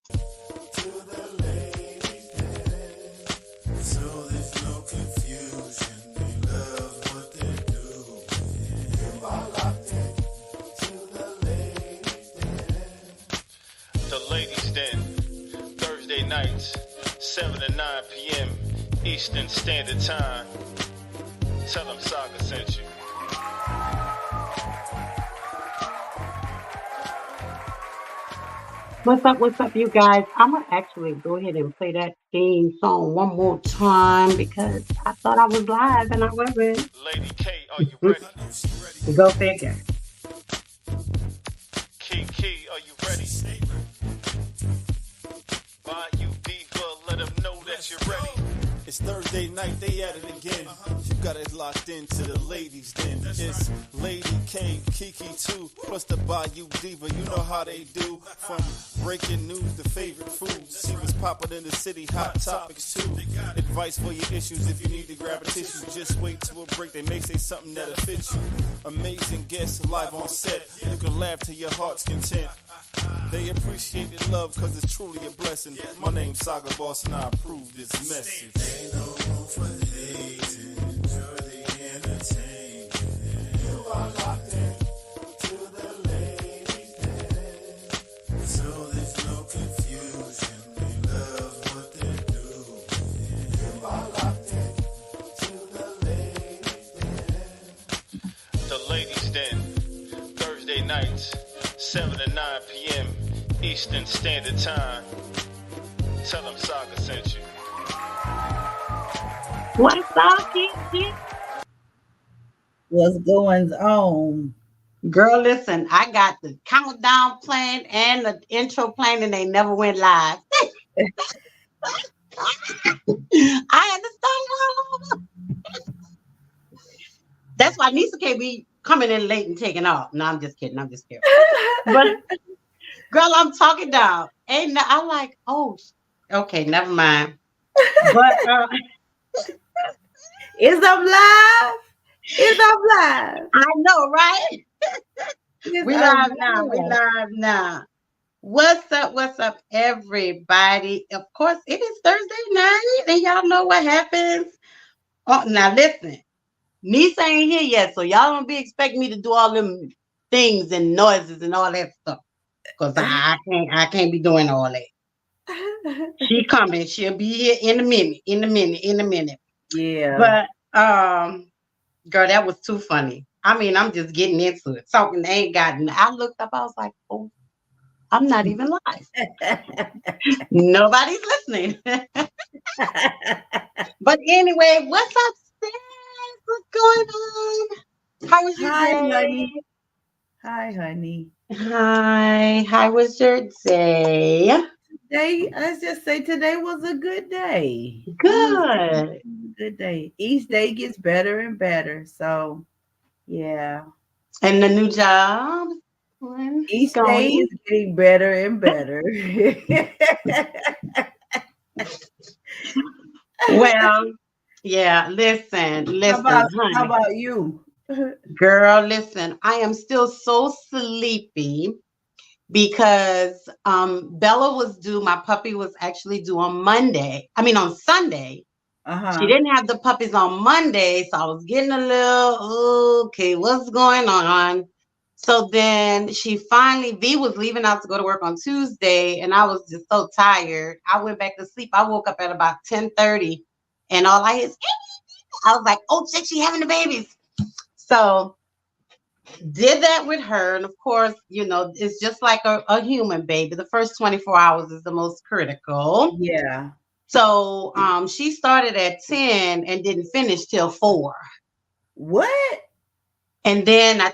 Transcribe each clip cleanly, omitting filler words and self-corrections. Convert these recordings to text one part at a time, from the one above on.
To the ladies den, so there's no confusion. They love what they're doing. You are locked in to the ladies den. The Ladies Den, Thursday nights, 7 to 9 p.m. Eastern Standard Time. Tell them Saga sent you. What's up, you guys? I'm gonna actually go ahead and play that theme song one more time because I thought I was live and I wasn't. Lady K, are you ready? Go figure. Key, are you ready? Bayou Diva, let them know that you're ready. It's Thursday night, they at it again. You got it locked into the ladies den. It's Lady K, Kiki too, plus the Bayou Diva. You know how they do. From breaking news to favorite foods. She was popping in the city, hot topics too. Advice for your issues if you need to grab a tissue. Just wait till a break, they may say something that'll fit you. Amazing guests live on set. You can laugh to your heart's content. They appreciate the love cause it's truly a blessing. My name's Saga Boss and I approve this message. Ain't no room for hating, enjoy the entertainment. You are locked in to the ladies den, so there's no confusion. They love what they're doing. You are locked in to the ladies den. The Ladies Den, Thursday nights, 7 to 9 p.m. Eastern Standard Time. Tell them Saga sent you. What's up, Kiki? What's going on? Girl, listen, I got the countdown playing and the intro playing and they never went live. I had to start it all over. That's why Nisa can't be coming in late and taking off. No, I'm just kidding. But girl, I'm talking down. I'm like, oh, okay, never mind. But It's up live. It's up live. I know, right? It's We up live now. What's up, everybody? Of course, it is Thursday night, and y'all know what happens. Oh, now listen, Nisa ain't here yet, so y'all don't be expecting me to do all them things and noises and all that stuff, cause I can't be doing all that. She coming, she'll be here in a minute. Yeah. But girl, that was too funny. I mean, I'm just getting into it. Something they ain't gotten. I looked up, I was like, oh, I'm not even live. Nobody's listening. But anyway, what's up, Sis? What's going on? How was your Hi, day? honey. Hi, honey. Hi. How was your day? Let's just say today was a good day. Good. Good day. Each day gets better and better. So, yeah. And the new job? Each day is getting better and better. Well, yeah, listen, How honey. about you? Girl, listen, I am still so sleepy because Bella was due. My puppy was actually due on Sunday. Uh-huh. She didn't have the puppies on Monday, so I was getting a little, okay, what's going on? So then V was leaving out to go to work on Tuesday, and I was just so tired. I went back to sleep. I woke up at about 10:30, and all I hear is, I was like, oh, shit, she having the babies. So did that with her. And of course, it's just like a human baby. The first 24 hours is the most critical. Yeah. So she started at 10 and didn't finish till 4. What? And then I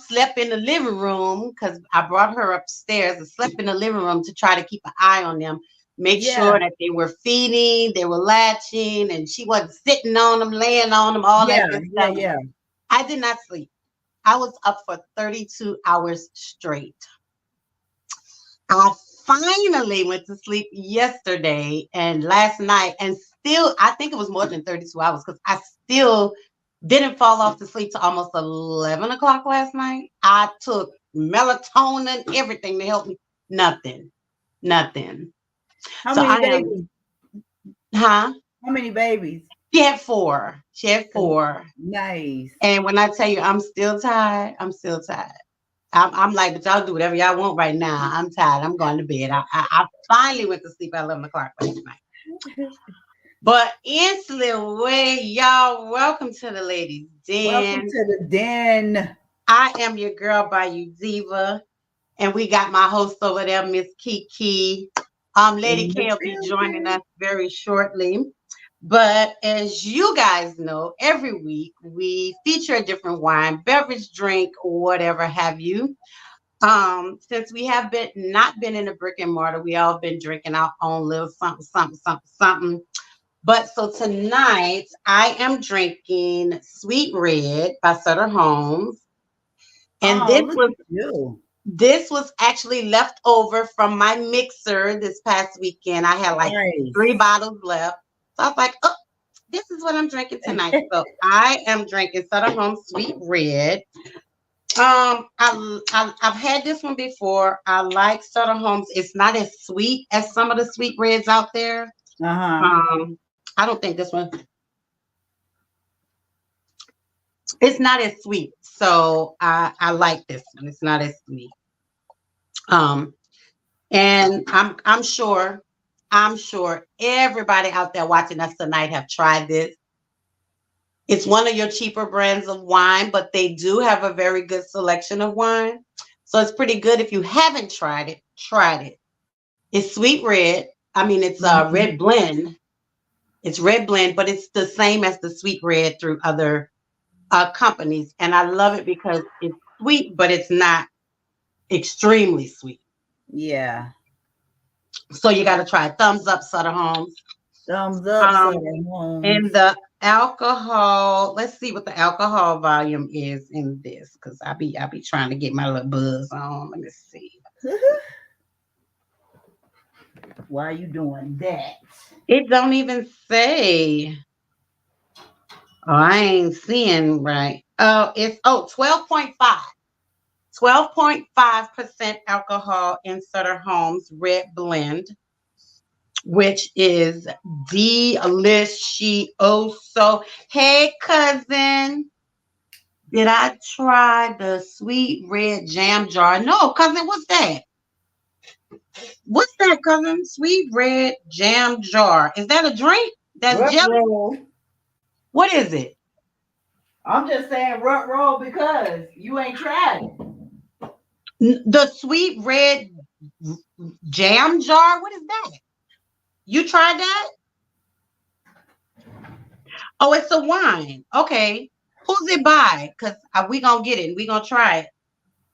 slept in the living room because I brought her upstairs. I slept in the living room to try to keep an eye on them, make sure that they were feeding, they were latching, and she wasn't sitting on them, laying on them, all that good stuff. Yeah. I did not sleep. I was up for 32 hours straight. I finally went to sleep yesterday and last night, and still, I think it was more than 32 hours because I still didn't fall off to sleep till almost 11 o'clock last night. I took melatonin, everything to help me. Nothing. Nothing. How So many I am, babies? huh? How many babies? She had four. She had four. Nice. And when I tell you I'm still tired, I'm still tired. I'm like, but y'all do whatever y'all want right now. I'm tired. I'm going to bed. I finally went to sleep at 11 o'clock last night. But instantly, y'all, welcome to the Ladies Welcome Den. to the den. I am your girl by you, Diva. And we got my host over there, Miss Kiki. Lady In the K will be joining building. us very shortly. But as you guys know, every week we feature a different wine, beverage, drink, or whatever have you. Since we have been not been in a brick and mortar, we all been drinking our own little something, something, something, something. But so tonight I am drinking Sweet Red by Sutter Homes. And Oh, look at you. this was actually left over from my mixer this past weekend. I had like Nice. 3 bottles left. So I was like, oh, this is what I'm drinking tonight. So I am drinking Sutter Home Sweet Red. I've had this one before. I like Sutter Homes. It's not as sweet as some of the sweet reds out there. I don't think this one. It's not as sweet, so I like this one. It's not as sweet. And I'm sure everybody out there watching us tonight have tried this. It's one of your cheaper brands of wine, but they do have a very good selection of wine. So it's pretty good. If you haven't tried it, It's sweet red. I mean, it's a red blend. It's red blend, but it's the same as the sweet red through other companies. And I love it because it's sweet, but it's not extremely sweet. Yeah. So you got to try it. Thumbs up, Sutter Homes. Thumbs up, Sutter Homes. And the alcohol, let's see what the alcohol volume is in this, because I be trying to get my little buzz on. Let me see. Why are you doing that? It don't even say. Oh, I ain't seeing right. Oh, it's 12.5. 12.5% alcohol in Sutter Homes Red Blend, which is delicioso. Hey, cousin. Did I try the sweet red jam jar? No, cousin, what's that? What's that, cousin? Sweet red jam jar. Is that a drink? That's jelly? Roll. What is it? I'm just saying rut roll because you ain't tried it. The sweet red jam jar? What is that? You tried that? Oh, it's a wine. Okay. Who's it by? Because we going to get it. We going to try it.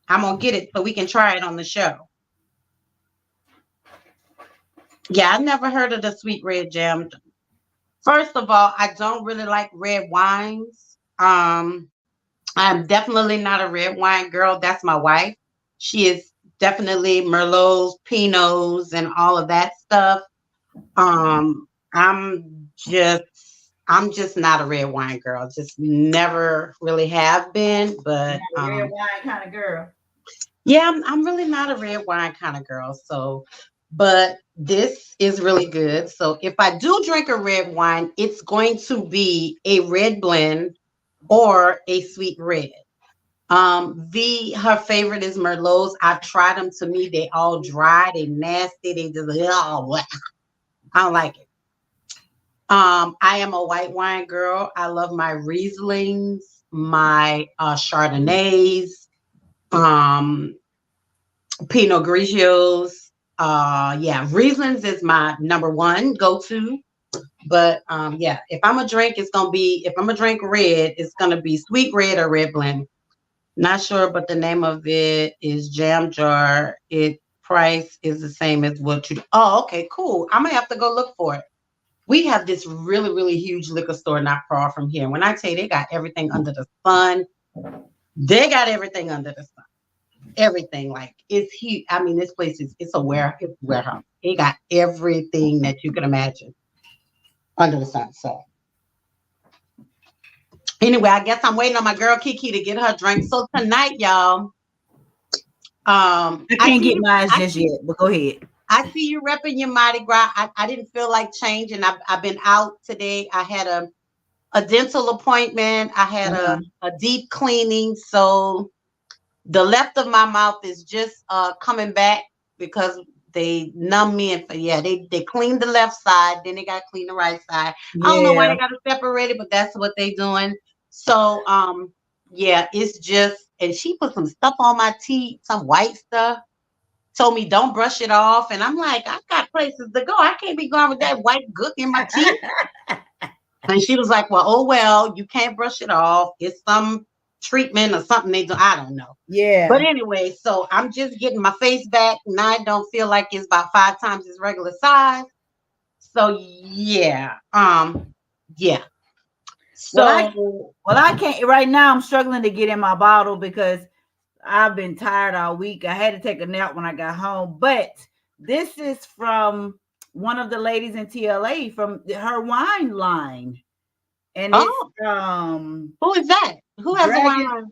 I'm going to get it so we can try it on the show. Yeah, I've never heard of the sweet red jam. First of all, I don't really like red wines. I'm definitely not a red wine girl. That's my wife. She is definitely Merlots, Pinots, and all of that stuff. I'm just not a red wine girl. Just never really have been. But red wine kind of girl. Yeah, I'm really not a red wine kind of girl. So, but this is really good. So if I do drink a red wine, it's going to be a red blend or a sweet red. Her favorite is Merlots. I've tried them. To me, they all dry, they nasty, they just I don't like it. I am a white wine girl. I love my Rieslings, my Chardonnays, Pinot Grigios. Rieslings is my number one go-to. But if I'm a drink, if I'm gonna drink red, it's gonna be sweet red or red blend. Not sure, but the name of it is Jam Jar. Price is the same as what you. Oh, okay, cool. I'm gonna have to go look for it. We have this really, really huge liquor store not far from here. When I tell you they got everything under the sun, they got everything under the sun. Everything, like, it's huge. I mean, this place it's a warehouse. It got everything that you can imagine under the sun. So anyway, I guess I'm waiting on my girl Kiki to get her drink. So tonight, y'all, I can't get mine just yet, but go ahead. I see you repping your Mardi Gras. I didn't feel like changing. I've been out today. I had a dental appointment. I had a deep cleaning. So the left of my mouth is just coming back because they numb me and they cleaned the left side, then they got to clean the right side. I don't know why they got to separate it, but that's what they doing. So it's just, and she put some stuff on my teeth, some white stuff. Told me don't brush it off, and I'm like, I got places to go. I can't be going with that white gook in my teeth. And she was like, well, you can't brush it off. It's some treatment or something they do. I don't know. Yeah. But anyway, so I'm just getting my face back. Now I don't feel like it's about 5 times its regular size. So yeah. So I can't right now. I'm struggling to get in my bottle because I've been tired all week. I had to take a nap when I got home. But this is from one of the ladies in TLA from her wine line. And it's who is that? Who has a wine line?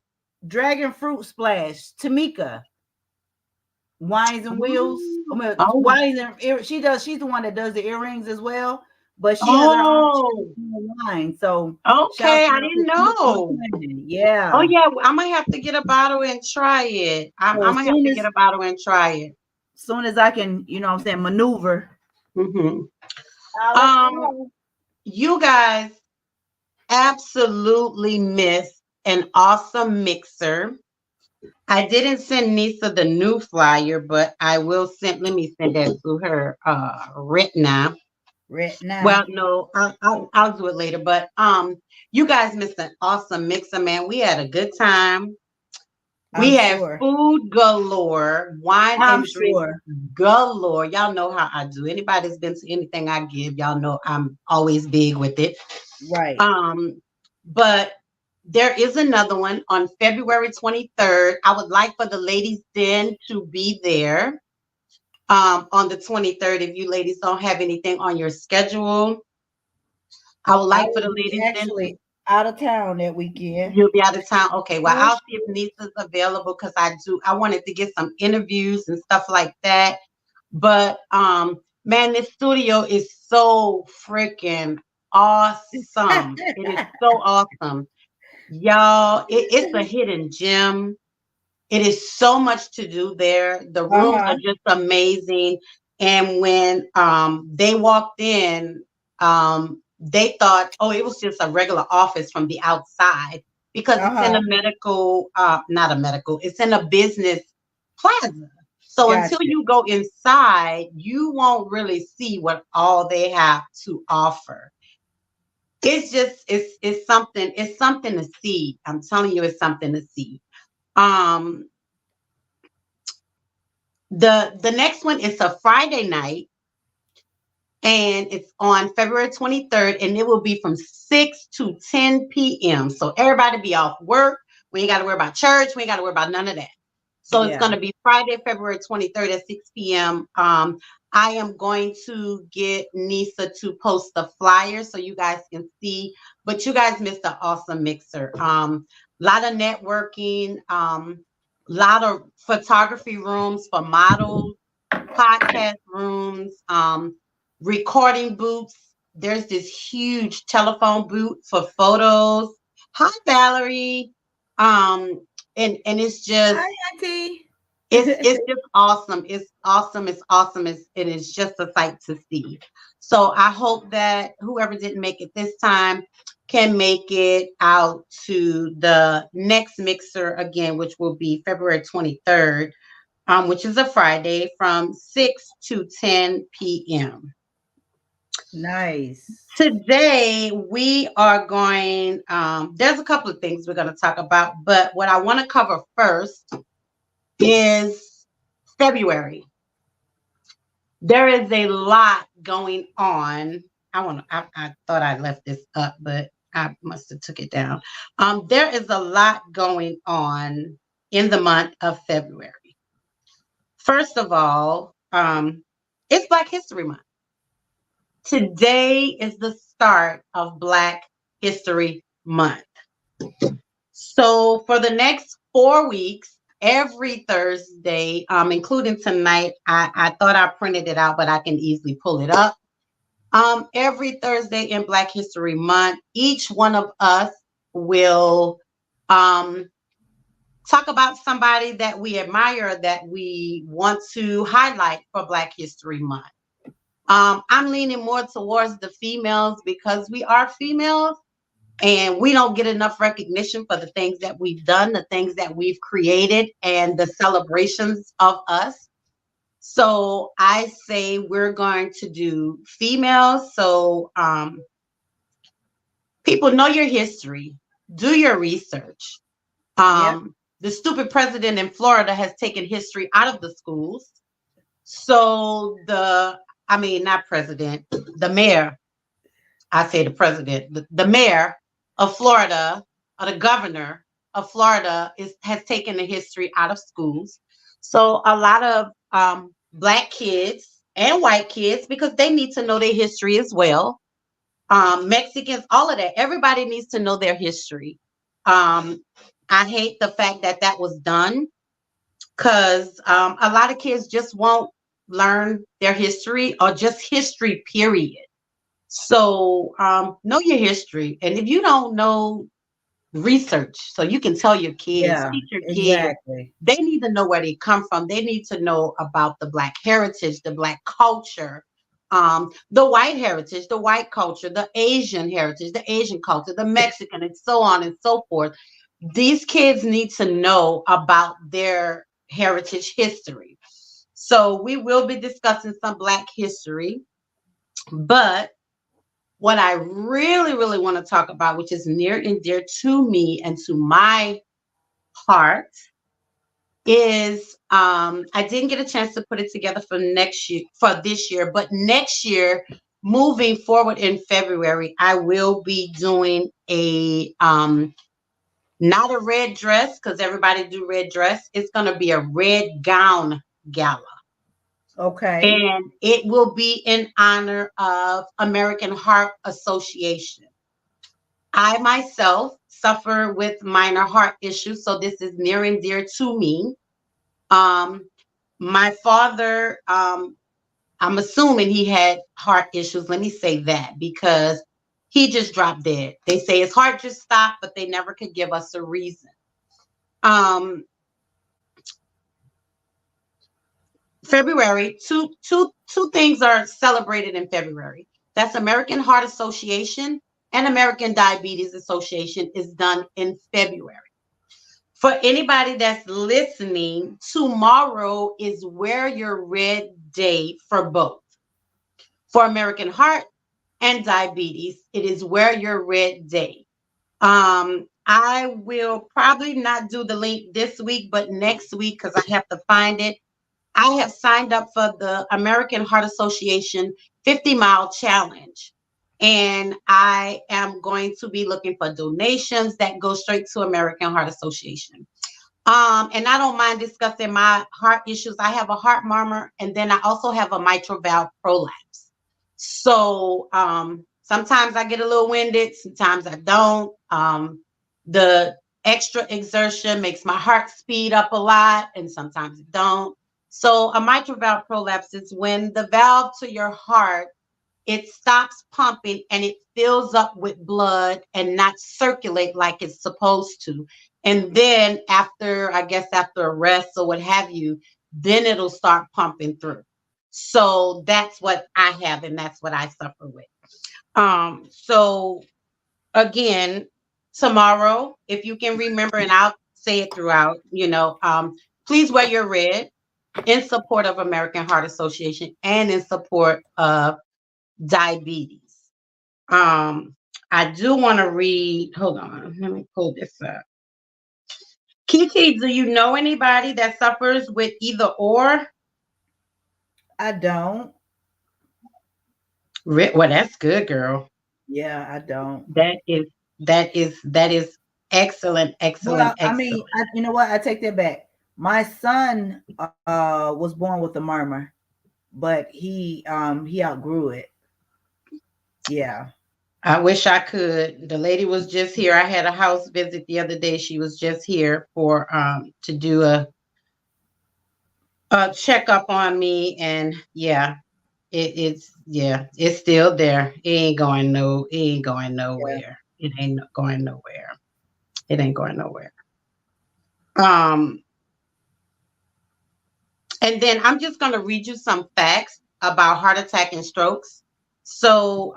Dragon Fruit Splash, Tamika. Wines and Wheels. Wines and she's the one that does the earrings as well. But she has her own wine. So okay, I didn't know. Yeah. Oh yeah, I might have to get a bottle and try it. I might have to get a bottle and try it. As soon as I can, maneuver. Mm-hmm. You guys absolutely missed an awesome mixer. I didn't send Nisa the new flyer, but I will let me send that to her right now. Well, no, I'll do it later. But you guys missed an awesome mixer, man. We had a good time. We had food galore, wine and drink galore. Y'all know how I do. Anybody's been to anything I give, y'all know I'm always big with it. Right. But there is another one on February 23rd. I would like for the Ladies Den to be there. On the 23rd, if you ladies don't have anything on your schedule, I would like for the ladies actually out of town that weekend. You'll be out of town. Okay, well, I'll see if Nisa's available because I wanted to get some interviews and stuff like that. But man, this studio is so freaking awesome. It is so awesome, y'all. It's a hidden gem. It is so much to do there. The rooms are just amazing. And when they walked in, they thought, it was just a regular office from the outside because it's in a it's in a business plaza. So until you go inside, you won't really see what all they have to offer. It's just, it's something to see. I'm telling you, it's something to see. The next one is a Friday night, and it's on February 23rd, and it will be from 6 to 10 p.m. So everybody be off work. We ain't got to worry about church. We ain't got to worry about none of that. So it's going to be Friday, February 23rd at 6 p.m. I am going to get Nisa to post the flyer so you guys can see. But you guys missed an awesome mixer. Lot of networking, lot of photography rooms for models, podcast rooms, recording booths. There's this huge telephone booth for photos. Hi, Valerie. And it's just, hi, Auntie. It's just awesome. It's awesome. It is just a sight to see. So I hope that whoever didn't make it this time can make it out to the next mixer again, which will be February 23rd, which is a Friday from 6 to 10 p.m. Nice. Today we are going, there's a couple of things we're going to talk about, but what I want to cover first is February. There is a lot going on. I thought I left this up, but I must have took it down. There is a lot going on in the month of February. First of all, it's Black History Month. Today is the start of Black History Month. So for the next 4 weeks, every Thursday, including tonight. I thought I printed it out, but I can easily pull it up. Every Thursday in Black History Month, each one of us will talk about somebody that we admire, that we want to highlight for Black History Month. I'm leaning more towards the females because we are females and we don't get enough recognition for the things that we've done, the things that we've created, and the celebrations of us. So I say we're going to do females. So people, know your history, do your research. Yep. The stupid president in Florida has taken history out of the schools. So not president, the mayor, I say the president, the mayor of Florida, or the governor of Florida has taken the history out of schools. So a lot of Black kids and white kids, because they need to know their history as well. Mexicans, all of that, everybody needs to know their history. I hate the fact that that was done, because a lot of kids just won't learn their history, or just history, period. So know your history. And if you don't know, research so you can tell your kids, Yeah, teach your kids. exactly. They need to know where they come from. They need to know about the Black heritage, the Black culture, the white heritage, the white culture, the Asian heritage, the Asian culture, the Mexican, and so on and so forth. These kids need to know about their heritage history. So we will be discussing some Black history, but what I really, really want to talk about, which is near and dear to me and to my heart, is I didn't get a chance to put it together for next year, for this year, but next year, moving forward in February, I will be doing a not a red dress, because everybody do red dress. It's going to be a red gown gala. Okay. And it will be in honor of American Heart Association. I myself suffer with minor heart issues, so this is near and dear to me. Um, my father, I'm assuming he had heart issues. Let me say that, because he just dropped dead. They say his heart just stopped, but they never could give us a reason. Um, February, two things are celebrated in February. That's American Heart Association and American Diabetes Association is done in February. For anybody that's listening, tomorrow is Wear Your Red Day for both. For American Heart and Diabetes, it is Wear Your Red Day. I will probably not do the link this week, but next week, because I have to find it. I have signed up for the American Heart Association 50-mile challenge. And I am going to be looking for donations that go straight to American Heart Association. And I don't mind discussing my heart issues. I have a heart murmur, and then I also have a mitral valve prolapse. So sometimes I get a little winded, sometimes I don't. The extra exertion makes my heart speed up a lot, and sometimes it don't. So a mitral valve prolapse is when the valve to your heart, it stops pumping and it fills up with blood and not circulate like it's supposed to. And then after, I guess after a rest or what have you, then it'll start pumping through. So that's what I have, and that's what I suffer with. So again, tomorrow, if you can remember, and I'll say it throughout, please wear your red in support of American Heart Association and in support of diabetes. I do want to read, hold on, let me pull this up. Kiki, do you know anybody that suffers with either or? I don't. Well, that's good, girl. Yeah, I don't. That is excellent, excellent, Well, I excellent. mean, you know what? I take that back. My son was born with a murmur, but he outgrew it. Yeah. I wish I could. The lady was just here. I had a house visit the other day. She was just here for to do a checkup on me, and yeah, it's still there. It ain't going nowhere. It ain't going nowhere. It ain't going nowhere. Um, and then I'm just gonna read you some facts about heart attack and strokes. So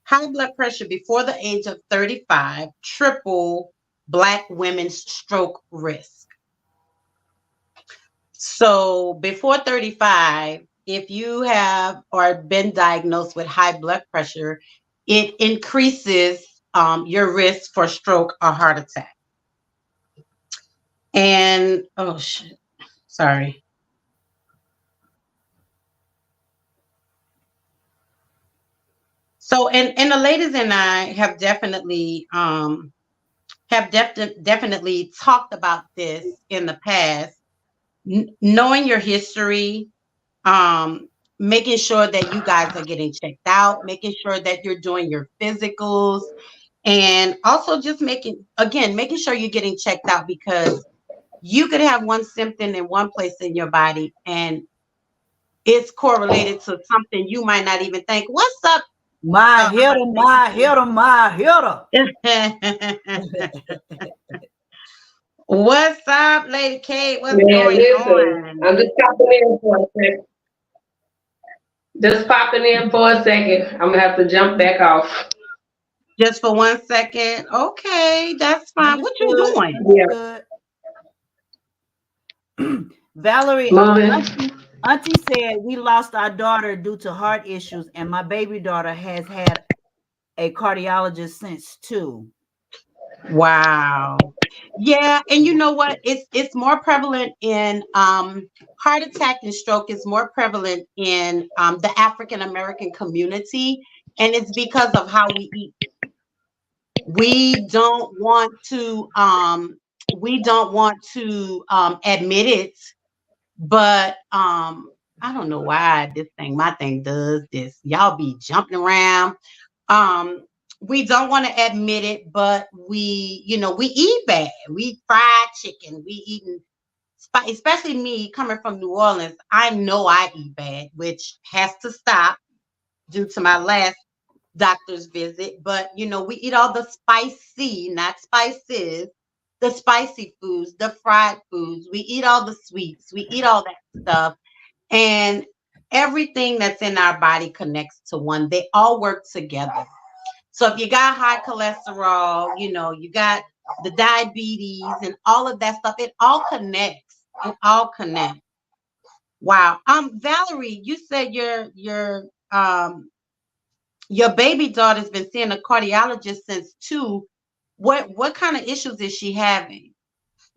high blood pressure before the age of 35 triple Black women's stroke risk. So before 35, if you have or been diagnosed with high blood pressure, it increases your risk for stroke or heart attack. And oh shit, sorry. So and the ladies and I have definitely talked about this in the past. Knowing your history, um, making sure that you guys are getting checked out, making sure that you're doing your physicals, and also just making sure you're getting checked out, because you could have one symptom in one place in your body and it's correlated to something you might not even think. What's up? My hitter, my hitter, my hitter. What's up, Lady Kate? What's going on? I'm just popping in for a second. Just popping in for a second. I'm gonna have to jump back off. Just for 1 second. Okay, that's fine. What you doing? Yeah. Valerie, Moving. Auntie said we lost our daughter due to heart issues, and my baby daughter has had a cardiologist since too. Wow. Yeah, and you know what? It's more prevalent in heart attack and stroke is more prevalent in the African American community, and it's because of how we eat. We don't want to admit it, but I don't know why my thing does this. Y'all be jumping around. Um, we don't want to admit it, but we eat bad. We eat fried chicken. We eating especially me coming from New Orleans. I know I eat bad, which has to stop due to my last doctor's visit. But we eat all the spicy, not spices, the spicy foods, the fried foods. We eat all the sweets. We eat all that stuff. And everything that's in our body connects to one. They all work together. So if you got high cholesterol, you got the diabetes and all of that stuff, it all connects. It all connects. Wow. Valerie, you said your baby daughter's been seeing a cardiologist since 2. What kind of issues is she having?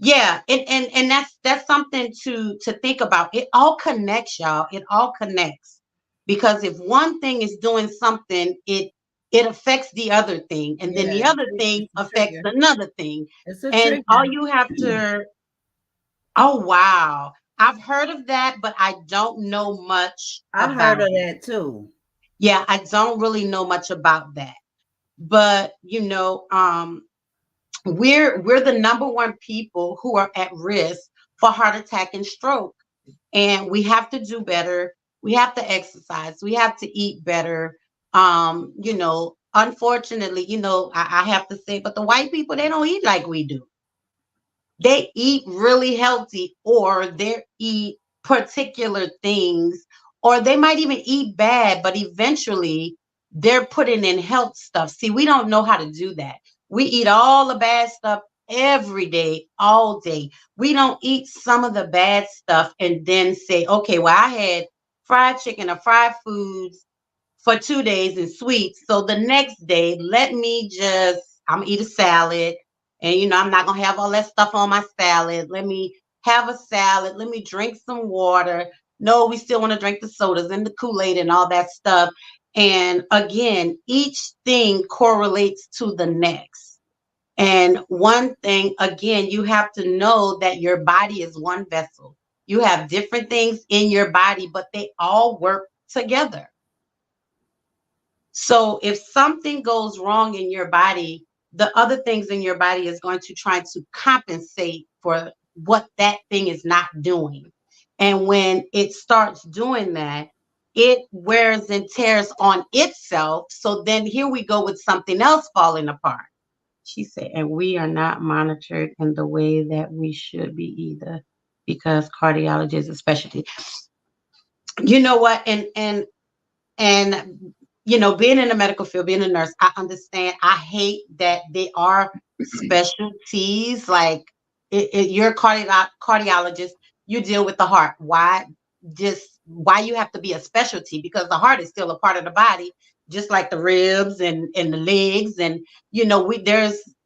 Yeah, and that's something to think about. It all connects, y'all. It all connects. Because if one thing is doing something, it affects the other thing, and then the other thing affects another thing. And all you have to oh wow. I've heard of that, but I don't know much I about heard of it. that too. Yeah, I don't really know much about that. But we're the number one people who are at risk for heart attack and stroke. And we have to do better. We have to exercise. We have to eat better. Unfortunately, I have to say, but the white people, they don't eat like we do. They eat really healthy, or they eat particular things, or they might even eat bad, but eventually they're putting in health stuff. See, we don't know how to do that. We eat all the bad stuff every day, all day. We don't eat some of the bad stuff and then say, okay, well, I had fried chicken or fried foods for 2 days and sweets. So the next day, I'm gonna eat a salad. And I'm not gonna have all that stuff on my salad. Let me have a salad. Let me drink some water. No, we still want to drink the sodas and the Kool-Aid and all that stuff. And again, each thing correlates to the next. And one thing, again, you have to know that your body is one vessel. You have different things in your body, but they all work together. So if something goes wrong in your body, the other things in your body is going to try to compensate for what that thing is not doing. And when it starts doing that, it wears and tears on itself. So then here we go with something else falling apart. She said, and we are not monitored in the way that we should be either, because cardiology is a specialty. You know what? And being in the medical field, being a nurse, I understand. I hate that they are specialties. Like you're a cardiologist, you deal with the heart. Why you have to be a specialty? Because the heart is still a part of the body, just like the ribs and the legs. And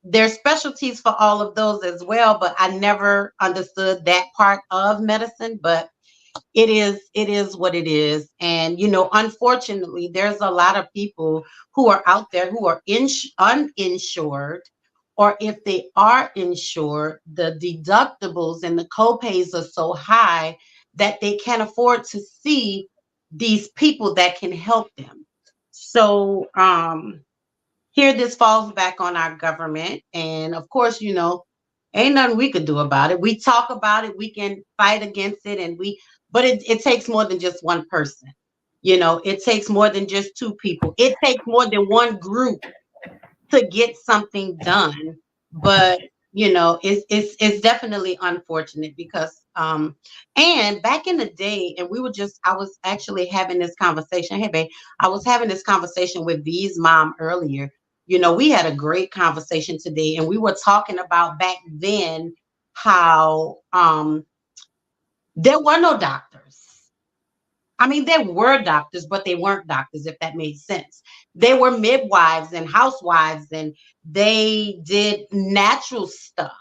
there's specialties for all of those as well. But I never understood that part of medicine. But it is what it is. And unfortunately, there's a lot of people who are out there who are uninsured, or if they are insured, the deductibles and the copays are so high that they can't afford to see these people that can help them. So here this falls back on our government. And of course, ain't nothing we could do about it. We talk about it, we can fight against it, but it takes more than just one person. It takes more than just two people. It takes more than one group to get something done. But it's definitely unfortunate because and back in the day, and I was actually having this conversation. Hey babe, I was having this conversation with V's mom earlier. We had a great conversation today, and we were talking about back then how there were no doctors. I mean, there were doctors, but they weren't doctors, if that made sense. They were midwives and housewives, and they did natural stuff.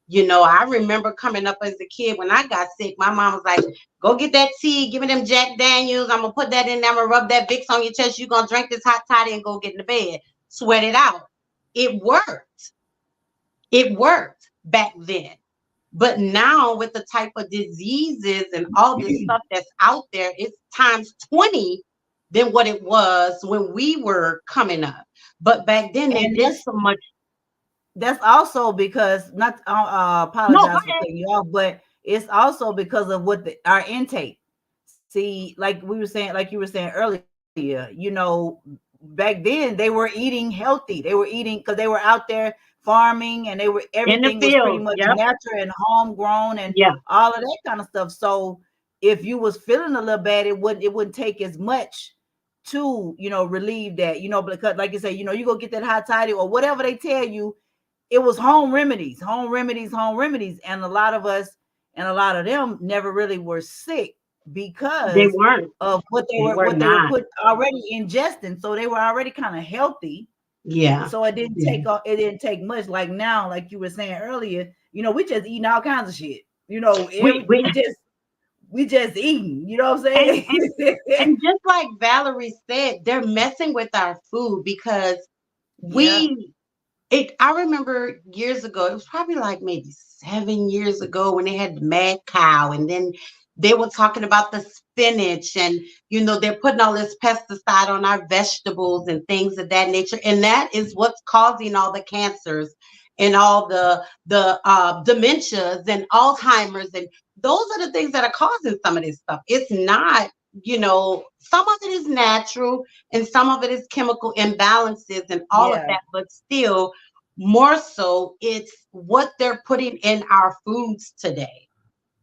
I remember coming up as a kid when I got sick, my mom was like, go get that tea, give me them Jack Daniels. I'm going to put that in there. I'm going to rub that Vicks on your chest. You're going to drink this hot toddy and go get in the bed. Sweat it out. It worked. It worked back then. But now with the type of diseases and all this stuff that's out there, it's times 20 than what it was when we were coming up. But back then they did so much. That's also because not apologize for cutting you off, but it's also because of our intake. See, like you were saying earlier, back then they were eating healthy. They were eating because they were out there farming, and everything was pretty much natural and homegrown and all of that kind of stuff. So if you was feeling a little bad, it wouldn't take as much to relieve that, because like you say, you go get that hot toddy or whatever they tell you. It was home remedies, and a lot of us and a lot of them never really were sick because they weren't of what they were put already ingesting. So they were already kind of healthy. Yeah. So it didn't take much. Like now, like you were saying earlier, we just eating all kinds of shit. We just eating. You know what I'm saying? And just like Valerie said, they're messing with our food because I remember years ago, it was probably like maybe 7 years ago when they had the mad cow, and then they were talking about the spinach, and they're putting all this pesticide on our vegetables and things of that nature, and that is what's causing all the cancers and all the dementias and Alzheimer's, and those are the things that are causing some of this stuff. It's not, some of it is natural and some of it is chemical imbalances and all of that, but still more so it's what they're putting in our foods today.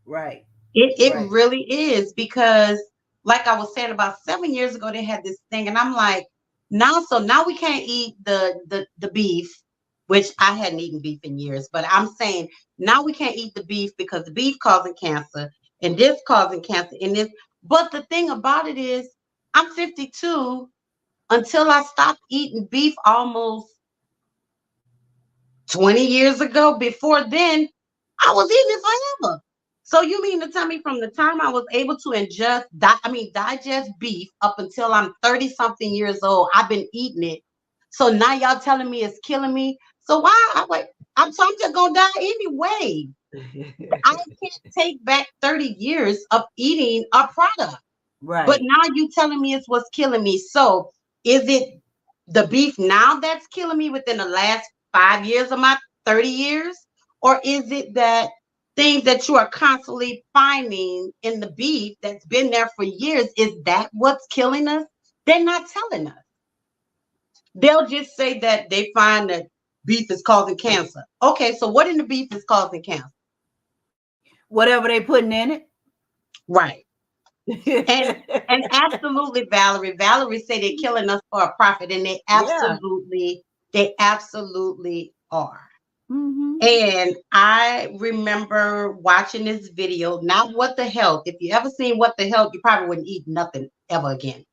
Right. It really is, because like I was saying, about 7 years ago they had this thing, and I'm like, now we can't eat the beef, which I hadn't eaten beef in years, but I'm saying now we can't eat the beef because the beef causing cancer and this causing cancer and this. But the thing about it is, I'm 52. Until I stopped eating beef almost 20 years ago, before then, I was eating it forever. So you mean to tell me from the time I was able to digest beef up until I'm 30 something years old, I've been eating it. So now y'all telling me it's killing me. So why? I'm just gonna die anyway. I can't take back 30 years of eating a product. Right. But now you telling me it's what's killing me. So is it the beef now that's killing me within the last 5 years of my 30 years? Or is it that things that you are constantly finding in the beef that's been there for years, is that what's killing us? They're not telling us. They'll just say that they find that beef is causing cancer. Okay, so what in the beef is causing cancer? Whatever they putting in it. Right. And absolutely, Valerie. Valerie say they're killing us for a profit, and they absolutely are. Mm-hmm. And I remember watching this video, not What the Health. If you ever seen What the Health, you probably wouldn't eat nothing ever again.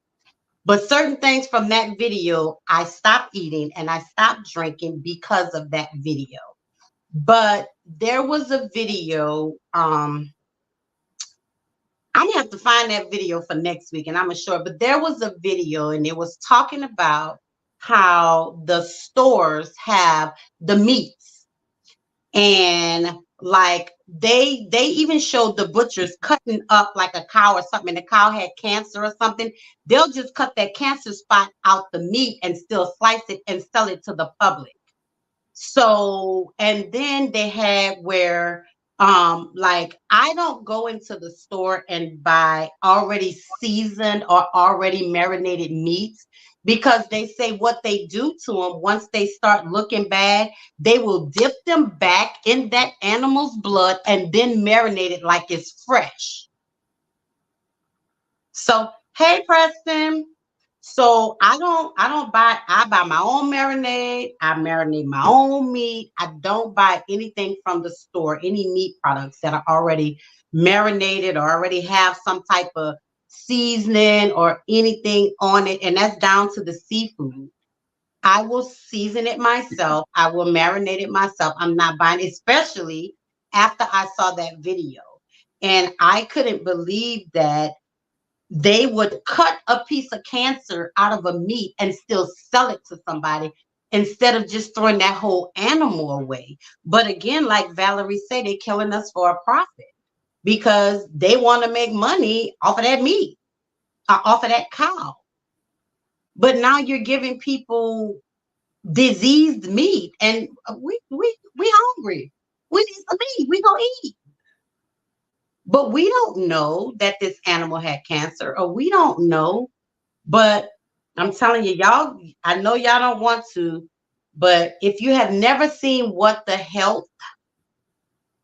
But certain things from that video, I stopped eating and I stopped drinking because of that video. But there was a video, I'm gonna have to find that video for next week, and I'm sure. But there was a video, and it was talking about how the stores have the meats, and like they even showed the butchers cutting up like a cow or something, and the cow had cancer or something. They'll just cut that cancer spot out the meat and still slice it and sell it to the public. So, and then they had where like I don't go into the store and buy already seasoned or already marinated meats, because they say what they do to them once they start looking bad, they will dip them back in that animal's blood and then marinate it like it's fresh. So, hey Preston. So I buy my own marinade. I marinate my own meat. I don't buy anything from the store, any meat products that are already marinated or already have some type of seasoning or anything on it. And that's down to the seafood. I will season it myself. I will marinate it myself. I'm not buying, especially after I saw that video. And I couldn't believe that they would cut a piece of cancer out of a meat and still sell it to somebody instead of just throwing that whole animal away. But again, like Valerie said, they're killing us for a profit because they want to make money off of that meat, off of that cow. But now you're giving people diseased meat, and we hungry. We need some meat. We gonna eat. But we don't know that this animal had cancer, or we don't know. But I'm telling you, y'all, I know y'all don't want to, but if you have never seen What the Health,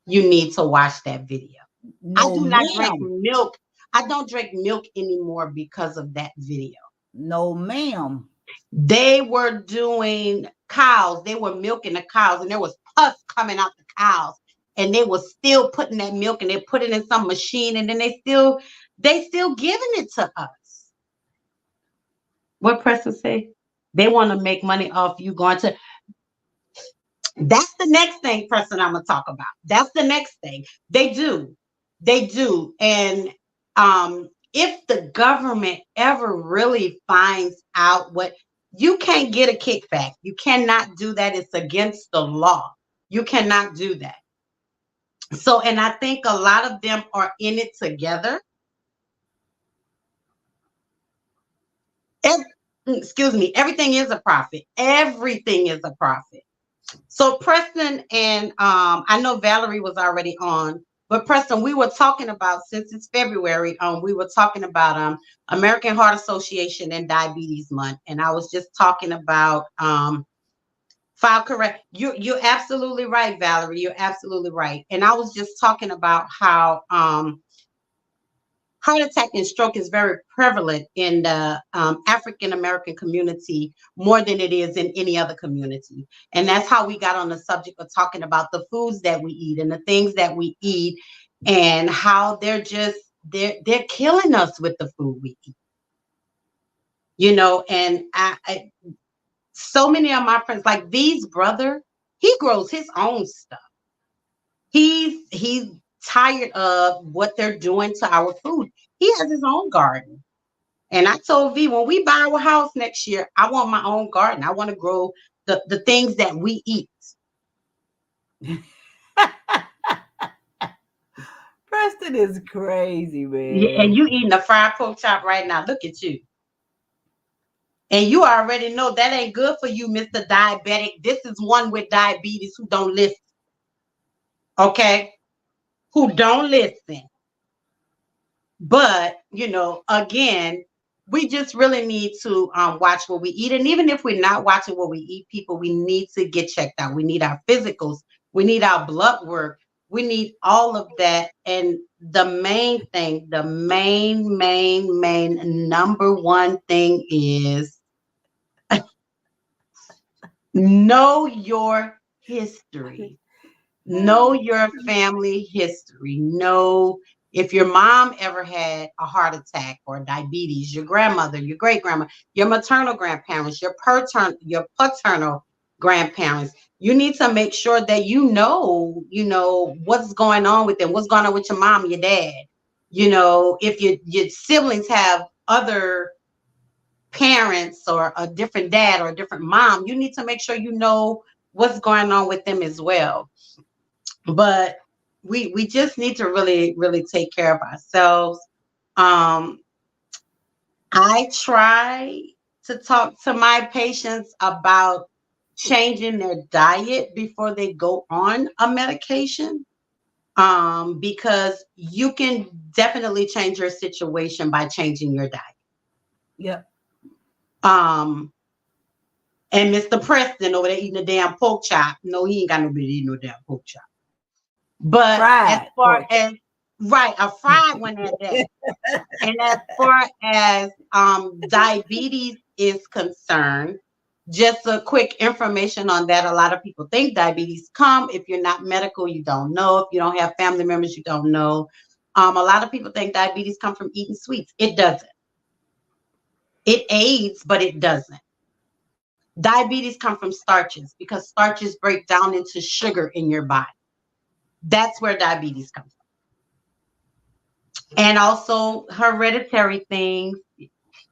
you need to watch that video. No, I do not drink milk. I don't drink milk anymore because of that video. No, ma'am. They were doing cows. They were milking the cows, and there was pus coming out the cows. And they were still putting that milk, and they put it in some machine, and then they still giving it to us. What Preston say? They want to make money off you going to. That's the next thing, Preston, I'm gonna talk about. That's the next thing. They do. And if the government ever really finds out what, you can't get a kickback. You cannot do that. It's against the law. You cannot do that. So, and I think a lot of them are in it together. Excuse me, everything is a profit. Everything is a profit. So Preston and I know Valerie was already on, but Preston, we were talking about, since it's February, we were talking about American Heart Association and Diabetes Month, and I was just talking about file correct. You're absolutely right, Valerie. You're absolutely right. And I was just talking about how heart attack and stroke is very prevalent in the African American community more than it is in any other community. And that's how we got on the subject of talking about the foods that we eat and the things that we eat, and how they're killing us with the food we eat. You know, and I so many of my friends, like V's brother, he grows his own stuff. He's tired of what they're doing to our food. He has his own garden. And I told V, when we buy our house next year, I want my own garden. I want to grow the things that we eat. Preston is crazy, man. Yeah, and you eating a fried pork chop right now. Look at you. And you already know that ain't good for you, Mr. Diabetic. This is one with diabetes who don't listen. Okay? Who don't listen. But, again, we just really need to watch what we eat. And even if we're not watching what we eat, people, we need to get checked out. We need our physicals. We need our blood work. We need all of that. And the main thing, the main number one thing is know your history. Know your family history. Know if your mom ever had a heart attack or diabetes, your grandmother, your great grandma, your maternal grandparents, your paternal grandparents. You need to make sure that you know what's going on with them, what's going on with your mom, your dad. If your siblings have other parents or a different dad or a different mom, you need to make sure you know what's going on with them as well. But we just need to really, really take care of ourselves. I try to talk to my patients about changing their diet before they go on a medication, because you can definitely change your situation by changing your diet. Yep. And Mr. Preston over there eating a damn pork chop. No, he ain't got nobody eating no damn pork chop. But as far as a fried one at that. And as far as diabetes is concerned, just a quick information on that. A lot of people think diabetes come. If you're not medical, you don't know. If you don't have family members, you don't know. A lot of people think diabetes come from eating sweets. It doesn't. It aids, but it doesn't. Diabetes come from starches because starches break down into sugar in your body. That's where diabetes comes from. And also hereditary things.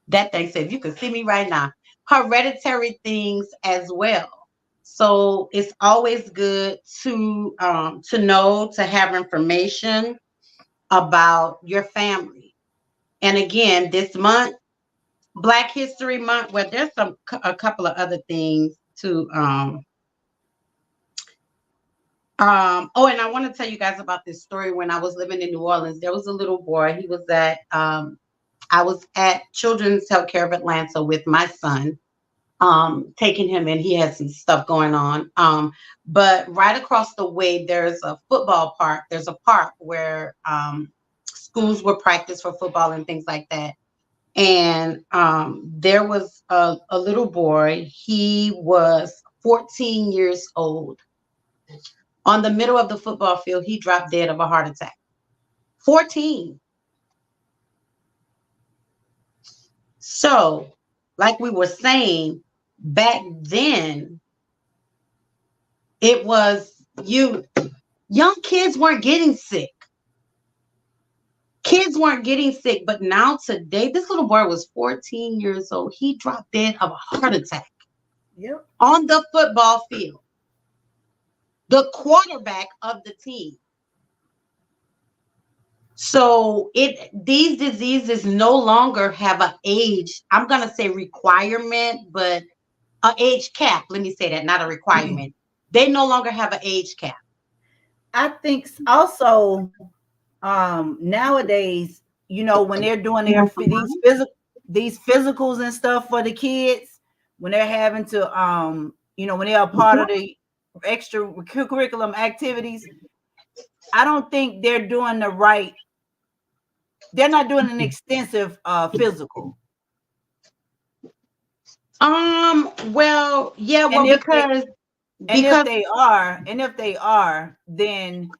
That thing says, you can see me right now. Hereditary things as well. So it's always good to know, to have information about your family. And again, this month, Black History Month, well, there's a couple of other things to and I want to tell you guys about this story. When I was living in New Orleans, there was a little boy. He was at I was at Children's Healthcare of Atlanta with my son, taking him in. He had some stuff going on. But right across the way, there's a football park. There's a park where schools will practice for football and things like that. And there was a little boy. He was 14 years old. On the middle of the football field, he dropped dead of a heart attack. 14. So, like we were saying, back then, it was young kids weren't getting sick. Kids weren't getting sick, but now today, this little boy was 14 years old. He dropped dead of a heart attack. Yep. On the football field. The quarterback of the team. So these diseases no longer have an age, I'm going to say requirement, but an age cap. Let me say that, not a requirement. They no longer have an age cap. I think also nowadays, when they're doing these physicals and stuff for the kids, when they're having to, when they're a part of the extra curriculum activities, I don't think they're doing they're not doing an extensive physical. Well, yeah, well, because if they are, then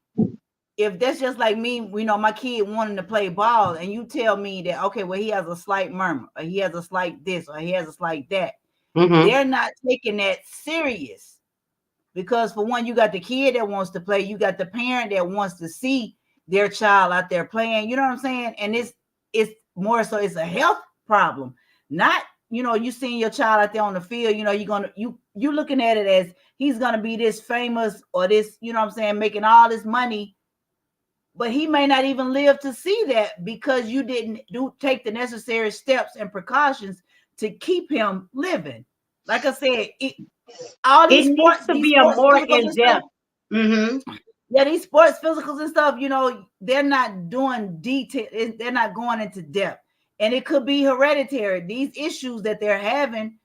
if that's just like me, my kid wanting to play ball, and you tell me that, okay, well, he has a slight murmur, or he has a slight this, or he has a slight that, they're not taking that serious. Because for one, you got the kid that wants to play, you got the parent that wants to see their child out there playing, you know what I'm saying? And it's more so it's a health problem. Not, you seeing your child out there on the field, you're looking at it as he's gonna be this famous or this, you know what I'm saying, making all this money, but he may not even live to see that because you didn't take the necessary steps and precautions to keep him living. Like I said, all these It sports, needs to be a more in-depth. Yeah, these sports physicals and stuff, you know, they're not doing detail. They're not going into depth. And it could be hereditary. These issues that they're having,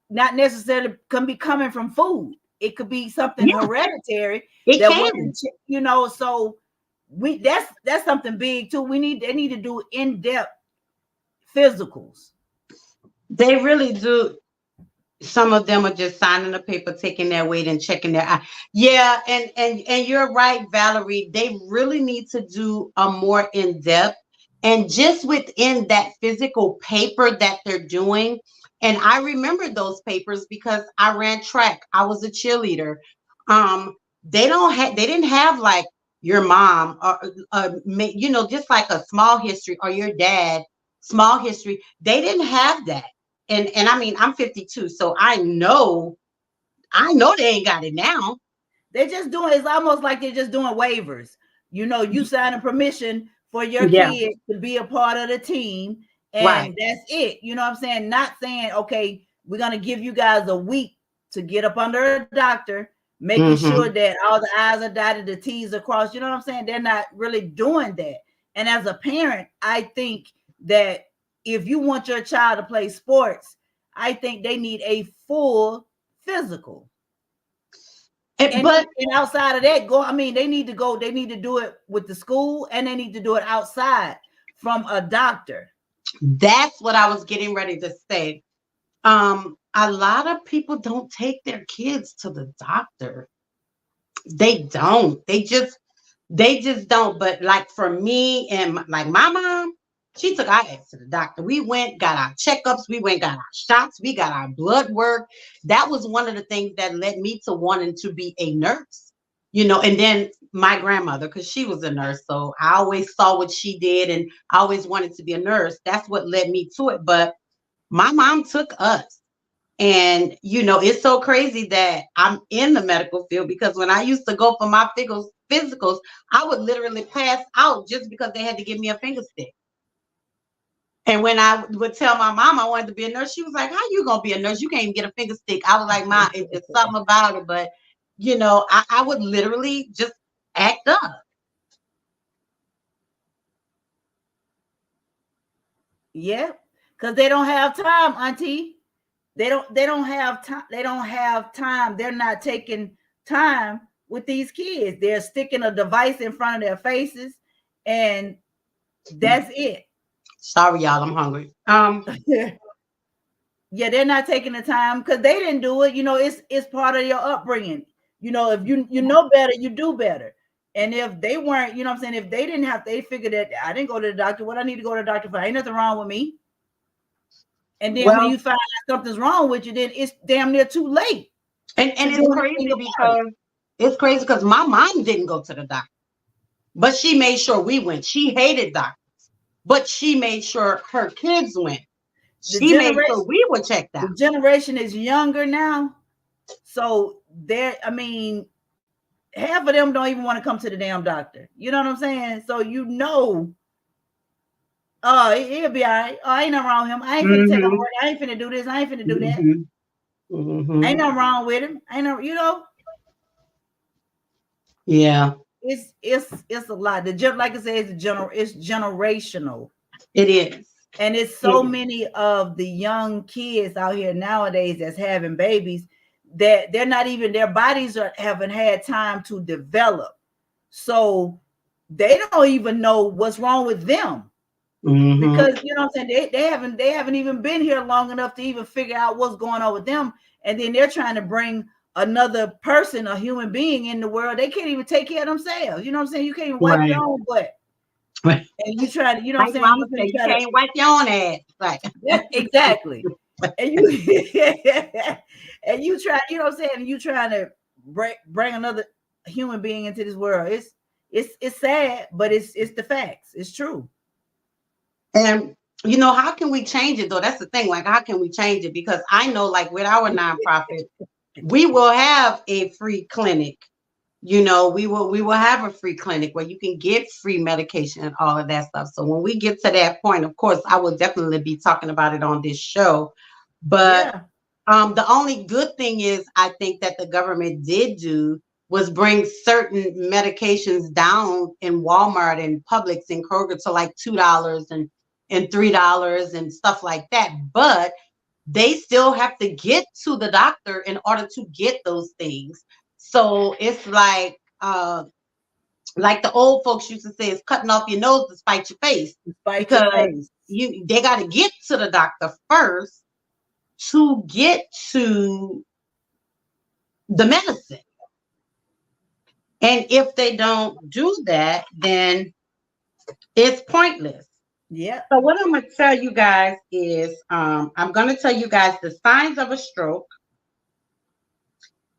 not necessarily can be coming from food. It could be something hereditary it that can. wasn't, you know, so that's something big too. They need to do in-depth physicals. They really do. Some of them are just signing a paper, taking their weight and checking their eye. Yeah, and you're right, Valerie. They really need to do a more in-depth, and just within that physical paper that they're doing. And I remember those papers because I ran track. I was a cheerleader. They didn't have like your mom or you know, just like a small history, or your dad small history. They didn't have that. And I mean, I'm 52, so I know they ain't got it now. They're just doing, it's almost like they're just doing waivers. You know, you signing permission for your Yeah. kid to be a part of the team, and Right. that's it. You know what I'm saying? Not saying, okay, we're gonna give you guys a week to get up under a doctor, making sure that all the I's are dotted, the T's are crossed. You know what I'm saying? They're not really doing that. And as a parent, I think that if you want your child to play sports, I think they need a full physical. And outside of that, they need to do it with the school, and they need to do it outside from a doctor. That's what I was getting ready to say. A lot of people don't take their kids to the doctor. They don't. They just don't. But like for me and like my mom, she took our ass to the doctor. We went, got our checkups. We went, got our shots. We got our blood work. That was one of the things that led me to wanting to be a nurse, you know. And then my grandmother, because she was a nurse. So I always saw what she did, and I always wanted to be a nurse. That's what led me to it. But my mom took us. And, you know, it's so crazy that I'm in the medical field, because when I used to go for my physicals, I would literally pass out just because they had to give me a finger stick. And when I would tell my mom I wanted to be a nurse, she was like, how you going to be a nurse? You can't even get a finger stick. I was like, Mom, it's something about it. But, you know, I would literally just act up. Yeah, because they don't have time, Auntie. They don't have time. They don't have time. They're not taking time with these kids. They're sticking a device in front of their faces, and that's it. Sorry, y'all, I'm hungry. Yeah, they're not taking the time because they didn't do it. You know, it's part of your upbringing. You know, if you know better, you do better. And if they weren't, you know what I'm saying, if they didn't have, they figured that I didn't go to the doctor. What I need to go to the doctor for? Ain't nothing wrong with me. And then when you find out something's wrong with you, then it's damn near too late. And it's crazy because my mom didn't go to the doctor, but she made sure we went. She hated doctors, but she made sure her kids went. She made sure we were checked out. The generation is younger now. So half of them don't even want to come to the damn doctor. You know what I'm saying? So he'll be all right. Oh, ain't nothing wrong with him. I ain't finna take him work. I ain't finna do this. I ain't finna do that. Ain't nothing wrong with him. Ain't no, you know. Yeah. It's a lot. Like I said, it's generational. It is. And it's so many of the young kids out here nowadays that's having babies that they're not even, their bodies haven't had time to develop. So they don't even know what's wrong with them. Because you know what I'm saying, they haven't even been here long enough to even figure out what's going on with them. And then they're trying to bring another person, a human being in the world. They can't even take care of themselves. You know what I'm saying? You can't even wipe your own butt. And you try to, you know what I'm saying? You can't wipe your own ass. Right. Exactly. And you and you try, you know what I'm saying? You trying to bring another human being into this world. It's sad, but it's the facts. It's true. And you know, how can we change it though? That's the thing. Like, how can we change it? Because I know, like with our nonprofit, we will have a free clinic You know, we will have a free clinic where you can get free medication and all of that stuff. So when we get to that point, of course, I will definitely be talking about it on this show. But Yeah. the only good thing is, I think that the government did do was bring certain medications down in Walmart and Publix and Kroger to like $2 and $3 and stuff like that. But they still have to get to the doctor in order to get those things. So it's like the old folks used to say, it's cutting off your nose to spite your face, Despite your because face. they got to get to the doctor first to get to the medicine. And if they don't do that, then it's pointless. Yeah. So what I'm going to tell you guys is, I'm going to tell you guys the signs of a stroke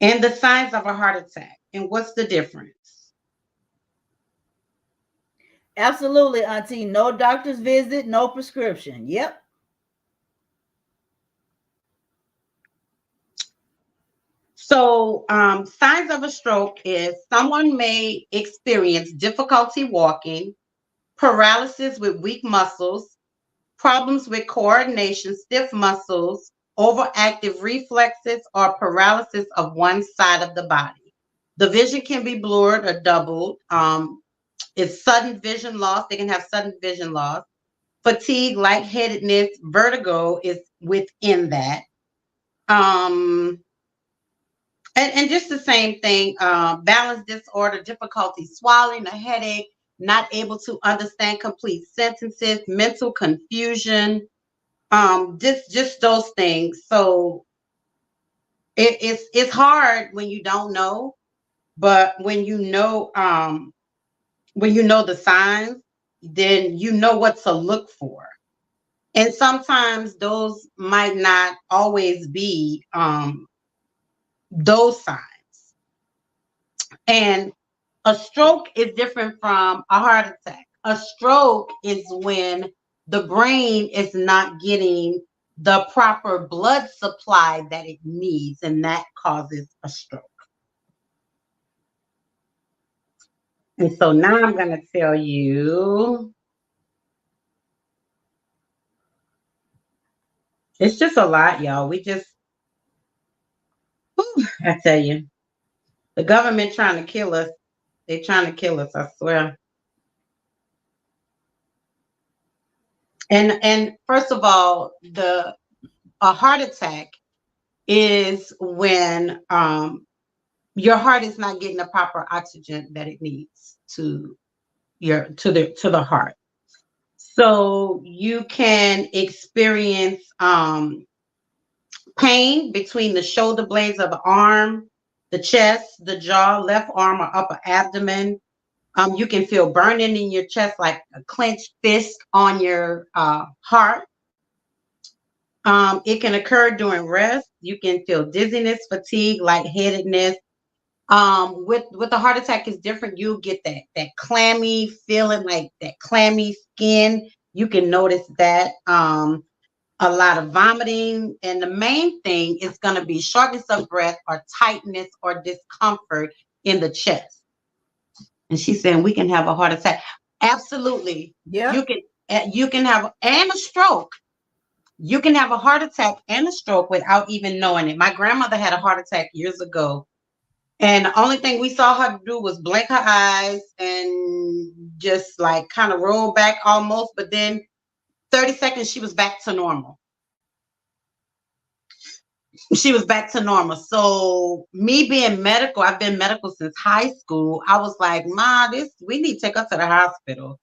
and the signs of a heart attack. And what's the difference? Absolutely, Auntie. No doctor's visit, no prescription. Yep. So, signs of a stroke is someone may experience difficulty walking, paralysis with weak muscles, problems with coordination, stiff muscles, overactive reflexes, or paralysis of one side of the body. The vision can be blurred or doubled. It's sudden vision loss. They can have sudden vision loss. Fatigue, lightheadedness, vertigo is within that. Um, and just the same thing, balance disorder, difficulty swallowing, a headache, not able to understand complete sentences, mental confusion, just those things. So it's hard when you don't know, but when you know the signs, then you know what to look for. And sometimes those might not always be those signs. And a stroke is different from a heart attack. A stroke is when the brain is not getting the proper blood supply that it needs, and that causes a stroke. And so now I'm going to tell you, it's just a lot, y'all. I tell you, the government trying to kill us. They're trying to kill us, I swear. And first of all, a heart attack is when your heart is not getting the proper oxygen that it needs to the heart. So you can experience pain between the shoulder blades of the arm, the chest, the jaw, left arm or upper abdomen. You can feel burning in your chest like a clenched fist on your heart. It can occur during rest. You can feel dizziness, fatigue, lightheadedness. With a heart attack is different. You'll get that clammy feeling, like that clammy skin. You can notice that. A lot of vomiting, and the main thing is going to be shortness of breath or tightness or discomfort in the chest. And she's saying we can have a heart attack. Absolutely. Yeah. You can have and a stroke. You can have a heart attack and a stroke without even knowing it. My grandmother had a heart attack years ago, and the only thing we saw her do was blink her eyes and just like kind of roll back almost, but then 30 seconds she was back to normal. She was back to normal. So me being medical, I've been medical since high school. I was like, Ma, we need to take her to the hospital.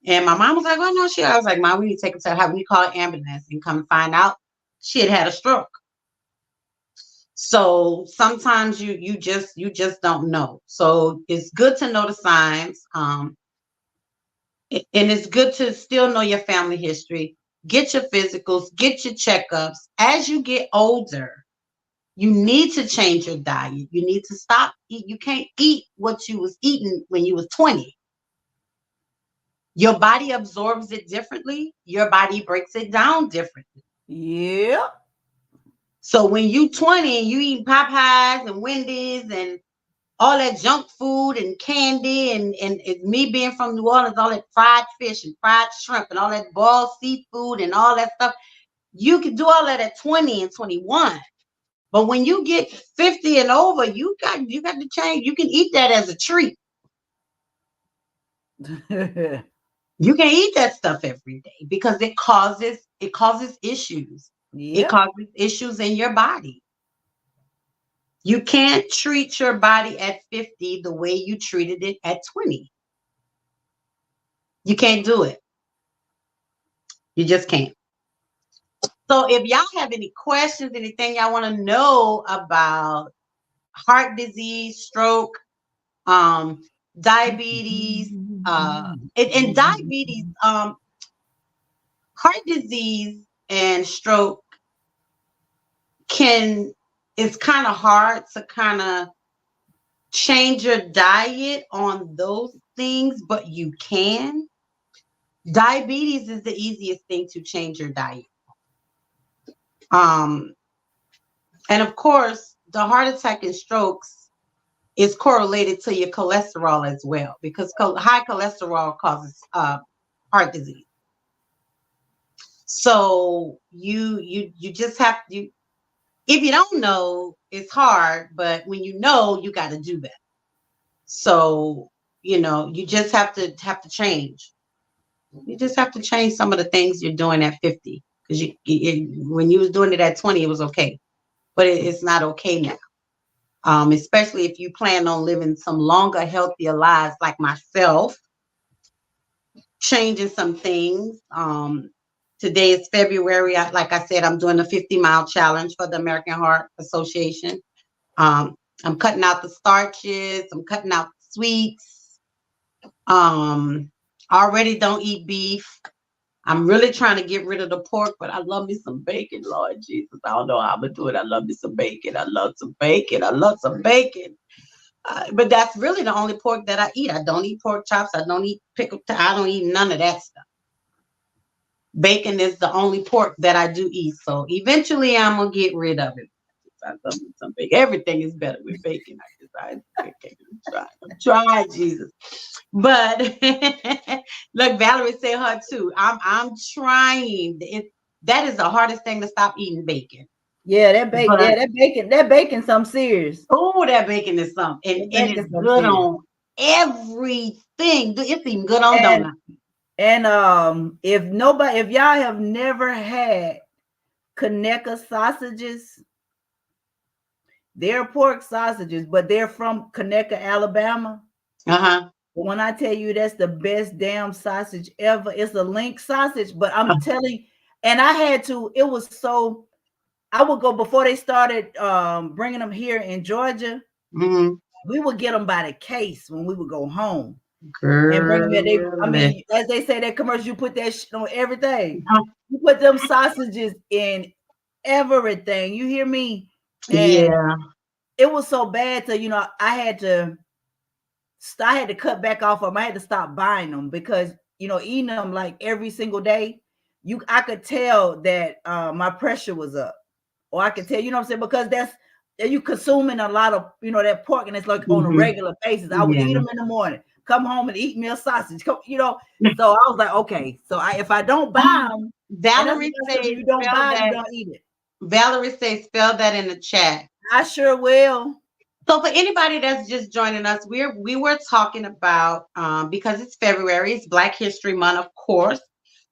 And my mom was like, oh no, I was like, Ma, we need to take her to the hospital. We call an ambulance, and come find out she had a stroke. So sometimes you just don't know. So it's good to know the signs. And it's good to still know your family history. Get your physicals, get your checkups. As you get older, you need to change your diet. You need to stop eat. You can't eat what you was eating when you was 20. Your body absorbs it differently. Your body breaks it down differently. Yeah. So when you 20 and you eat Popeyes and Wendy's and all that junk food and candy and me being from New Orleans, all that fried fish and fried shrimp and all that boiled seafood and all that stuff. You can do all that at 20 and 21. But when you get 50 and over, you got to change. You can eat that as a treat. You can eat that stuff every day because it causes issues. It causes issues in your body. You can't treat your body at 50 the way you treated it at 20. You can't do it. You just can't. So if y'all have any questions, anything y'all want to know about heart disease, stroke, diabetes, and diabetes, heart disease and stroke it's kind of hard to kind of change your diet on those things, but you can. Diabetes is the easiest thing to change your diet. And of course, the heart attack and strokes is correlated to your cholesterol as well, because high cholesterol causes heart disease. So you just have to. If you don't know, it's hard, but when you know, you got to do that. So you just have to change. You just have to change some of the things you're doing at 50, because when you was doing it at 20, it was okay, but it's not okay now. Especially if you plan on living some longer, healthier lives like myself, changing some things. Today is February. Like I said, I'm doing a 50-mile challenge for the American Heart Association. I'm cutting out the starches. I'm cutting out the sweets. Already don't eat beef. I'm really trying to get rid of the pork, but I love me some bacon, Lord Jesus. I don't know how I'm going to do it. I love me some bacon. I love some bacon. But that's really the only pork that I eat. I don't eat pork chops. I don't eat pickled. I don't eat none of that stuff. Bacon is the only pork that I do eat. So eventually I'm going to get rid of it. I love me some bacon. Everything is better with bacon. I'm trying, Jesus. But look, Valerie said her too. I'm trying. That is the hardest thing to stop eating bacon. Yeah, that bacon, something serious. Oh, that bacon is something, and it's good on everything. It's even good on donuts. And if y'all have never had Conecuh sausages, they're pork sausages, but they're from Conecuh, Alabama. When I tell you that's the best damn sausage ever, it's a link sausage, but I'm telling, and it was so, I would go before they started bringing them here in Georgia. We would get them by the case when we would go home. Girl, and bring them in. As they say, that commercial, you put that shit on everything. You put them sausages in everything. You hear me? And it was so bad to, I had to cut back off of them. I had to stop buying them because, eating them like every single day, I could tell that my pressure was up. Or I could tell, you know what I'm saying? Because you consuming a lot of, that pork, and it's like on a regular basis. I would eat them in the morning, come home and eat me a sausage, So I was like, okay. So if I don't buy them, Valerie says you don't buy it, you don't eat it. Valerie says, spell that in the chat. I sure will. So for anybody that's just joining us, we were talking about, because it's February, it's Black History Month, of course.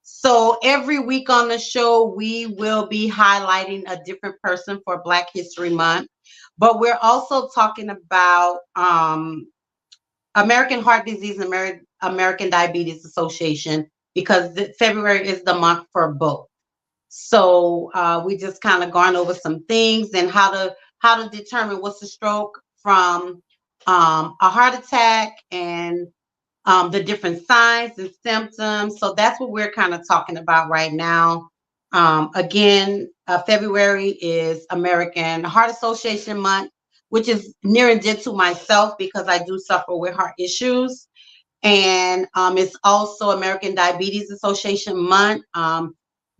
So every week on the show, we will be highlighting a different person for Black History Month. But we're also talking about American Heart Disease and American Diabetes Association, because February is the month for both. So we just kind of gone over some things and how to determine what's a stroke from a heart attack, and the different signs and symptoms. So that's what we're kind of talking about right now. Again, February is American Heart Association Month, which is near and dear to myself because I do suffer with heart issues. And it's also American Diabetes Association Month.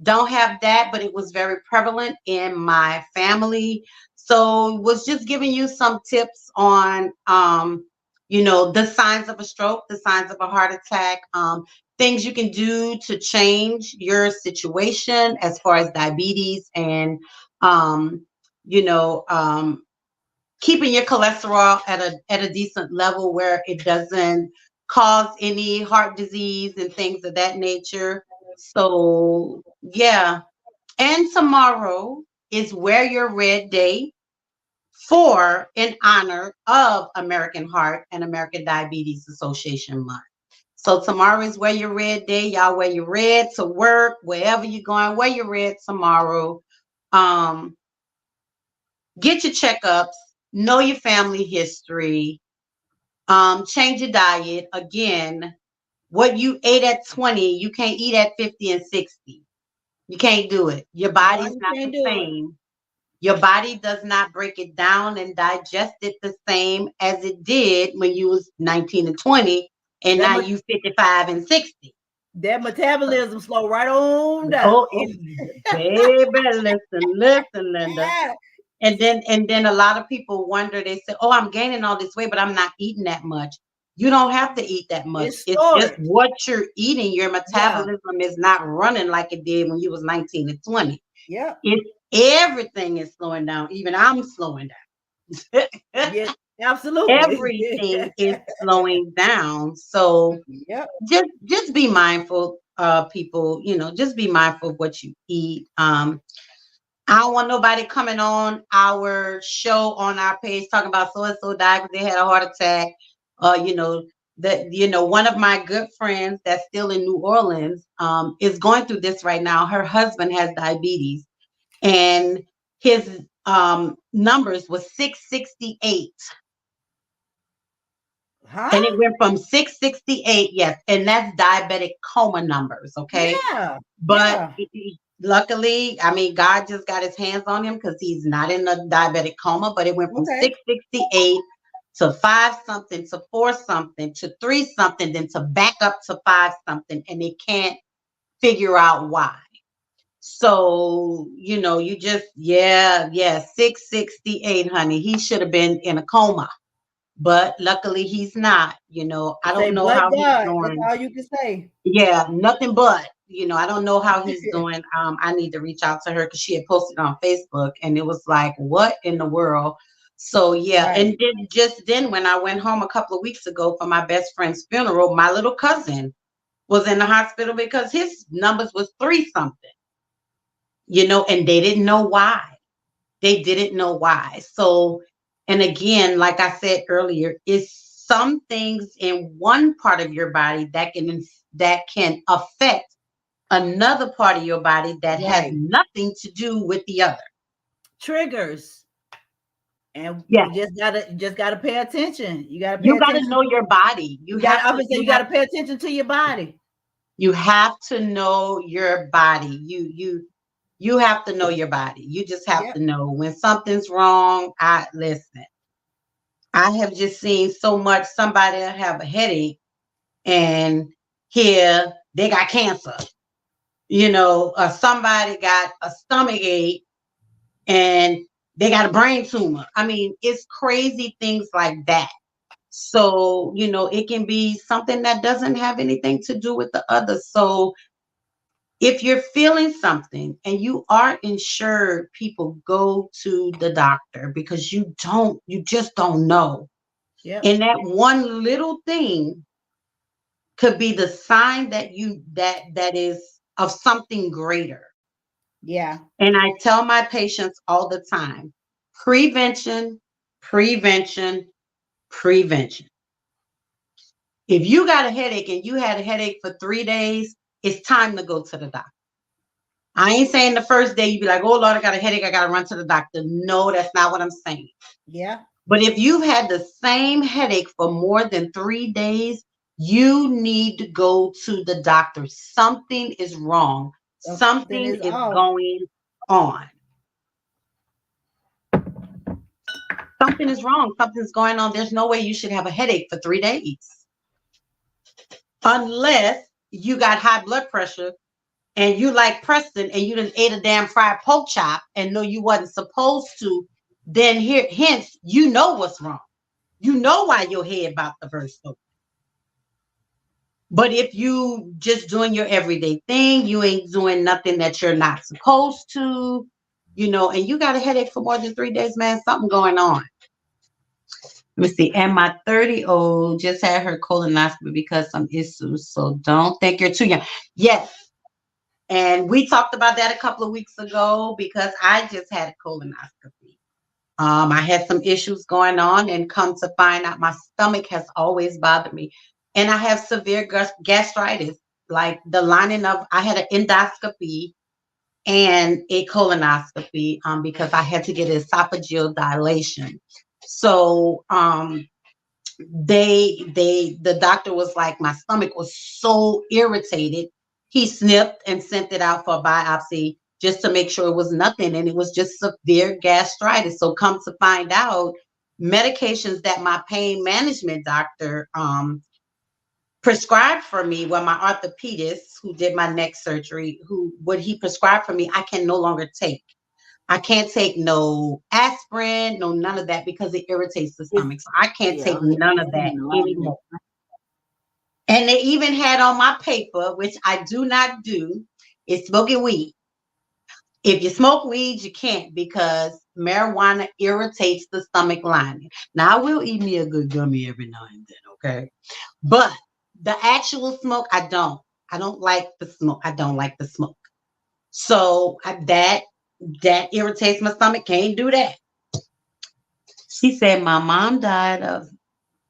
don't have that, but it was very prevalent in my family. So was just giving you some tips on, the signs of a stroke, the signs of a heart attack, things you can do to change your situation as far as diabetes and, um, you know, um, keeping your cholesterol at a decent level where it doesn't cause any heart disease and things of that nature. So yeah. And tomorrow is Wear Your Red Day for in honor of American Heart and American Diabetes Association Month. So tomorrow is Wear Your Red Day. Y'all wear your red to work, wherever you're going, wear your red tomorrow. Um, get your checkups, know your family history, change your diet. Again, what you ate at 20, you can't eat at 50 and 60. You can't do it. Your No, body's you not can't the do it. same. Your body does not break it down and digest it the same as it did when you was 19 and 20, and That now much, you 55 and 60. that metabolism slow right on down. Oh, baby, listen, Linda. Yeah, And then a lot of people wonder, they say, oh, I'm gaining all this weight, but I'm not eating that much. You don't have to eat that much. it's It's just stored. what you're eating. Your Yeah, metabolism is not running like it did when you was 19 and 20. yeah, It's everything is slowing down. Even I'm slowing down. yeah, absolutely. Everything is slowing down. So Yep. just be mindful, people, just be mindful of what you eat. I don't want nobody coming on our show on our page talking about so and so died because they had a heart attack. One of my good friends that's still in New Orleans is going through this right now. Her husband has diabetes, and his numbers was 668. Huh? And it went from 668, yes, and that's diabetic coma numbers, okay? Yeah. But Yeah. luckily, I mean, God just got his hands on him because he's not in a diabetic coma, but it went from Okay. 668 to 5 something to 4 something to 3 something, then to back up to 5 something, and they can't figure out why. So, you just, yeah, 668, honey. He should have been in a coma, but luckily he's not. I Say, don't know but how he's God. That's doing. all you can say. Yeah, nothing but. I don't know how he's doing. I need to reach out to her because she had posted on Facebook, and it was like, what in the world? So yeah, Right. and then just then when I went home a couple of weeks ago for my best friend's funeral, my little cousin was in the hospital because his numbers was 3 something. And they didn't know why. They didn't know why. So, and again, like I said earlier, it's some things in one part of your body that can affect another part of your body that has Right. nothing to do with the other. Triggers. And Yeah, you just gotta pay attention. You gotta pay you got to attention. know your body. You You got have to. obviously You you have. gotta pay attention to your body. You have to know your body. You have to know your body. You just have Yep. to know when something's wrong. I listen. I have just seen so much. Somebody have a headache and here they got cancer. Somebody got a stomach ache and they got a brain tumor. I mean, it's crazy things like that. So, it can be something that doesn't have anything to do with the other. So, if you're feeling something and you are insured, people go to the doctor because you just don't know. Yep. And that one little thing could be the sign that is of something greater. Yeah. And I tell my patients all the time, prevention, prevention, prevention. If you got a headache and you had a headache for 3 days, it's time to go to the doctor. I ain't saying the first day you be like, oh Lord, I got a headache, I got to run to the doctor. No, that's not what I'm saying. Yeah. But if you've had the same headache for more than 3 days, you need to go to the doctor. Something is wrong. Something Something is is off. going on. Something is wrong. Something's going on. There's no way you should have a headache for 3 days. Unless you got high blood pressure and you like Preston and you done ate a damn fried pork chop and know you wasn't supposed to, then hence, you know what's wrong. You know why your head about to burst open. But if you just doing your everyday thing, you ain't doing nothing that you're not supposed to, and you got a headache for more than 3 days, man, something going on. Let me see. And my 30-year-old just had her colonoscopy because some issues. So don't think you're too young. Yes. And we talked about that a couple of weeks ago because I just had a colonoscopy. I had some issues going on, and come to find out, my stomach has always bothered me. And I have severe gastritis. Like I had an endoscopy and a colonoscopy because I had to get esophageal dilation. So the doctor was like, my stomach was so irritated. He snipped and sent it out for a biopsy just to make sure it was nothing, and it was just severe gastritis. So come to find out, medications that my pain management doctor prescribed for me, my orthopedist who did my neck surgery, what he prescribed for me, I can no longer take. I can't take no aspirin, no none of that, because it irritates the stomach. So I can't take none of that anymore. And they even had on my paper, which I do not do, is smoking weed. If you smoke weed, you can't, because marijuana irritates the stomach lining. Now, I will eat me a good gummy every now and then, okay? But the actual smoke, I don't. I don't like the smoke. I don't like the smoke. So that irritates my stomach. Can't do that. She said my mom died of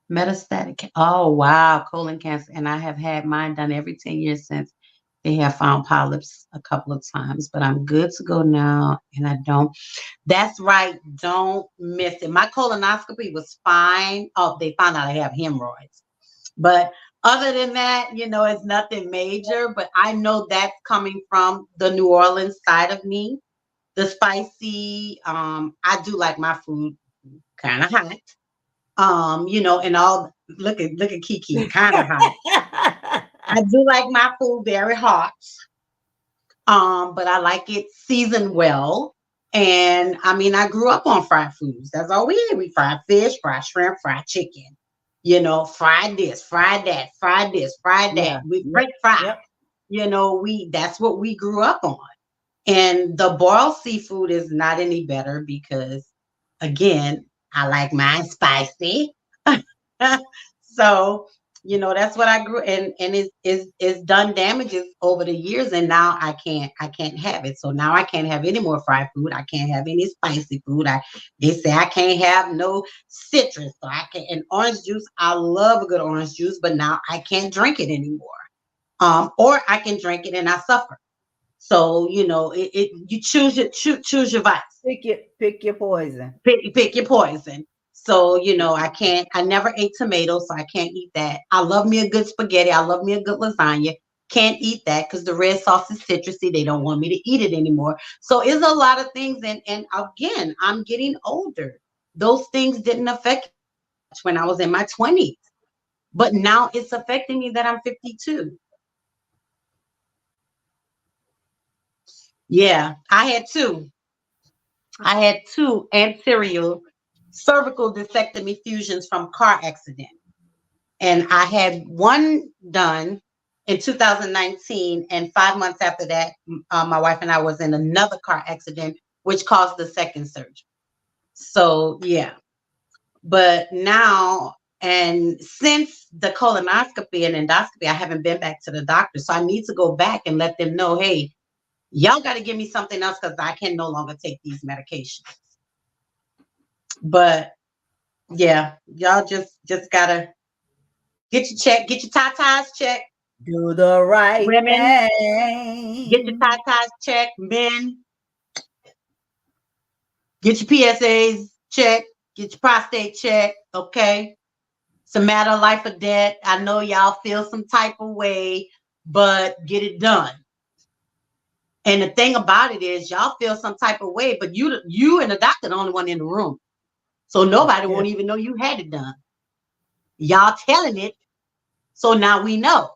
metastatic. Oh, wow. Colon cancer. And I have had mine done every 10 years since. They have found polyps a couple of times, but I'm good to go now. And I don't. That's right. Don't miss it. My colonoscopy was fine. Oh, they found out I have hemorrhoids. But other than that, it's nothing major. But I know that's coming from the New Orleans side of me. The spicy, I do like my food kind of hot. And all, look at Kiki, kind of hot. I do like my food very hot. But I like it seasoned well. And I mean, I grew up on fried foods. That's all we ate. We fried fish, fried shrimp, fried chicken. Fried this, fried that, fried this, fried that. Yeah. We French fry. Yep. That's what we grew up on. And the boiled seafood is not any better because, again, I like mine spicy. So, that's what I grew, and it's done damages over the years, and now I can't have it. So now I can't have any more fried food. I can't have any spicy food. They say I can't have no citrus. So I can, and orange juice. I love a good orange juice, but now I can't drink it anymore. Or I can drink it and I suffer. So you choose your vice. Pick your poison. Pick your poison. So I never ate tomatoes, so I can't eat that. I love me a good spaghetti. I love me a good lasagna. Can't eat that because the red sauce is citrusy. They don't want me to eat it anymore. So it's a lot of things, and again, I'm getting older. Those things didn't affect me much when I was in my 20s, but now it's affecting me that I'm 52. Yeah, I had two anterior cervical discectomy fusions from car accident. And I had one done in 2019. And 5 months after that, my wife and I was in another car accident, which caused the second surgery. So, yeah. But now, and since the colonoscopy and endoscopy, I haven't been back to the doctor. So I need to go back and let them know, hey, y'all got to give me something else because I can no longer take these medications. But yeah, y'all just gotta get your tatas checked. Do the right Women, thing. get your tatas checked. Men, get your PSAs checked. Get your prostate checked. Okay, it's a matter of life or death. I know y'all feel some type of way, but get it done. And the thing about it is, y'all feel some type of way, but you and the doctor the only one in the room. So nobody won't even know you had it done. Y'all telling it. So now we know.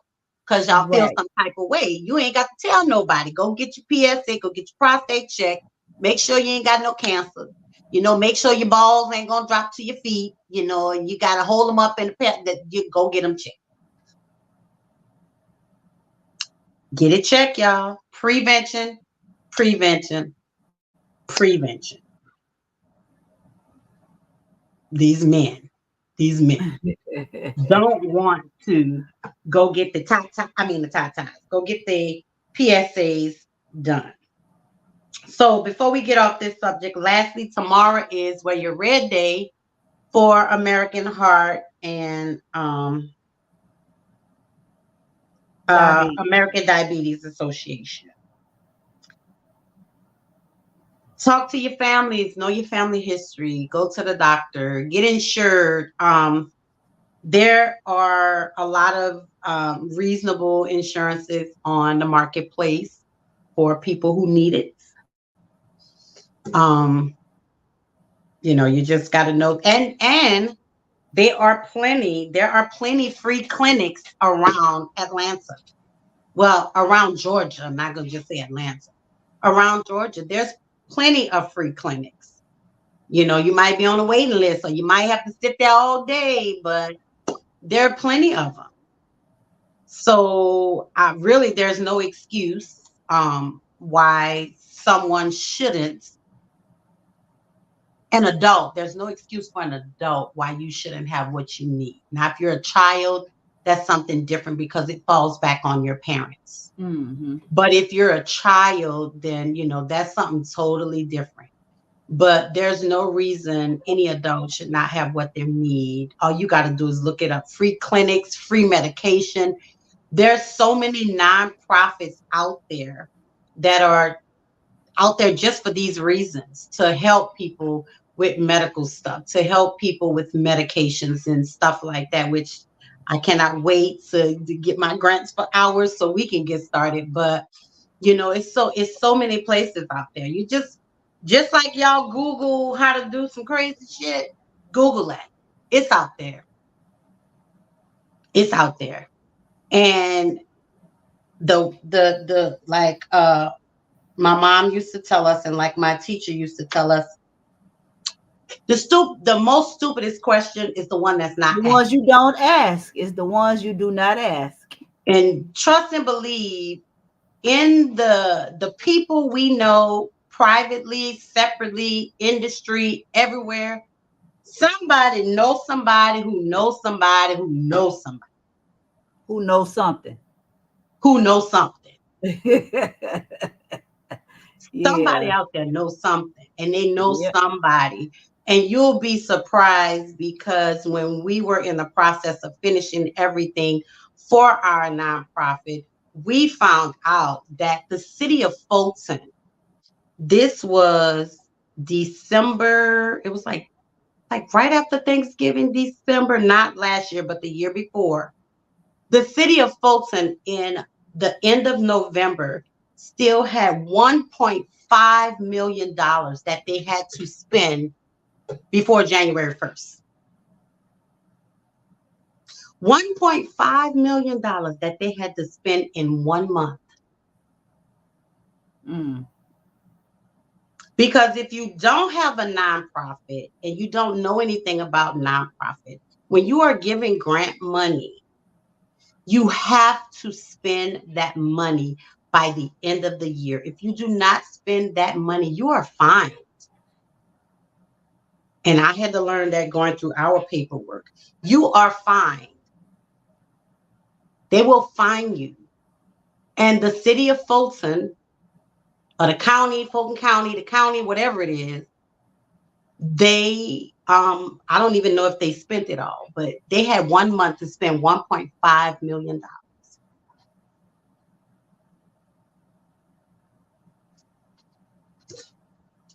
because y'all feel Right. some type of way. You ain't got to tell nobody. Go get your PSA, go get your prostate check. Make sure you ain't got no cancer. You know, make sure your balls ain't gonna drop to your feet. You know, and you gotta hold them up in the pet that you go get them checked. Get it checked, y'all. Prevention, prevention, prevention. These men don't want to go get the tatas. Go get the PSAs done. So before we get off this subject, lastly, tomorrow is where your red day for American Heart and Diabetes. American Diabetes Association. Talk to your families, know your family history, go to the doctor, get insured. There are a lot of reasonable insurances on the marketplace for people who need it. Um, you just got to know, and there are plenty free clinics around Atlanta. Well, around Georgia. I'm not gonna just say Atlanta. Around Georgia, there's plenty of free clinics. You might be on a waiting list, or you might have to sit there all day, but there are plenty of them. So really, there's no excuse why someone shouldn't. An adult, there's no excuse for an adult why you shouldn't have what you need. Now, if you're a child, that's something different because it falls back on your parents. Mm-hmm. But if you're a child, then that's something totally different. But there's no reason any adult should not have what they need. All you got to do is look it up. Free clinics, free medication. There's so many nonprofits out there that are out there just for these reasons, to help people with medical stuff, to help people with medications and stuff like that, which I cannot wait to get my grants for hours so we can get started. But it's so many places out there. You just like y'all Google how to do some crazy shit, Google that. It's out there. It's out there. And the like my mom used to tell us, and like my teacher used to tell us, the most stupidest question is the one that's not The asked. ones you don't ask is the ones you do not ask. And trust and believe in the people we know privately, separately, industry, everywhere. Somebody knows somebody who knows somebody who knows somebody Who knows something. who knows something. Somebody Yeah. out there knows something, and they know Yep. somebody. And you'll be surprised, because when we were in the process of finishing everything for our nonprofit, we found out that the city of Fulton, this was December, it was like right after Thanksgiving, December, not last year, but the year before. The city of Fulton in the end of November still had $1.5 million that they had to spend before January 1st. $1.5 million that they had to spend in 1 month. Mm. Because if you don't have a nonprofit and you don't know anything about nonprofit, when you are giving grant money, you have to spend that money by the end of the year. If you do not spend that money, you are fined. And I had to learn that going through our paperwork. You are fined. They will fine you. And the city of Fulton, or the county, Fulton County, the county, whatever it is, they, I don't even know if they spent it all, but they had 1 month to spend $1.5 million.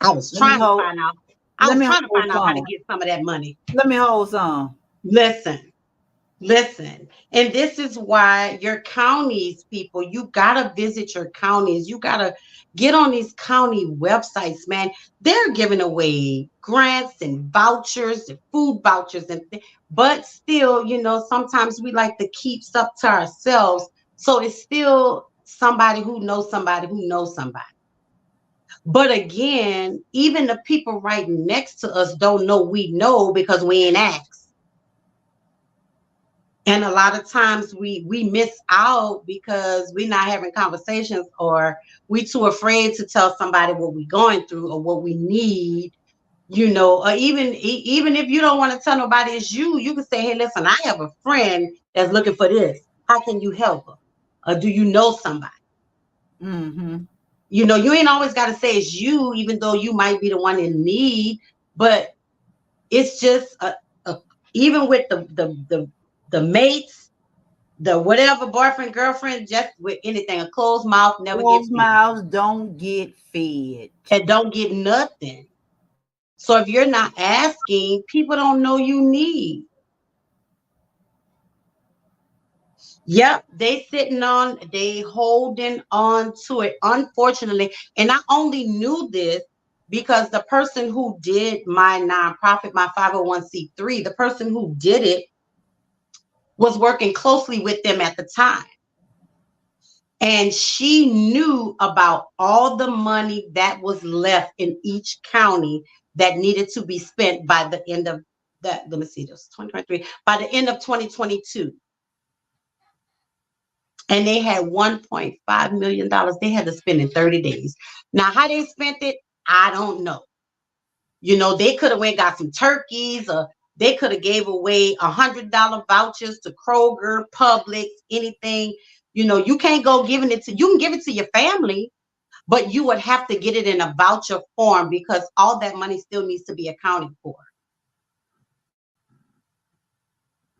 I was Let me trying to hold. find out. I Let was me trying to hold find out how to some. get some of that money. Let me hold some. Listen. And this is why your counties, people, you gotta visit your counties. You gotta get on these county websites, man. They're giving away grants and vouchers and food vouchers but still, sometimes we like to keep stuff to ourselves. So it's still somebody who knows somebody who knows somebody. But again, even the people right next to us don't know we know because we ain't asked. And a lot of times we miss out because we're not having conversations, or we too afraid to tell somebody what we're going through or what we need, or even if you don't want to tell nobody it's you can say, hey, listen, I have a friend that's looking for this. How can you help her? Or do you know somebody? Mm-hmm. You ain't always got to say it's you, even though you might be the one in need. But it's just even with the mates, the whatever, boyfriend, girlfriend, just with anything, a closed mouth never gets Closed fed. mouths don't get fed. And don't get nothing. So if you're not asking, people don't know you need. Yep, they holding on to it, unfortunately. And I only knew this because the person who did my nonprofit, my 501c3, the person who did it was working closely with them at the time. And she knew about all the money that was left in each county that needed to be spent by the end of that. Let me see, this 2023, by the end of 2022. And they had $1.5 million they had to spend in 30 days. Now, how they spent it, I don't know. They could have went got some turkeys, or they could have gave away $100 vouchers to Kroger, Publix, anything. You can't go giving it to, you can give it to your family, but you would have to get it in a voucher form because all that money still needs to be accounted for.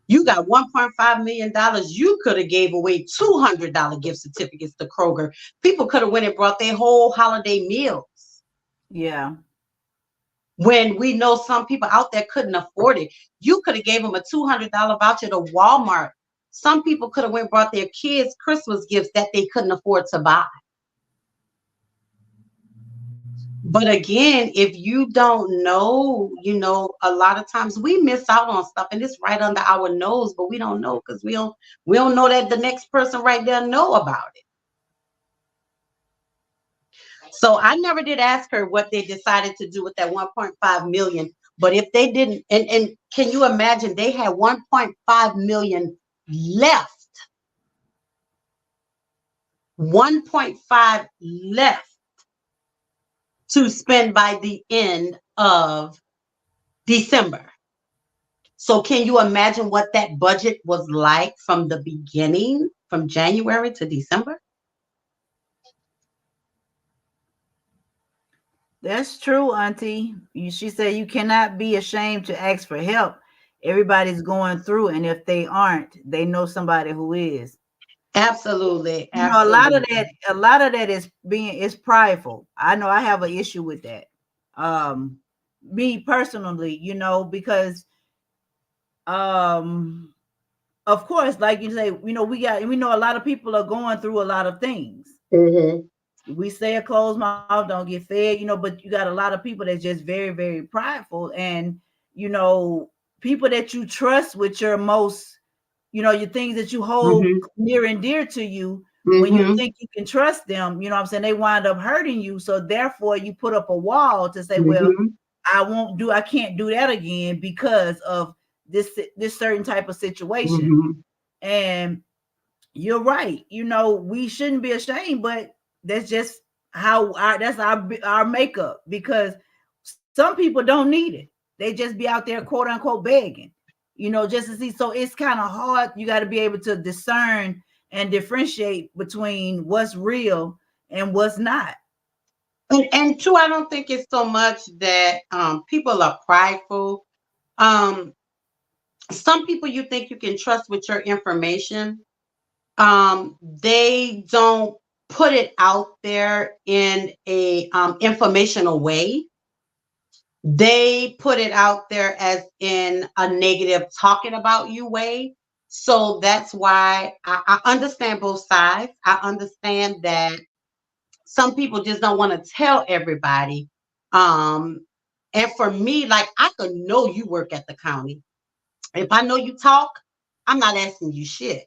You got $1.5 million. You could have gave away $200 gift certificates to Kroger. People could have went and brought their whole holiday meals. Yeah. When we know some people out there couldn't afford it, you could have gave them a $200 voucher to Walmart. Some people could have went and brought their kids Christmas gifts that they couldn't afford to buy. But again, if you don't know, a lot of times we miss out on stuff, and it's right under our nose, but we don't know because we don't know that the next person right there know about it. So I never did ask her what they decided to do with that 1.5 million. But if they didn't, and can you imagine, they had 1.5 million left. 1.5 left to spend by the end of December. So can you imagine what that budget was like from the beginning, from January to December? That's true, Auntie. She said you cannot be ashamed to ask for help. Everybody's going through, and if they aren't, they know somebody who is. Absolutely. A lot of that is prideful. I know I have an issue with that. Me personally, because of course, like you say, we know a lot of people are going through a lot of things. Mm-hmm. We say a closed mouth don't get fed, but you got a lot of people that's just very, very prideful, and people that you trust with your most, your things that you hold near and dear to you. When you think you can trust them, what I'm saying, they wind up hurting you. So therefore you put up a wall to say, well, I can't do that again because of this certain type of situation. And you're right. We shouldn't be ashamed, but that's just how our makeup, because some people don't need it. They just be out there, quote unquote, begging, just to see. So it's kind of hard. You got to be able to discern and differentiate between what's real and what's not. And two, I don't think it's so much that people are prideful. Some people you think you can trust with your information, they don't put it out there in a informational way. They put it out there as in a negative talking about you way. So that's why I understand both sides. I understand that some people just don't want to tell everybody. And for me, like, I could know you work at the county. If I know you talk, I'm not asking you shit.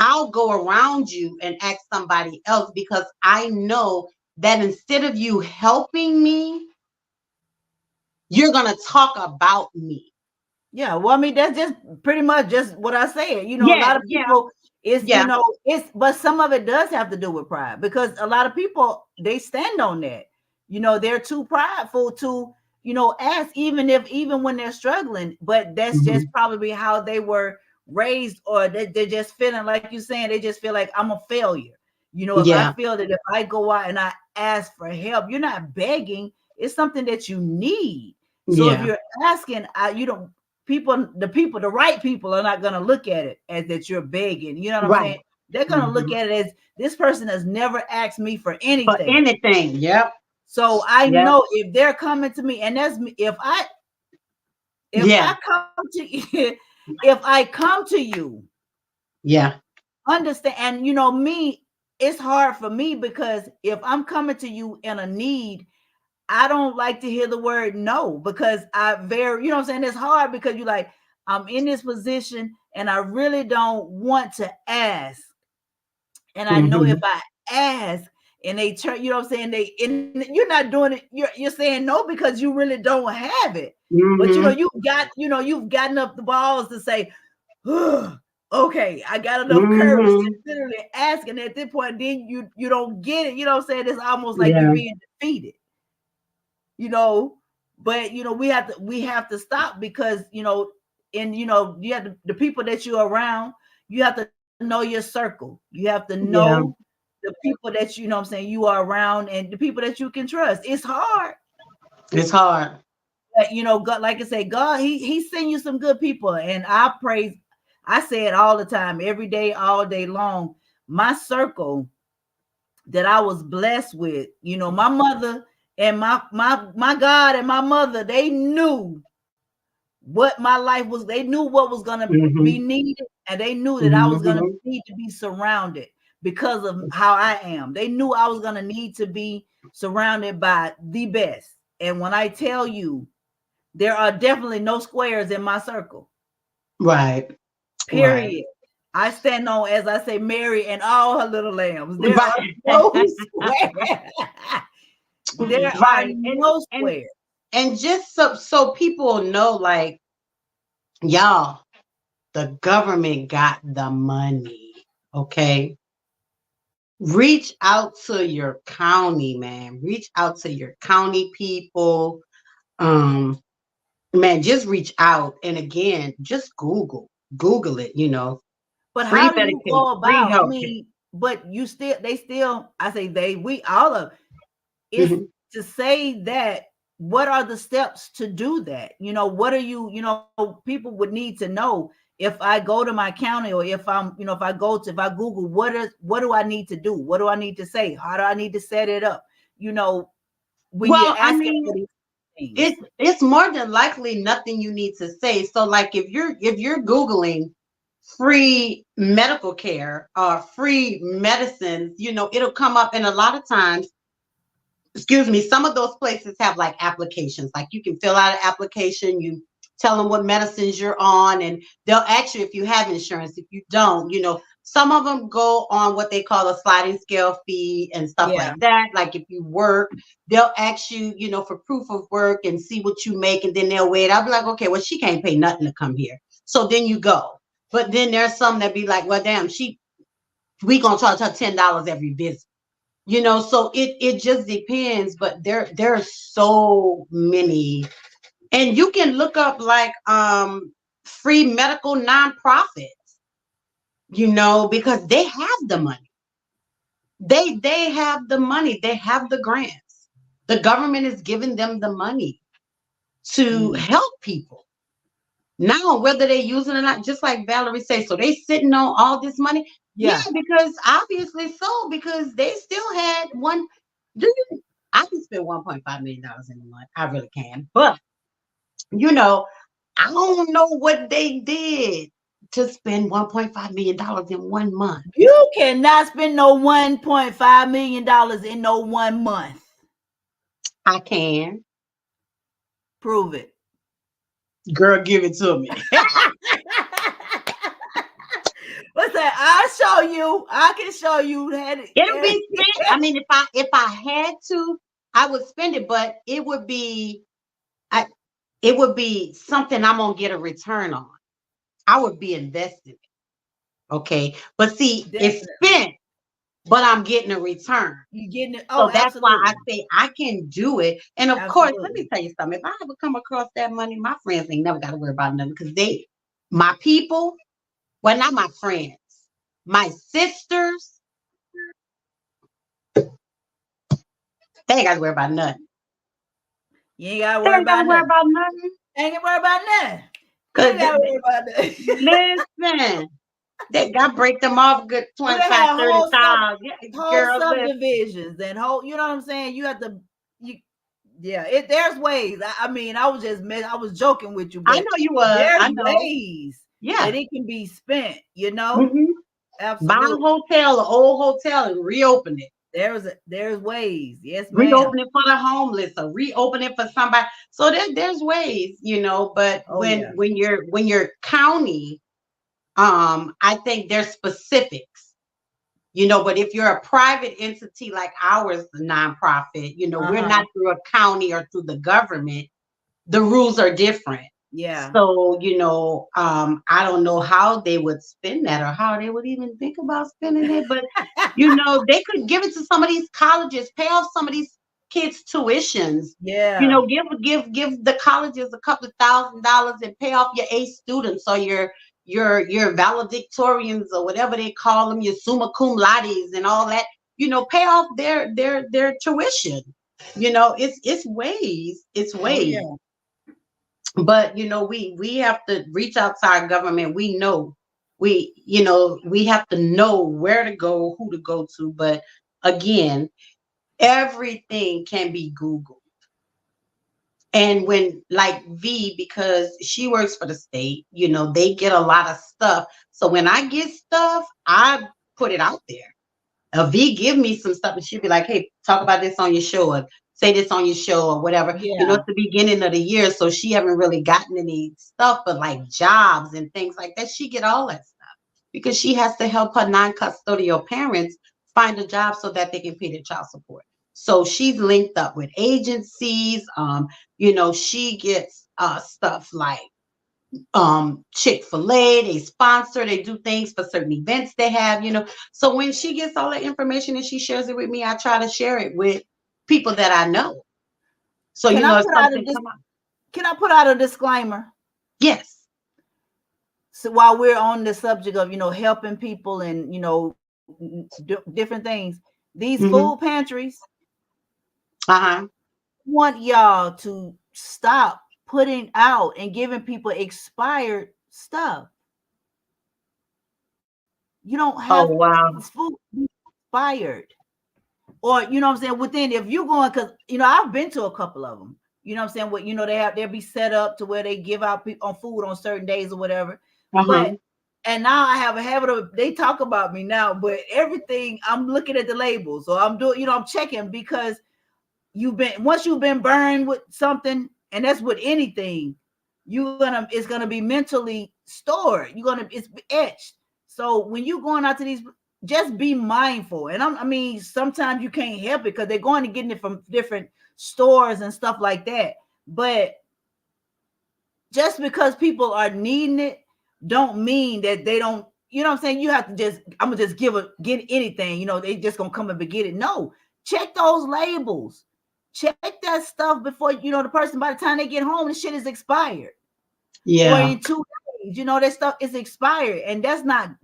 I'll go around you and ask somebody else because I know that instead of you helping me, you're going to talk about me. Yeah, well, I mean, that's just pretty much just what I said. You know, a Yeah, lot of yeah, people, it's, yeah. you know, but some of it does have to do with pride, because a lot of people, they stand on that. You know, they're too prideful to, you know, ask, even when they're struggling. But that's Mhm. just probably how they were raised, or they're just feeling like you're saying, they just feel like I'm a failure. You know, if I Yeah, feel that if I go out and I ask for help, you're not begging, it's something that you need. So if yeah. you're asking, you don't, the right people are not going to look at it as that you're begging. You know what I'm Right. saying? They're going to look Mhm. at it as this person has never asked me for For anything. anything. Yep. So I Yep. know if they're coming to me, and that's me, if Yeah. I come to you, if I come to you, Yeah. understand, and you know me, it's hard for me, because if I'm coming to you in a need, I don't like to hear the word no, because you know what I'm saying? It's hard because you're like, I'm in this position and I really don't want to ask. And I know if Mhm. I ask and they turn, you know what I'm saying? And you're not doing it, you're saying no because you really don't have it. But you know, Mhm. you've gotten up the balls to say, okay, I got enough courage to Mhm. literally ask. And at this point, then you don't get it. You know what I'm saying? It's almost like you're Yeah. being defeated. You know, but you know, we have to stop, because you know, and you know, you have the people that you're around, you have to know your circle, you have to know Yeah. the people that you know what I'm saying you are around, and the people that you can trust. It's hard, It's hard. but you know, God, like I say, God, he send you some good people, and I say it all the time, every day, all day long. My circle that I was blessed with, you know, my mother and my God and my mother, they knew what my life was. They knew what was going to be Mhm. needed, and they knew that I was going to Mhm. need to be surrounded because of how I am. They knew I was going to need to be surrounded by the best. And when I tell you, there are definitely no squares in my circle. Right. Right. Period. I stand on, as I say, Mary and all her little lambs. There are Right. no squares. There are Right. no And squares. and just so people know, like, y'all, the government got the money. Okay. Reach out to your county, man. Reach out to your county people. Um, man, just reach out. And again, just Google it, But free how do you Medicaid, go free about? I healthcare. mean, but they still, I say we all of it's Mhm. to say that, what are the steps to do that? You know, what are you know, people would need to know, if I go to my county, or if I'm, you know, if I Google, what do I need to do? What do I need to say? How do I need to set it up? You know, when you're Well, I asking mean, for these things. it's more than likely nothing you need to say. So like if you're Googling free medical care or free medicines, it'll come up. And a lot of times, excuse me, some of those places have like applications. Like you can fill out an application, you tell them what medicines you're on, and they'll ask you if you have insurance. If you don't, some of them go on what they call a sliding scale fee and stuff Yeah. like that. Like if you work, they'll ask you, for proof of work and see what you make, and then they'll wait. I'll be like, okay, well, she can't pay nothing to come here. So then you go. But then there's some that be like, well, damn, we gonna charge her $10 every visit. So it just depends, but there are so many, and you can look up like free medical nonprofits, because they have the money. They have the money, they have the grants. The government is giving them the money to Mm. help people. Now, whether they use it or not, just like Valerie says, so they sitting on all this money. Yeah, Yeah. because obviously so, because they still had one. Do you? I can spend $1.5 million in a month. I really can. But I don't know what they did to spend $1.5 million in 1 month. You cannot spend no $1.5 million in no 1 month. I can. Prove it. Girl, give it to me. Well, What's that? I'll show you. I can show you that. It'll be spent. I mean, if I had to, I would spend it, but it would be something I'm gonna get a return on. I would be invested. Okay. But see, it's spent, but I'm getting a return. You getting it? So Oh, that's absolutely. why I say I can do it. And of course, let me tell you something. If I ever come across that money, my friends ain't never got to worry about nothing because my people, well, not my friends, my sisters, they ain't got to worry about nothing. You ain't got to worry about nothing. Ain't got to worry about nothing. You ain't got to worry about that. Listen. They got break them off a good 25, 30,000. Whole subdivisions and whole, you know what I'm saying? You have to, there's ways. I mean, I was joking with you, but I know you was. There's ways that it can be spent, you know? Mm-hmm. Absolutely. Buy a hotel, an old hotel, and reopen it. There's ways. Yes, ma'am. Reopen it for the homeless or reopen it for somebody. So there's ways, you know, but when you're county, I think there's specifics, you know, but if you're a private entity like ours, the nonprofit, you know, we're not through a county or through the government. The rules are different. Yeah. So, you know, I don't know how they would spend that or how they would even think about spending it, but you know, they could give it to some of these colleges, pay off some of these kids' tuitions. Yeah. You know, give the colleges a couple of $1,000s and pay off your A students or your valedictorians or whatever they call them, your summa cum laudes and all that, you know, pay off their tuition. You know, it's ways. Yeah. But you know, we have to reach out to our government. We have to know where to go, who to go to. But again, everything can be Googled. And when like V, because she works for the state, you know, they get a lot of stuff. So when I get stuff, I put it out there. V give me some stuff and she'll be like, hey, talk about this on your show or say this on your show or whatever. Yeah. You know, it's the beginning of the year. So she haven't really gotten any stuff, but like jobs and things like that. She get all that stuff because she has to help her non-custodial parents find a job so that they can pay their child support. So she's linked up with agencies. You know, she gets stuff like Chick-fil-A, they sponsor, they do things for certain events they have, you know. So when she gets all that information and she shares it with me, I try to share it with people that I know. So can I put out a disclaimer? Yes. So while we're on the subject of, you know, helping people and, you know, different things, these food pantries, want y'all to stop putting out and giving people expired stuff. You don't have food expired. Or, you know what I'm saying, within, if you're going, because, you know, I've been to a couple of them, you know what I'm saying, what, you know, they'll be set up to where they give out on food on certain days or whatever. But, and now I have a habit of, they talk about me now, but everything, I'm looking at the labels, or I'm doing, you know, I'm checking, because once you've been burned with something, and that's with anything, it's gonna be mentally stored. It's etched. So when you're going out to these, just be mindful. And I mean, sometimes you can't help it because they're going to get it from different stores and stuff like that. But just because people are needing it, don't mean that they don't. You know what I'm saying? You have to I'm gonna just get anything. You know, they just gonna come and get it. No, check those labels. Check that stuff before, you know, the person, by the time they get home, the shit is expired. Yeah. Or in 2 days, you know, that stuff is expired, and that's not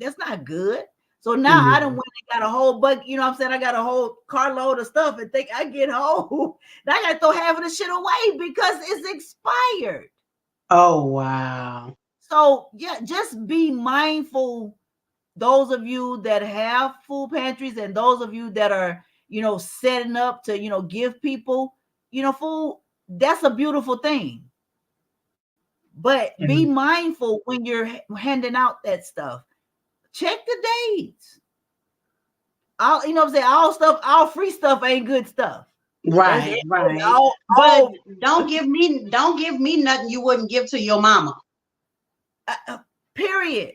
good. So now I done went and got a whole you know what I'm saying? I got a whole carload of stuff and think I get home. And I gotta throw half of the shit away because it's expired. Oh, wow. So yeah, just be mindful. Those of you that have food pantries and those of you that are, you know, setting up to, you know, give people, you know, food, that's a beautiful thing. But be mindful when you're handing out that stuff. Check the dates. You know what I'm saying? All free stuff ain't good stuff. Right. But don't give me nothing you wouldn't give to your mama. Period.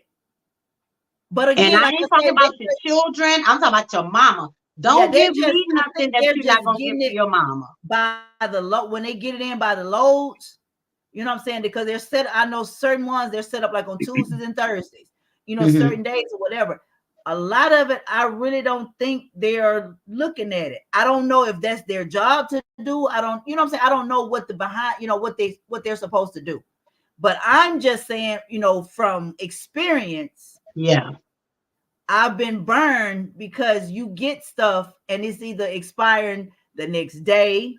But And again, I like ain't I talking said, about your children. I'm talking about your mama. yeah, Don't give me nothing that you're not gonna give to your mama. By the load, when they get it in by the loads, you know what I'm saying? Because they're set. I know certain ones they're set up like on Tuesdays and Thursdays, you know, certain days or whatever. A lot of it, I really don't think they're looking at it. I don't know if that's their job to do. I don't, you know what I'm saying? I don't know what the behind, you know, what they're supposed to do. But I'm just saying, you know, from experience, yeah, I've been burned because you get stuff and it's either expiring the next day,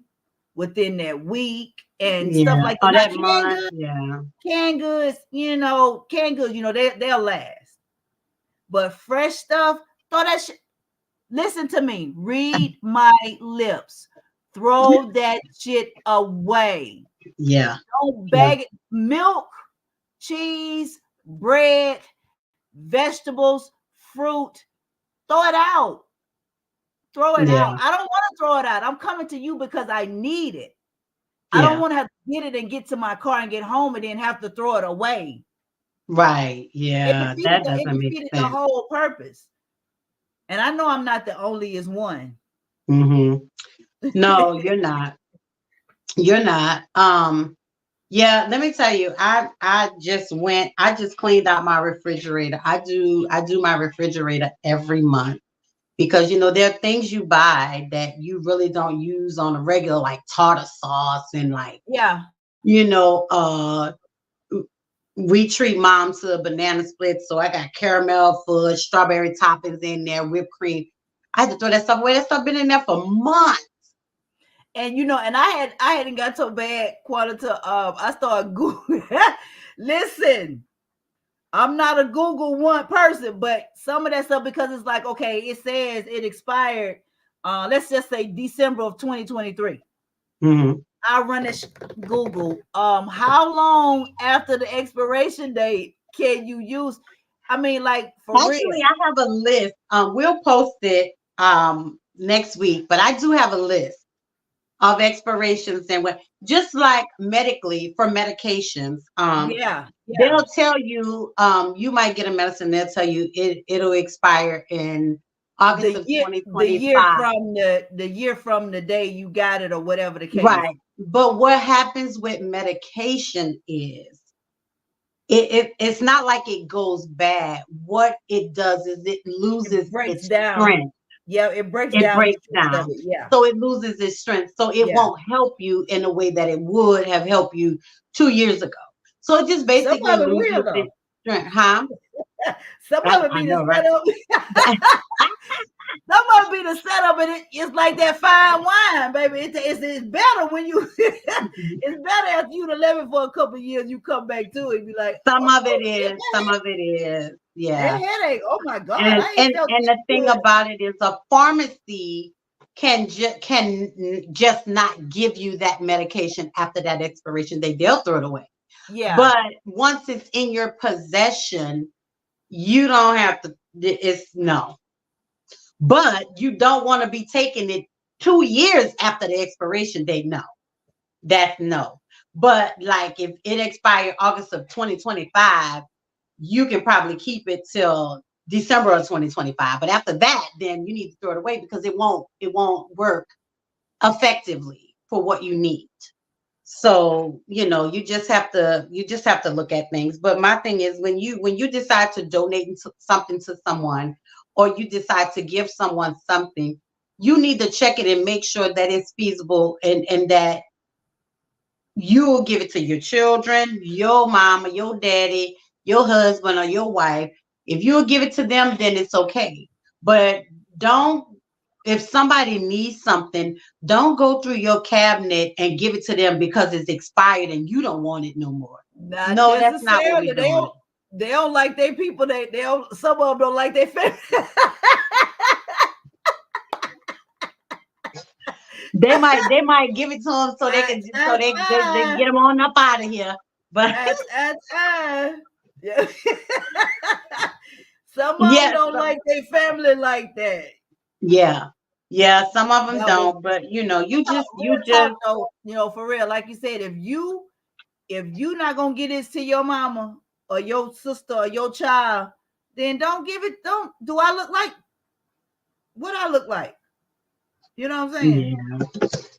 within that week, and stuff like that. Oh, Now, that month, canned goods, you know, they'll last. But fresh stuff, throw that shit. Listen to me. Read my lips. Throw that shit away. yeah, Don't bag it. Milk, cheese, bread, vegetables, fruit. Throw it out. Throw it yeah, out. I don't want to throw it out. I'm coming to you because I need it. I don't yeah. want to have to get it and get to my car and get home and then have to throw it away. Right. It Yeah, defeated that doesn't make the sense. whole purpose. And I know I'm not the only as one. No, you're not. You're not. Yeah, let me tell you, I just cleaned out my refrigerator. I do my refrigerator every month because you know there are things you buy that you really don't use on a regular, like tartar sauce and like Yeah. you know, we treat mom to a banana split, so I got caramel fudge, strawberry toppings in there, whipped cream. I had to throw that stuff away. That stuff been in there for months. And you know, and I hadn't got so bad quality. I started Google. Listen, I'm not a Google one person, but some of that stuff, because it's like, okay, it says it expired. Let's just say December of 2023. I run this Google. How long after the expiration date can you use? I mean, like for Actually, real. I have a list. We'll post it next week, but I do have a list of expirations and what just like medically for medications. Yeah. They'll tell you you might get a medicine, they'll tell you it'll expire in August of 2025. The year from the day you got it or whatever the case. Right. But what happens with medication is it's not like it goes bad. What it does is it loses its strength. Yeah, it breaks It down. breaks down. Yeah. So it loses its strength. So it won't help you in a way that it would have helped you 2 years ago. So it just basically loses its strength. Huh? Some of it be the setup. Some of it be the setup, and it's like that fine wine, baby. It's better when you. It's better after you live it for a couple of years. You come back to it, and be like, some of it is, yeah. That headache. Oh my God! And the thing about it is, a pharmacy can just not give you that medication after that expiration date. They'll throw it away. Yeah. But once it's in your possession, you don't have to. It's no. But you don't want to be taking it 2 years after the expiration date. No, that's no. But like if it expired August of 2025, you can probably keep it till December of 2025. But after that, then you need to throw it away because it won't work effectively for what you need. So, you know, you just have to look at things. But my thing is when you decide to donate something to someone, or you decide to give someone something, you need to check it and make sure that it's feasible and that you'll give it to your children, your mama, your daddy, your husband, or your wife. If you'll give it to them, then it's okay. But if somebody needs something, don't go through your cabinet and give it to them because it's expired and you don't want it no more. No, that's not what we're doing. They don't like their people. They don't. Some of them don't like their family. They might give it to them so they can they get them on up out of here. But yeah. Some of them don't like their family like that. Yeah, some of them don't. But you know, you just for real, like you said, if you not gonna get this to your mama or your sister or your child, then don't give it. Don't do I look like what I look like? You know what I'm saying? Yeah.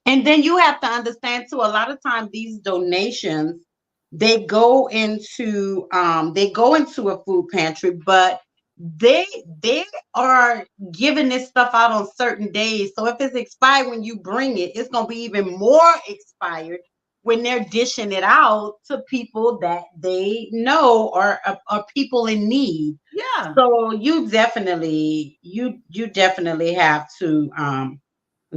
And then you have to understand too, a lot of times these donations, they go into a food pantry, but they are giving this stuff out on certain days. So if it's expired when you bring it, it's gonna be even more expired when they're dishing it out to people that they know are people in need. Yeah. So you definitely have to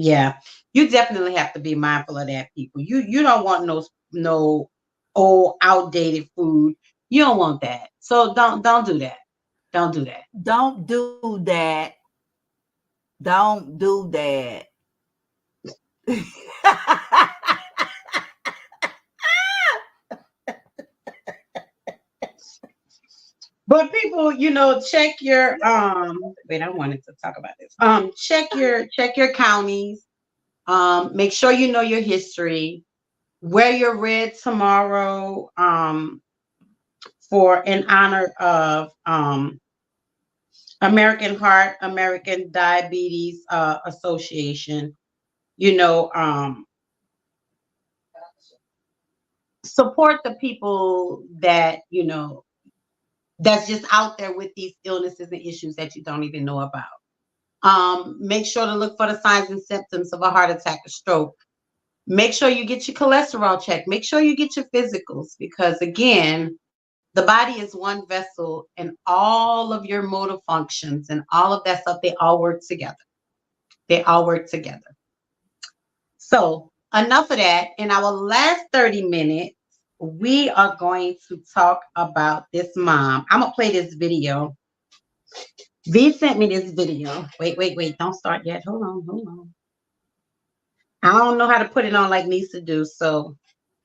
yeah, you definitely have to be mindful of that, people. You don't want no old outdated food. You don't want that. So don't do that. Don't do that. Don't do that. Don't do that. But people, check your wait, I wanted to talk about this. Check your counties. Make sure you know your history. Wear your red tomorrow for in honor of American Heart, American Diabetes Association. Support the people that that's just out there with these illnesses and issues that you don't even know about. Make sure to look for the signs and symptoms of a heart attack or stroke. Make sure you get your cholesterol checked. Make sure you get your physicals, because again, the body is one vessel, and all of your motor functions and all of that stuff, they all work together. They all work together. So enough of that. In our last 30 minutes, we are going to talk about this mom. I'm going to play this video. V sent me this video. Wait. Don't start yet. Hold on. I don't know how to put it on like Nisa do. So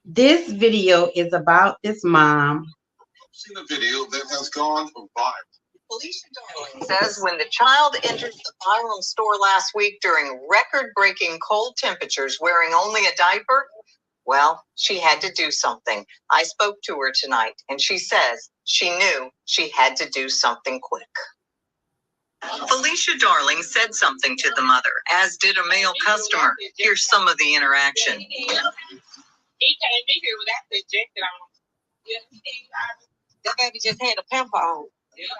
this video is about this mom. Seen a video that has gone viral. Felicia Darling says when the child entered the Byram store last week during record-breaking cold temperatures wearing only a diaper, well, she had to do something. I spoke to her tonight, and she says she knew she had to do something quick. Felicia Darling said something to the mother, as did a male customer. Here's some of the interaction. He came in here without the jacket on. That baby just had a pamper on. He just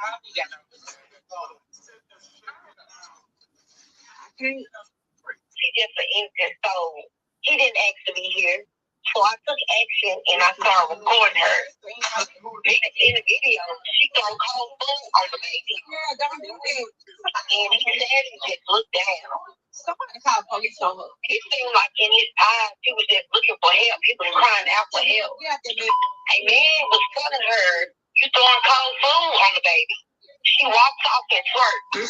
an innocent soul. He didn't ask to be here. So I took action and I started recording her. In the video, she threw cold food on the baby. And he said he just looked down. Somebody called police on her. It seemed like in his eyes, he was just looking for help. He was crying out for help. A man was telling her, "You throwing cold food on the baby." She walked off and swerved.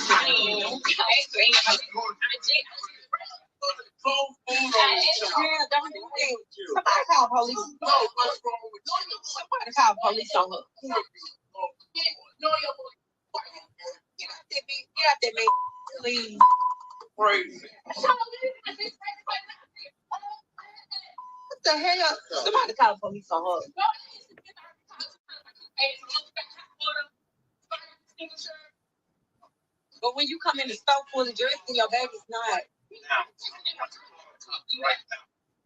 Somebody call police. Somebody call police on her. Get out that man, please. Crazy. What the hell? Somebody call police on her. But when you come in the store full of dress and your baby's not.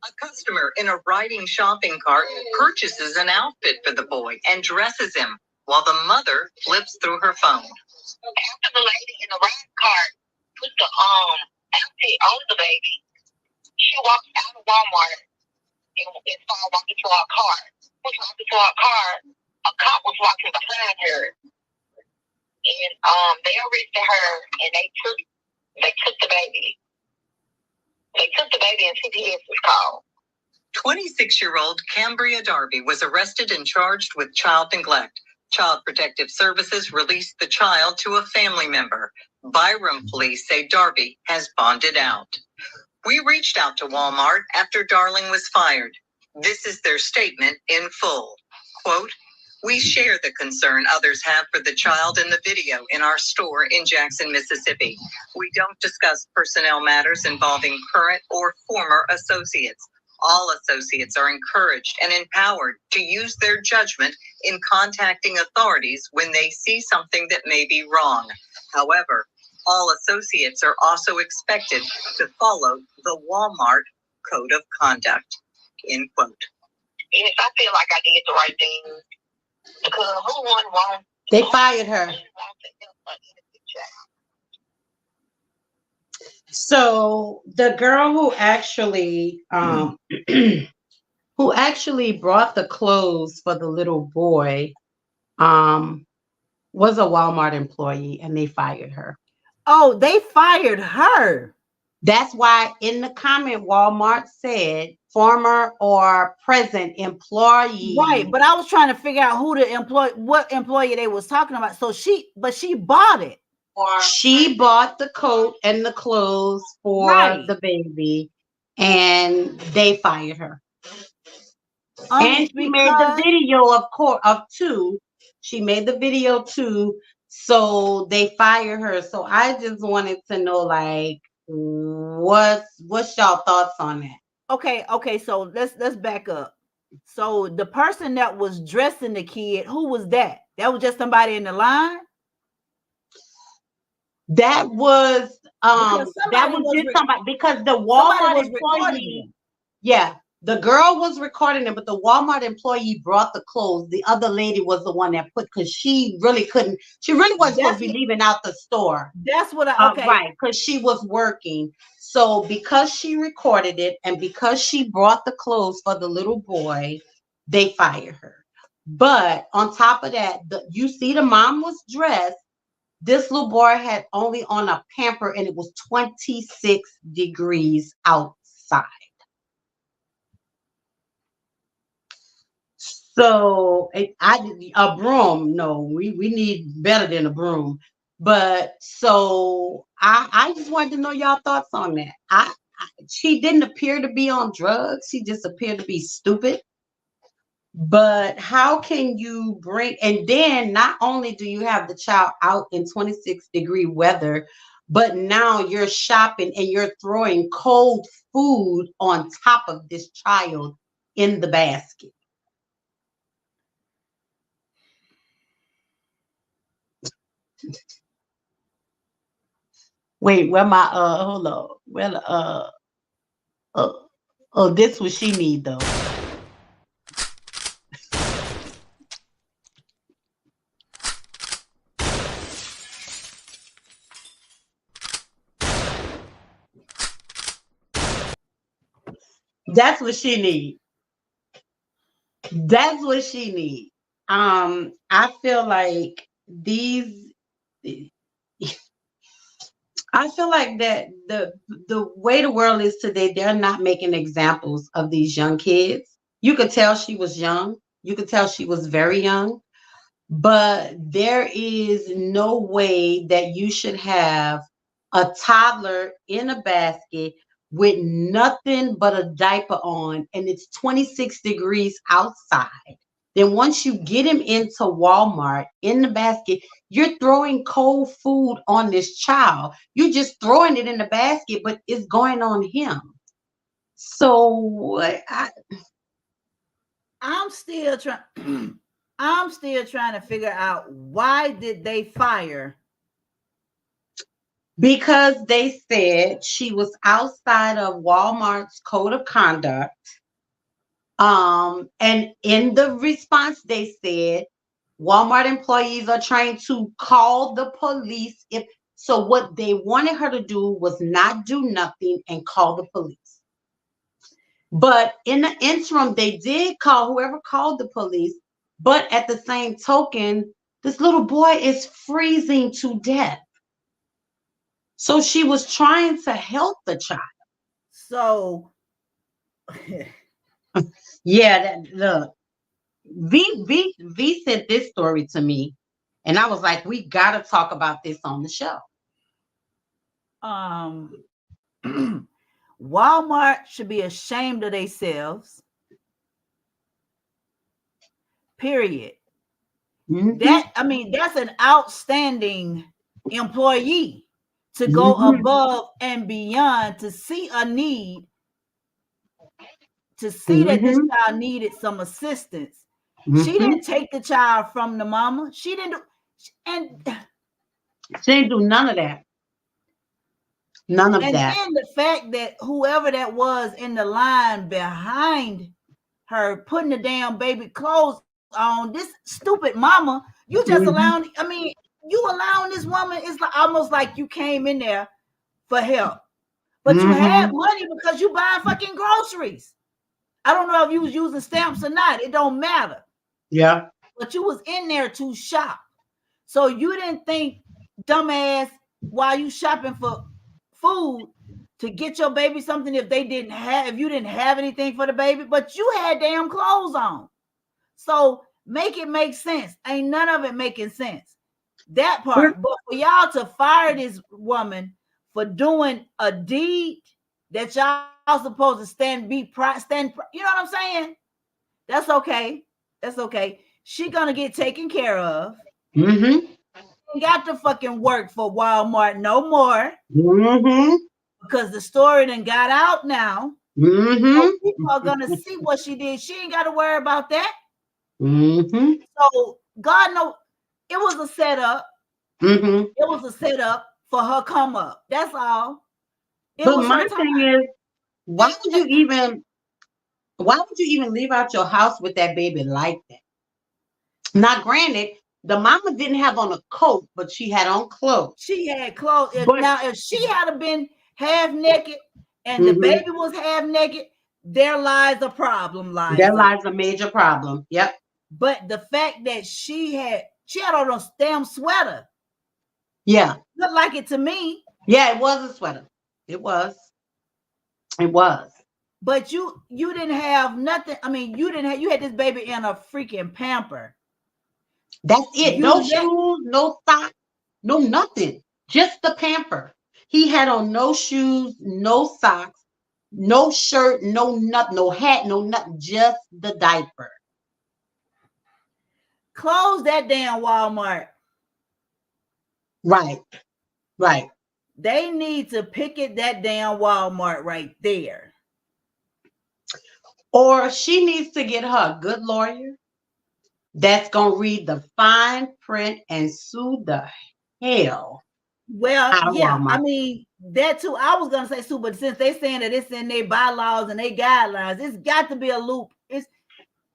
A customer in a riding shopping cart purchases an outfit for the boy and dresses him while the mother flips through her phone. After the lady in the ride cart put the outfit on the baby, she walked out of Walmart and started walking to our car. When she walked to our car, a cop was walking behind her. And they arrested her and they took the baby. They took the baby and CPS was called. 26-year-old Cambria Darby was arrested and charged with child neglect. Child Protective Services released the child to a family member. Byram police say Darby has bonded out. We reached out to Walmart after Darling was fired. This is their statement in full. Quote, "We share the concern others have for the child in the video in our store in Jackson, Mississippi. We don't discuss personnel matters involving current or former associates. All associates are encouraged and empowered to use their judgment in contacting authorities when they see something that may be wrong. However, all associates are also expected to follow the Walmart Code of Conduct. End quote. Yes, I feel like I did the right thing because who wouldn't want? They fired her. So the girl who actually who actually brought the clothes for the little boy was a Walmart employee, and they fired her. Oh, they fired her. That's why in the comment, Walmart said former or present employee. Right, but I was trying to figure out who the what employee they was talking about. So she bought it. She bought the coat and the clothes for the baby, and they fired her. And she made the video, of course, too. She made the video too, so they fired her. So I just wanted to know, like, what's y'all thoughts on that? Okay. So let's back up. So the person that was dressing the kid, who was that? That was just somebody in the line. That was just somebody, because the Walmart employee, the girl was recording it, but the Walmart employee brought the clothes. The other lady was the one that because she really wasn't supposed to be leaving out the store. That's what right, because she was working. So because she recorded it and because she brought the clothes for the little boy, they fired her. But on top of that, you see the mom was dressed. This little boy had only on a pamper, and it was 26 degrees outside. So a broom, no, we need better than a broom. But so I just wanted to know y'all thoughts on that. She didn't appear to be on drugs. She just appeared to be stupid. But how can you and then not only do you have the child out in 26-degree weather, but now you're shopping and you're throwing cold food on top of this child in the basket. Wait, where my hold on. Well, this what she need though. That's what she need. That's what she need. I feel like I feel like that the way the world is today, they're not making examples of these young kids. You could tell she was young. You could tell she was very young. But there is no way that you should have a toddler in a basket with nothing but a diaper on, and it's 26 degrees outside. Then once you get him into Walmart in the basket, you're throwing cold food on this child. You're just throwing it in the basket, but it's going on him. So I'm still trying. I'm still trying to figure out, why did they fire? Because they said she was outside of Walmart's code of conduct. And in the response, they said Walmart employees are trying to call the police. So what they wanted her to do was not do nothing and call the police. But in the interim, they did call whoever called the police. But at the same token, this little boy is freezing to death. So she was trying to help the child. So, yeah, look, V sent this story to me, and I was like, we got to talk about this on the show. Walmart should be ashamed of themselves. Period. Mm-hmm. That's an outstanding employee to go above and beyond to see a need to see that this child needed some assistance. She didn't take the child from the mama. She didn't do, and she didn't do none of that. None of that. And then the fact that whoever that was in the line behind her putting the damn baby clothes on, this stupid mama, you just allowing, I mean, you allowing this woman, is like, almost like you came in there for help. But you had money because you buying fucking groceries. I don't know if you was using stamps or not. It don't matter. Yeah. But you was in there to shop. So you didn't think, dumbass, while you shopping for food, to get your baby something if you didn't have anything for the baby, but you had damn clothes on. So make it make sense. Ain't none of it making sense. That part. But for y'all to fire this woman for doing a deed that y'all supposed to stand, you know what I'm saying? That's okay. That's okay. She gonna get taken care of. Ain't got to fucking work for Walmart no more. Because the story done got out now. So people are gonna see what she did. She ain't got to worry about that. So God knows it was a setup. It was a setup for her come up. That's all. But my thing is, why would you even leave out your house with that baby like that? Now, granted, the mama didn't have on a coat, but she had on clothes. She had clothes. If she had been half naked and the baby was half naked, there lies a problem. There lies a major problem. Yep. But the fact that she had on a damn sweater. Yeah. Looked like it to me. Yeah, it was a sweater. It was. But you didn't have nothing. I mean, you had this baby in a freaking pamper. That's it. No shoes, no socks, no nothing. Just the pamper. He had on no shoes, no socks, no shirt, no nothing, no hat, no nothing. Just the diaper. Close that damn Walmart. Right. They need to picket that damn Walmart right there. Or she needs to get her a good lawyer that's going to read the fine print and sue the hell. Well, yeah, I mean, that too. I was going to say sue, but since they're saying that it's in their bylaws and their guidelines, it's got to be a loop.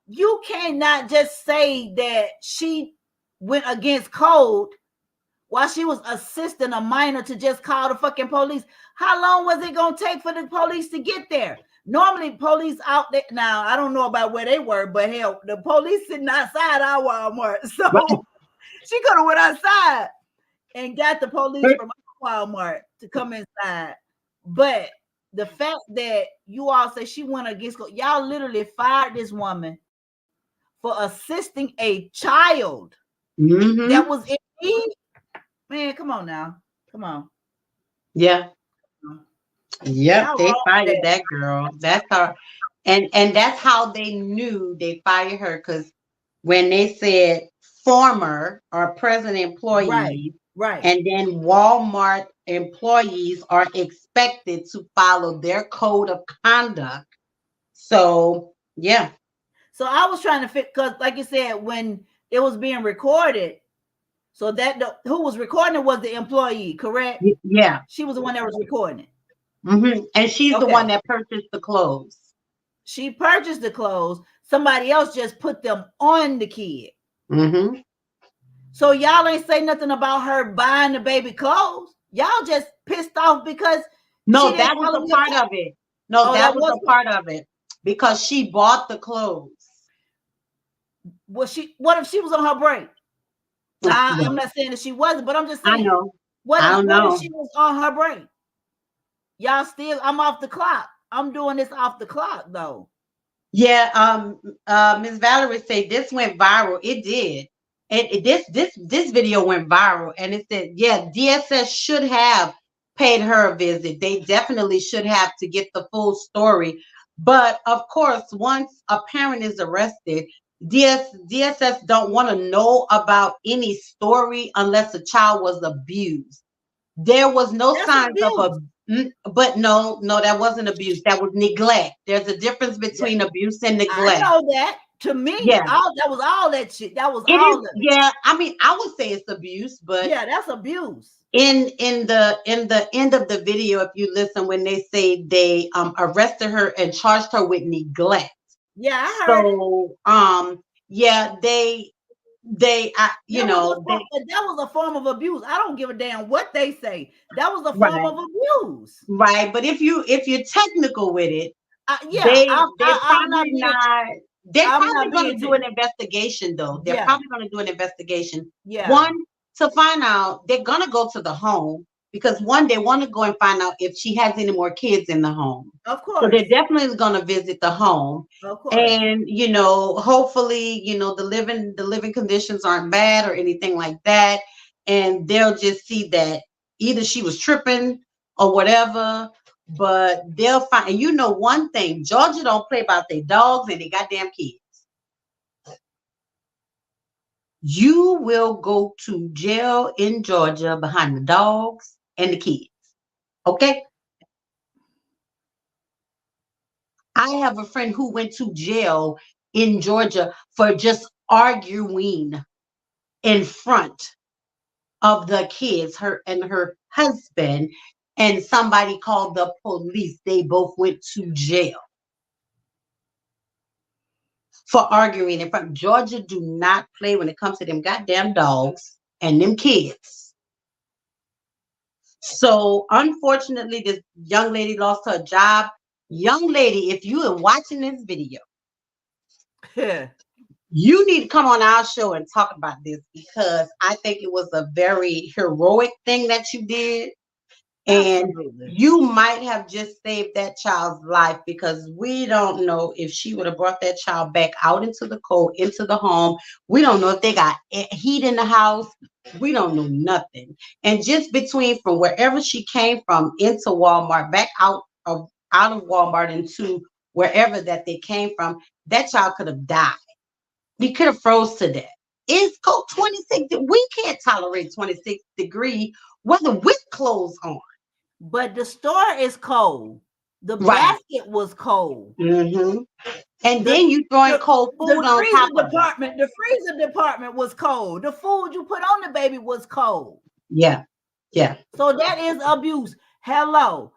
You cannot just say that she went against code while she was assisting a minor to just call the fucking police. How long was it going to take for the police to get there? Normally, police out there, now, I don't know about where they were, but hell, the police sitting outside our Walmart. So she could have went outside and got the police from Walmart to come inside. But the fact that you all say she went against, y'all literally fired this woman for assisting a child that was in need. Man, come on now. Come on. Yeah. Yep, they fired that girl. That's her. And that's how they knew they fired her, because when they said former or present employees, right, and then Walmart employees are expected to follow their code of conduct. So, yeah. So I was trying to fit, because like you said, when it was being recorded, so that who was recording it was the employee, correct? Yeah. She was the one that was recording it. And she's the one that purchased the clothes. She purchased the clothes. Somebody else just put them on the kid. So y'all ain't say nothing about her buying the baby clothes. Y'all just pissed off because that was a part of it. That was a part of it, because she bought the clothes. What if she was on her break? I'm not saying that she wasn't, but I'm just saying. I know. What if she was on her break? Y'all still, I'm off the clock. I'm doing this off the clock though. Yeah, Miss Valerie said this went viral. It did. This video went viral, and it said, yeah, DSS should have paid her a visit. They definitely should have, to get the full story. But of course, once a parent is arrested, DSS don't want to know about any story unless a child was abused. There was no signs of But no, that wasn't abuse. That was neglect. There's a difference between abuse and I neglect. know that. To me, Yeah. that was all that shit. That was It all is. of it. Yeah, I mean, I would say it's abuse, but Yeah, that's abuse. in the end of the video, if you listen, when they say they arrested her and charged her with neglect. Yeah, I heard it. So yeah, you know, That was a form of abuse. I don't give a damn what they say. That was a form right, of abuse. right. But if you're technical with it, Yeah, they're I'm not probably being. not. They're I'm probably not going being. to do an investigation, though. They're Yeah, probably going to do an investigation. yeah. One, to find out, they're going to go to the home because one, they want to go and find out if she has any more kids in the home. Of So course. they're definitely going to visit the home. Of course. And hopefully, the living conditions aren't bad or anything like that. And they'll just see that either she was tripping or whatever. But they'll find, and one thing, Georgia don't play about their dogs and their goddamn kids. You will go to jail in Georgia behind the dogs and the kids. Okay? I have a friend who went to jail in Georgia for just arguing in front of the kids, her and her husband, and somebody called the police. They both went to jail for arguing in front. Georgia do not play when it comes to them goddamn dogs and them kids. So unfortunately, this young lady lost her job. Young lady, if you are watching this video, you need to come on our show and talk about this because I think it was a very heroic thing that you did. And Absolutely. you might have just saved that child's life because we don't know if she would have brought that child back out into the cold, into the home. We don't know if they got heat in the house. We don't know nothing. And just from wherever she came from into Walmart, back out of Walmart into wherever that they came from, that child could have died. He could have froze to death. It's cold 26. We can't tolerate 26 degree weather with clothes on. But the store is cold. The Right. basket was cold. Mm-hmm. And then you throwing cold food on top of it. The freezer department was cold. The food you put on the baby was cold. Yeah. Yeah. So that is abuse. Hello.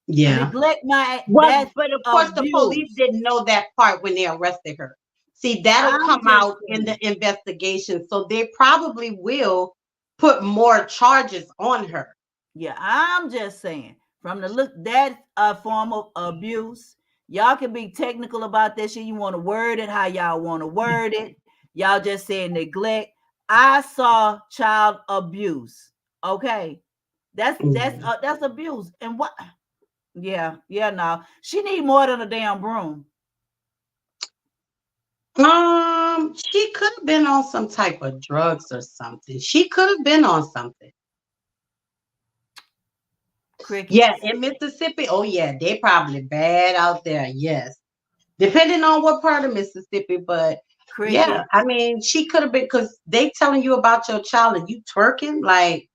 Yeah. Neglect but of course the police didn't know that part when they arrested her. See, that'll come out in the investigation. So they probably will put more charges on her. Yeah, I'm just saying. From the look, that's a form of abuse. Y'all can be technical about that shit. You want to word it how y'all want to word it. Y'all just said neglect. I saw child abuse. Okay, that's abuse. And what? Yeah, no. She need more than a damn broom. She could have been on some type of drugs or something. She could have been on something. Crickets. Yeah, in Mississippi. Oh yeah, they probably bad out there. Yes, depending on what part of Mississippi, but crickets. Yeah, I mean, she could have been because they telling you about your child and you twerking like.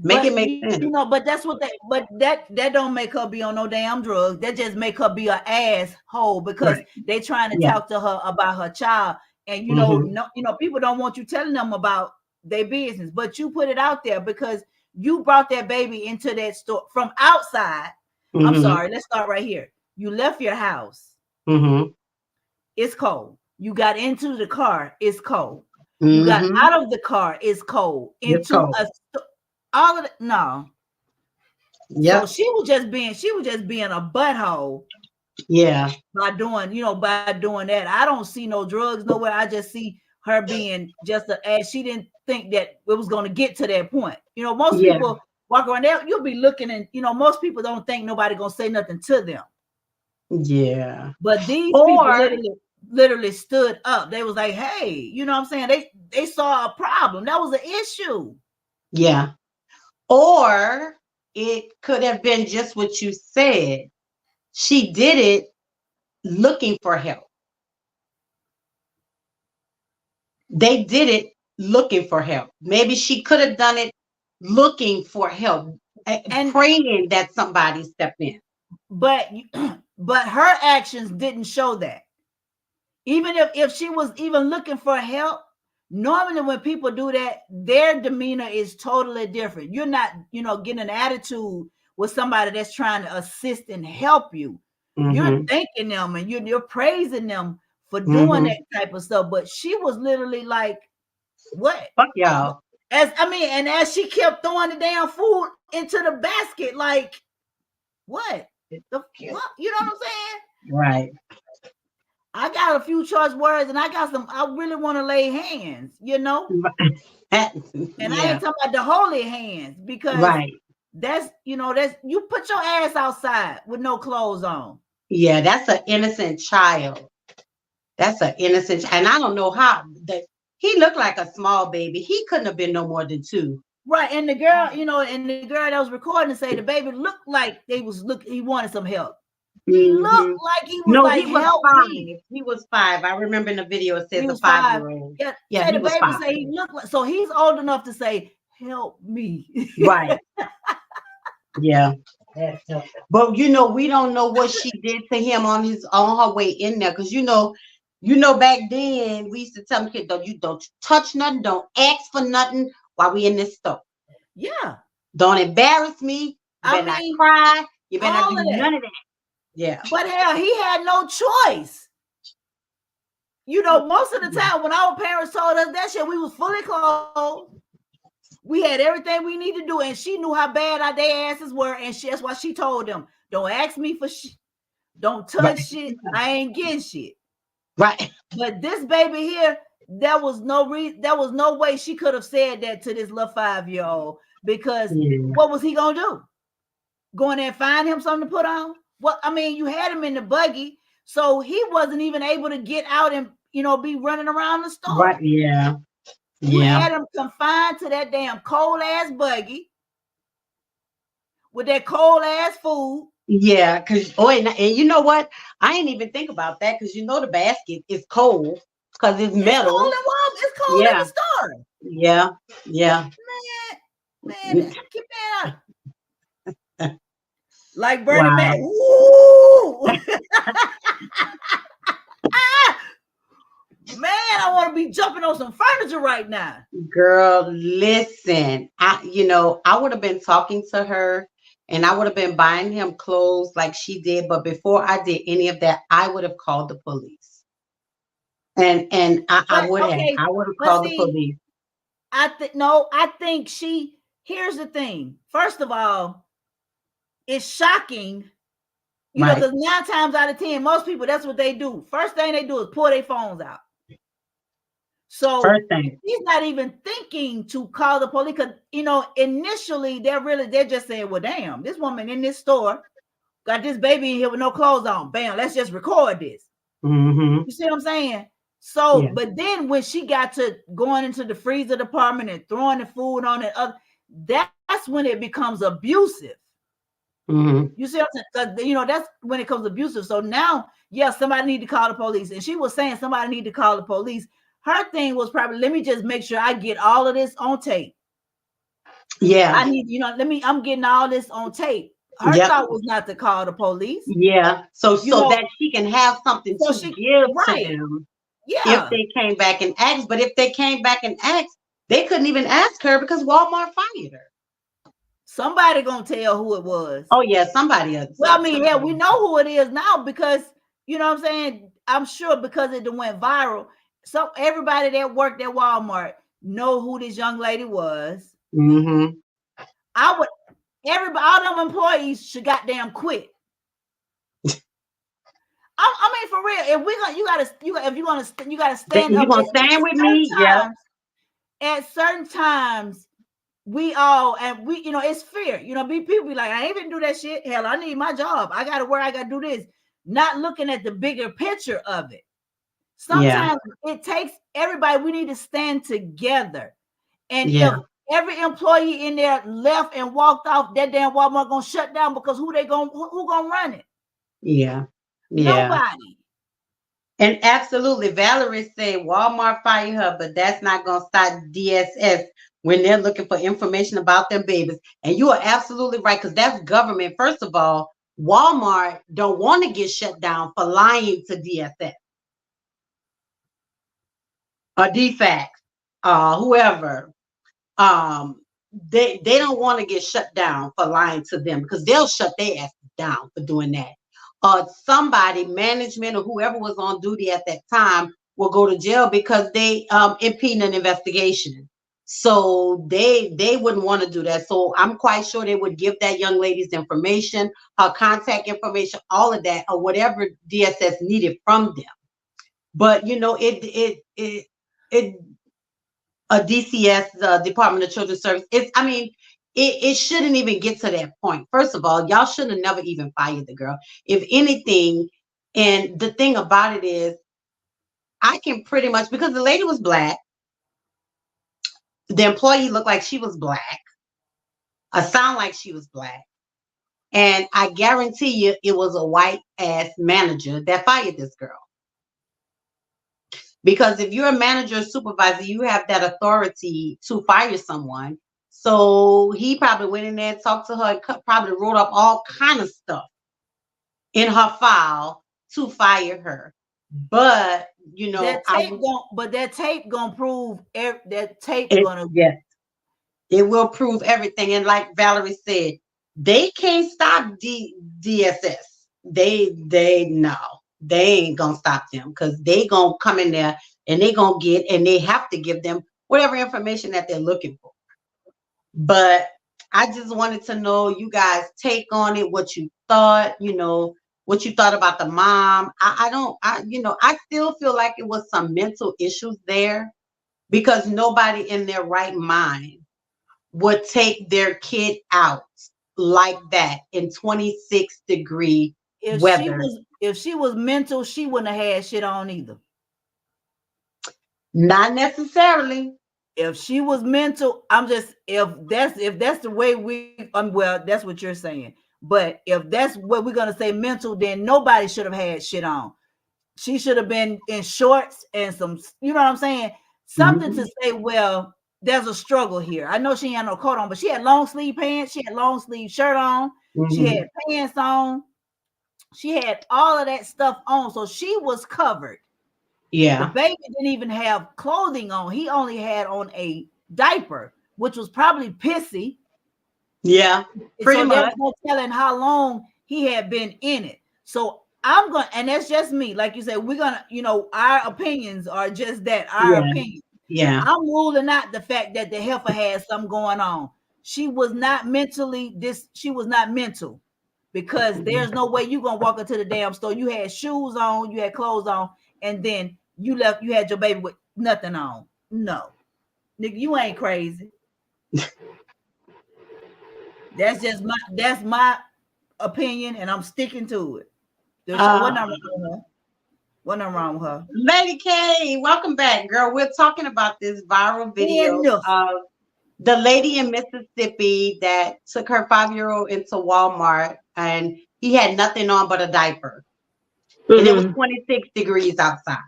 Make sense. But that's what that don't make her be on no damn drugs. That just make her be an asshole because they trying to talk to her about her child. And people don't want you telling them about their business, but you put it out there because you brought that baby into that store from outside. I'm sorry, let's start right here. You left your house. It's cold. You got into the car, it's cold. You got out of the car, it's cold. Into a all of that, no. Yeah. So she was just being a butthole. Yeah. By doing that. I don't see no drugs nowhere. I just see her being just as she didn't think that it was going to get to that point. Most people walk around there, you'll be looking and most people don't think nobody going to say nothing to them. Yeah. But these people literally stood up. They was like, hey, you know what I'm saying? They saw a problem. That was an issue. Yeah. Or it could have been just what you said. She did it looking for help. They did it looking for help. Maybe she could have done it looking for help. and praying that somebody step in. But but her actions didn't show that. Even if she was even looking for help, normally when people do that, their demeanor is totally different. You're not, getting an attitude with somebody that's trying to assist and help you. You're thanking them and you're praising them for doing that type of stuff. But she was literally like, what? Fuck y'all. And as she kept throwing the damn food into the basket, like, what? The fuck? You know what I'm saying? Right. I got a few choice words and I really want to lay hands, And I ain't talking about the holy hands because that's you put your ass outside with no clothes on. Yeah, that's an innocent child. And I don't know how that he looked like a small baby. He couldn't have been no more than 2. Right. And the girl, and the girl that was recording say the baby looked like he wanted some help. He looked like he was he was help 5. me. He was 5. I remember in the video it says He a was 5. 5-year-old. Yeah, the baby 5. Say he looked like, so he's old enough to say, help me. Right. Yeah. But we don't know what she did to him on her way in there. Because back then we used to tell them kids, don't touch nothing, don't ask for nothing while we in this store. Yeah. Don't embarrass me. You better not cry. You better not do none of that. Yeah. But hell, he had no choice. Most of the time when our parents told us that shit, we was fully clothed. We had everything we need to do, and she knew how bad our day asses were, and that's why she told them, don't ask me for shit. Don't touch shit. I ain't getting shit. Right. But this baby here, there was no way she could have said that to this little 5-year-old because what was he gonna do? Go in there and find him something to put on? Well, you had him in the buggy, so he wasn't even able to get out and be running around the store. Right. Yeah. You had him confined to that damn cold ass buggy with that cold ass food. Yeah, and you know what? I ain't even think about that because the basket is cold because it's metal. Cold and warm. It's cold in the store. Yeah. Yeah. Man, keep that up. Like Bernie Mac. Woo! Man, I want to be jumping on some furniture right now. Girl, listen. I would have been talking to her and I would have been buying him clothes like she did. But before I did any of that, I would have called the police. I would have called the police. I think here's the thing. First of all, it's shocking. Because 9 times out of 10, most people, that's what they do. First thing they do is pull their phones out. So he's not even thinking to call the police because, initially they're just saying, well, damn, this woman in this store got this baby in here with no clothes on. Bam, let's just record this. You see what I'm saying? So, but then when she got to going into the freezer department and throwing the food on it, that's when it becomes abusive. You see what I'm saying? That's when it comes abusive. So now, somebody need to call the police. And she was saying somebody need to call the police. Her thing was probably, let me just make sure I get all of this on tape. Yeah. I need, I'm getting all this on tape. Her thought was not to call the police. Yeah. So that she can have something to give to them. Yeah. If they came back and asked. But if they came back and asked, they couldn't even ask her because Walmart fired her. Somebody gonna tell who it was. Oh yeah, somebody else. Well, we know who it is now because you know what I'm saying. I'm sure because it went viral. So everybody that worked at Walmart know who this young lady was. All them employees should goddamn quit. For real. If you gotta stand up. You gonna stand with me? Yeah. At certain times. It's fear. People be like, I ain't even do that shit. Hell, I need my job. I gotta work. I gotta do this. Not looking at the bigger picture of it. Sometimes it takes everybody. We need to stand together. And if every employee in there left and walked off, that damn Walmart gonna shut down because who gonna run it? Yeah. Nobody. And absolutely, Valerie said Walmart fired her, but that's not gonna stop DSS when they're looking for information about their babies. And you are absolutely right, because that's government. First of all, Walmart don't want to get shut down for lying to DSS or DFAX, whoever. They don't want to get shut down for lying to them, because they'll shut their asses down for doing that. Somebody, management or whoever was on duty at that time, will go to jail because they impeding an investigation. So they wouldn't want to do that. So I'm quite sure they would give that young lady's information, her contact information, all of that, or whatever DSS needed from them. But you know, it a DCS, Department of Children's Service. It shouldn't even get to that point. First of all, y'all should have never even fired the girl. If anything, and the thing about it is, I can pretty much, because the lady was black, the employee looked like she was black, sound like she was black, and I guarantee you it was a white ass manager that fired this girl. Because if you're a manager or supervisor, you have that authority to fire someone. So he probably went in there and talked to her and probably wrote up all kind of stuff in her file to fire her. But you know, that tape gonna prove that tape gonna. Yes, it will prove everything. And like Valerie said, they can't stop DSS. They ain't gonna stop them, because they gonna come in there and they gonna get, and they have to give them whatever information that they're looking for. But I just wanted to know you guys' take on it, what you thought, what you thought about the mom. I still feel like it was some mental issues there, because nobody in their right mind would take their kid out like that in 26-degree weather. If she was mental, she wouldn't have had shit on either. Not necessarily. If she was mental, if that's the way well, that's what you're saying. But if that's what we're gonna say mental, then nobody should have had shit on. She should have been in shorts and some, you know what I'm saying? Something to say, well, there's a struggle here. I know she had no coat on, but she had long sleeve pants, she had long sleeve shirt on, she had pants on, she had all of that stuff on, so she was covered. Yeah. The baby didn't even have clothing on. He only had on a diaper, which was probably pissy. Yeah, pretty much. There's no telling how long he had been in it. So I'm going, and that's just me. Like you said, we're gonna, our opinions are just that, our opinion. Yeah. I'm ruling out the fact that the heifer had something going on. She was not she was not mental, because there's no way you're gonna walk into the damn store. You had shoes on, you had clothes on, and then you had your baby with nothing on. No, nigga, you ain't crazy. That's my opinion, and I'm sticking to it. What wrong with her? Lady K, welcome back, girl. We're talking about this viral video of the lady in Mississippi that took her 5-year-old into Walmart, and he had nothing on but a diaper. And it was 26 degrees outside.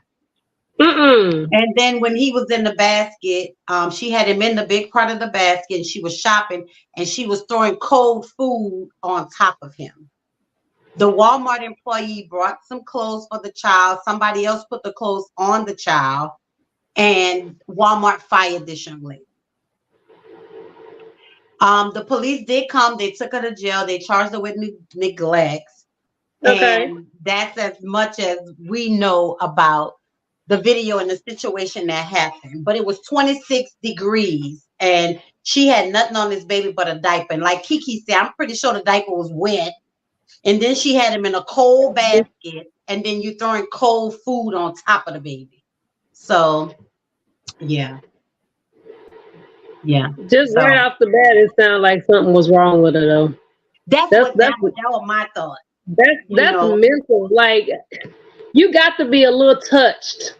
And then when he was in the basket, she had him in the big part of the basket, and she was shopping, and she was throwing cold food on top of him. The Walmart employee brought some clothes for the child. Somebody else put the clothes on the child, and Walmart fired this young lady. The police did come. They took her to jail. They charged her with neglects. Okay. And that's as much as we know about the video and the situation that happened. But it was 26 degrees, and she had nothing on this baby but a diaper. And like Kiki said, I'm pretty sure the diaper was wet. And then she had him in a cold basket, and then you throwing cold food on top of the baby. So, yeah. Just right off the bat, it sounded like something was wrong with her, though. That was my thought. That's mental. Like, you got to be a little touched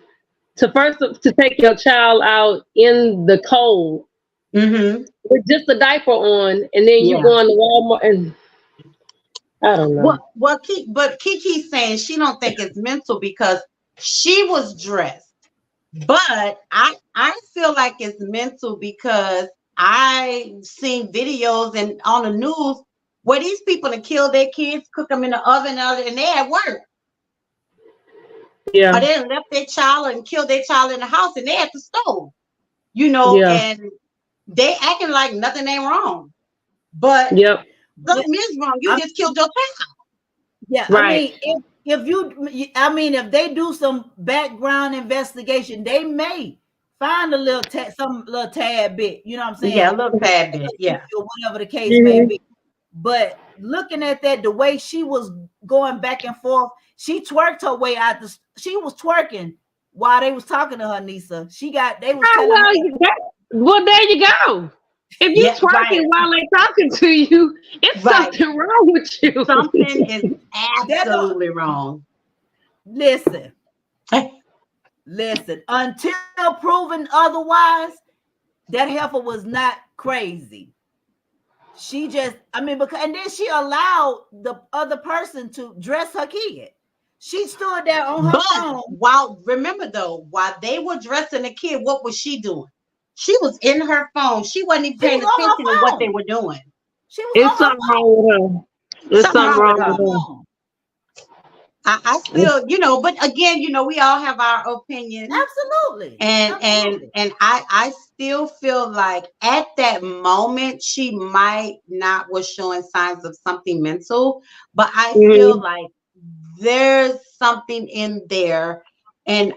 to take your child out in the cold with just a diaper on, and then you go into Walmart and. I don't know. But Kiki's saying she don't think it's mental because she was dressed. But I feel like it's mental because I seen videos and on the news where these people that kill their kids, cook them in the oven, and they at work. Yeah. Or they left their child and killed their child in the house and they at the stove. You know, Yeah. and they acting like nothing ain't wrong. But Yep. something is wrong. You just killed your child. Yeah, Right. I mean, if they do some background investigation, they may find a little some little tad bit. You know what I'm saying? Yeah, a little tad bit. Yeah, or whatever the case may be. But looking at that, the way she was going back and forth, she twerked her way out. She was twerking while they was talking to her, Nisa. They was telling her. Well, there you go. If you twerking while they talking to you, it's something wrong with you. Something is absolutely wrong. Listen. Until proven otherwise, that heifer was not crazy. She just, and then she allowed the other person to dress her kid. She stood there on her phone. Remember though, while they were dressing the kid, what was she doing? She was in her phone. She wasn't even paying attention to what they were doing. It's something wrong with her. There's something wrong with her. I still, but again, we all have our opinions. Absolutely. And I still feel like at that moment she might not was showing signs of something mental, but I feel like there's something in there, and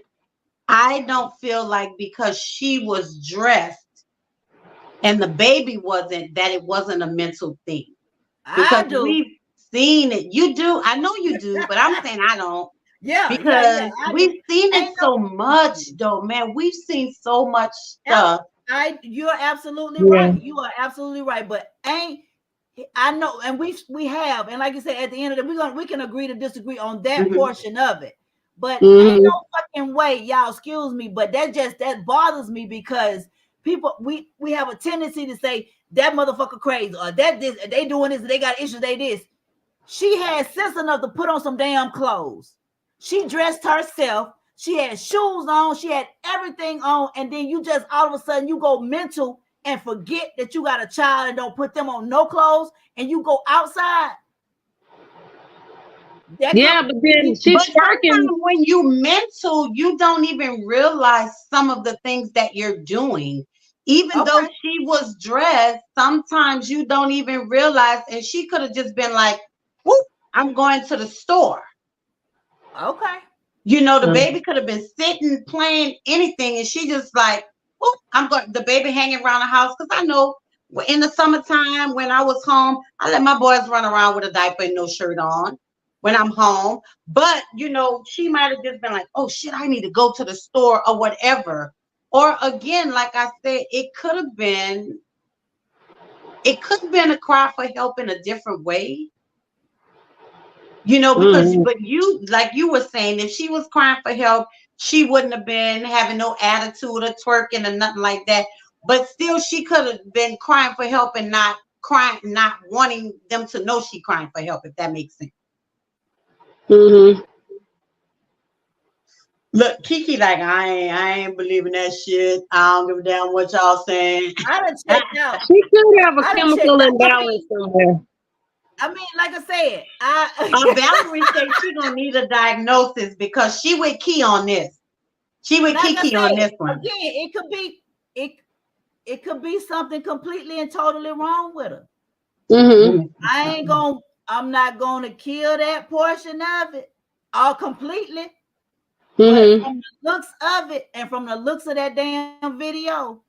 I don't feel like because she was dressed and the baby wasn't, that it wasn't a mental thing. Because we've seen it. You do. I know you do, but I'm saying I don't. Yeah. Because we've seen it so much, though, man. We've seen so much stuff. You're absolutely right. You are absolutely right. But I know, and we have, and like you said, at the end of it, we can agree to disagree on that portion of it. But ain't no fucking way, y'all. Excuse me, but that bothers me because people we have a tendency to say that motherfucker crazy or that this they doing this, they got issues, they this. She had sense enough to put on some damn clothes. She dressed herself. She had shoes on. She had everything on, and then you just all of a sudden you go mental and forget that you got a child and don't put them on no clothes, and you go outside. But then she's working. When you mental, you don't even realize some of the things that you're doing. Even though she was dressed, sometimes you don't even realize, and she could have just been like, whoop, I'm going to the store. Okay. The baby could have been sitting, playing anything, and she just like, whoop, I'm going, the baby hanging around the house. Because I know in the summertime when I was home, I let my boys run around with a diaper and no shirt on when I'm home. But, she might have just been like, oh shit, I need to go to the store or whatever. Or again, like I said, it could have been a cry for help in a different way. Because but you, like you were saying, if she was crying for help, she wouldn't have been having no attitude or twerking or nothing like that. But still, she could have been crying for help and not crying, not wanting them to know she crying for help, if that makes sense. Look, Kiki, like I ain't believing that shit. I don't give a damn what y'all saying. I done checked out. She could have a chemical imbalance somewhere. I mean, like I said, Valerie said she gonna need a diagnosis because she with Key on this. She with Kiki on this one. Again, it could be something completely and totally wrong with her. I'm not gonna kill that portion of it all completely. But from the looks of it and from the looks of that damn video,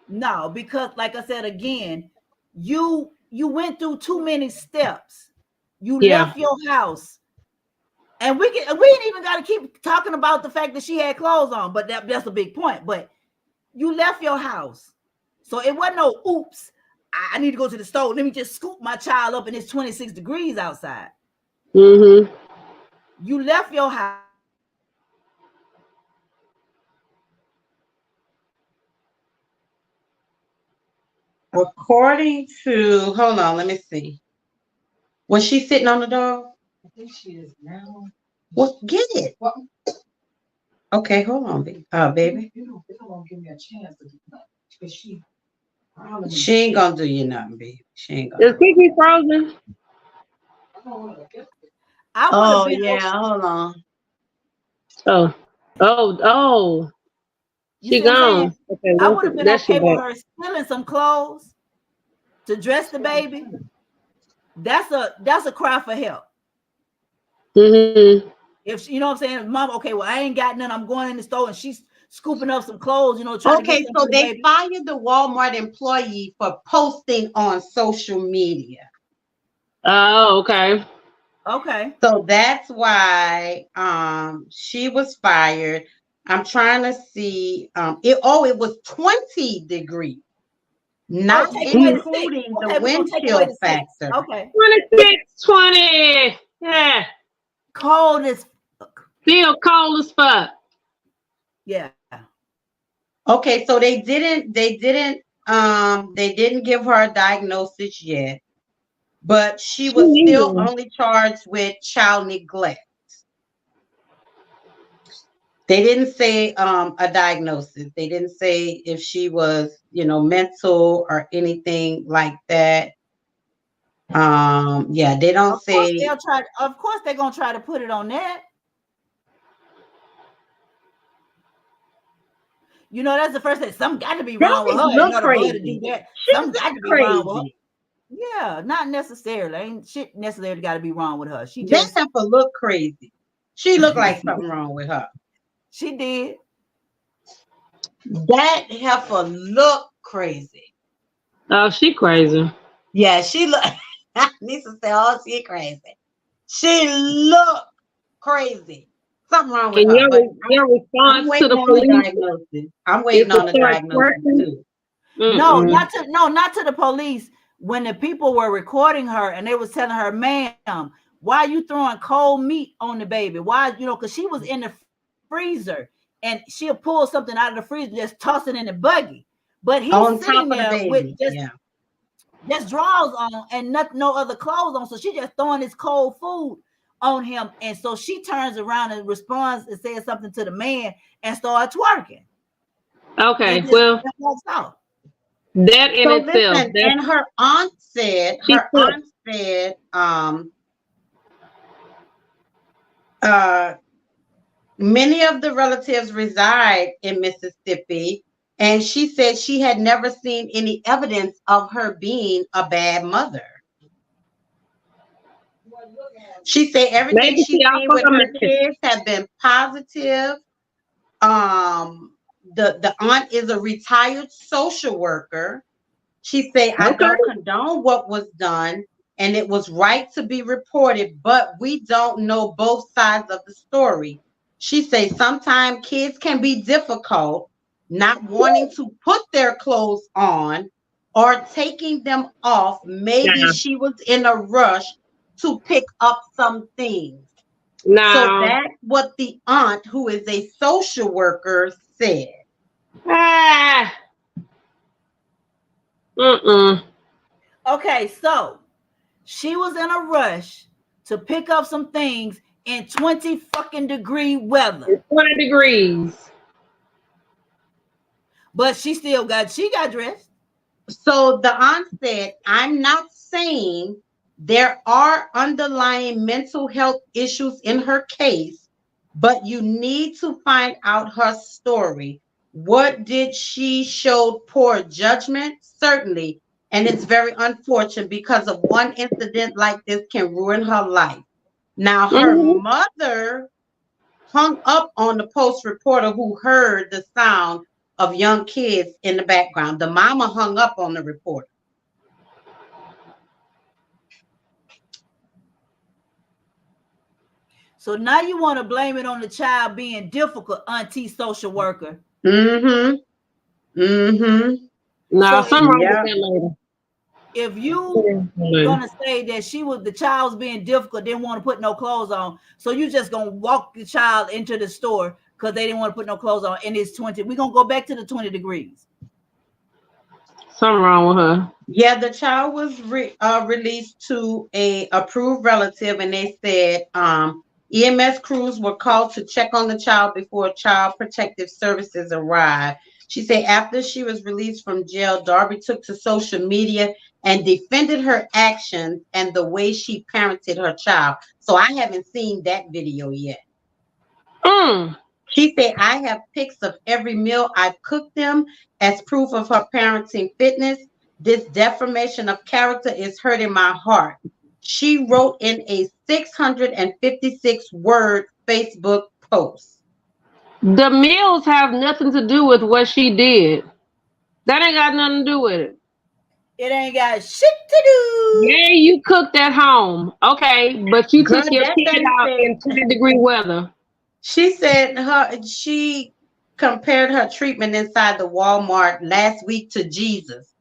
no, because like I said again, you went through too many steps. You left your house, and we ain't even got to keep talking about the fact that she had clothes on, but that's a big point. But you left your house, so it wasn't no oops. I need to go to the store. Let me just scoop my child up, and it's 26 degrees outside. You left your house. According to, hold on, let me see. Was she sitting on the dog? I think she is now. Well, get it. Okay, hold on, baby. They don't give me a chance to do that. She ain't gonna do you nothing, baby. She ain't gonna. Is Kiki frozen? Oh yeah, hold on. Oh. She gone. Okay, I would have been okay with back. her stealing some clothes to dress the baby. That's a cry for help. Mm-hmm. If she, you know what I'm saying, mom, okay, well, I ain't got none. I'm going in the store and she's scooping up some clothes, trying to get so the they baby. fired the Walmart employee for posting on social media. Oh, okay. Okay. So that's why she was fired. I'm trying to see it was 20 degrees, not including the wind chill factor. Okay. 26, 20. Yeah. Cold as fuck. Still cold as fuck. Yeah. Okay, so they didn't give her a diagnosis yet, but she was still only charged with child neglect. They didn't say a diagnosis. They didn't say if she was, mental or anything like that. Yeah, they don't say. Of course, they're gonna try to put it on that. That's the first thing. Something got to be wrong with her in order for her to do that. Something got to be wrong with her. Yeah, not necessarily. Ain't shit necessarily got to be wrong with her. She just that heifer look crazy. She looked like something wrong with her. She did. That heifer look crazy. Oh, she crazy. Yeah, she look. Nisa said, "Oh, she crazy. She look crazy. Something wrong with her." Your response to the police diagnosis. I'm waiting on the diagnosis too. No, not to the police. When the people were recording her and they was telling her, "Ma'am, why are you throwing cold meat on the baby? Why, because she was in the freezer and she'll pull something out of the freezer, just toss it in the buggy. But he's sitting there with just drawers on and no other clothes on. So she just throwing this cold food on him. And so she turns around and responds and says something to the man and starts twerking. Okay, well, that in itself. Listen, and her aunt said, many of the relatives reside in Mississippi, and she said she had never seen any evidence of her being a bad mother. She said everything she's seen with her kids have been positive. The aunt is a retired social worker. She said, I don't condone what was done, and it was right to be reported, but we don't know both sides of the story. She said sometimes kids can be difficult, not wanting to put their clothes on or taking them off. Maybe she was in a rush to pick up some things. No. So that's what the aunt, who is a social worker, said. Okay, so she was in a rush to pick up some things in 20 fucking degree weather. 20 degrees. But she got dressed. So the aunt said, I'm not saying there are underlying mental health issues in her case, but you need to find out her story. What did she show poor judgment? Certainly. And it's very unfortunate because of one incident like this can ruin her life. Now, her mother hung up on the Post reporter who heard the sound of young kids in the background. The mama hung up on the reporter. So now you want to blame it on the child being difficult, auntie social worker. No, something wrong with that lady. If you gonna say that the child was being difficult, didn't want to put no clothes on, so you just gonna walk the child into the store because they didn't want to put no clothes on, and it's 20. We're gonna go back to the 20 degrees. Something wrong with her. Yeah, the child was released to a approved relative, and they said EMS crews were called to check on the child before Child Protective Services arrived. She said after she was released from jail, Darby took to social media and defended her actions and the way she parented her child. So I haven't seen that video yet. She said, I have pics of every meal I've cooked them as proof of her parenting fitness. This defamation of character is hurting my heart. She wrote in a 656-word Facebook post. The meals have nothing to do with what she did. That ain't got nothing to do with it. It ain't got shit to do. Yeah, you cooked at home. Okay, but you took your kid out in 20-degree weather. She said she compared her treatment inside the Walmart last week to Jesus.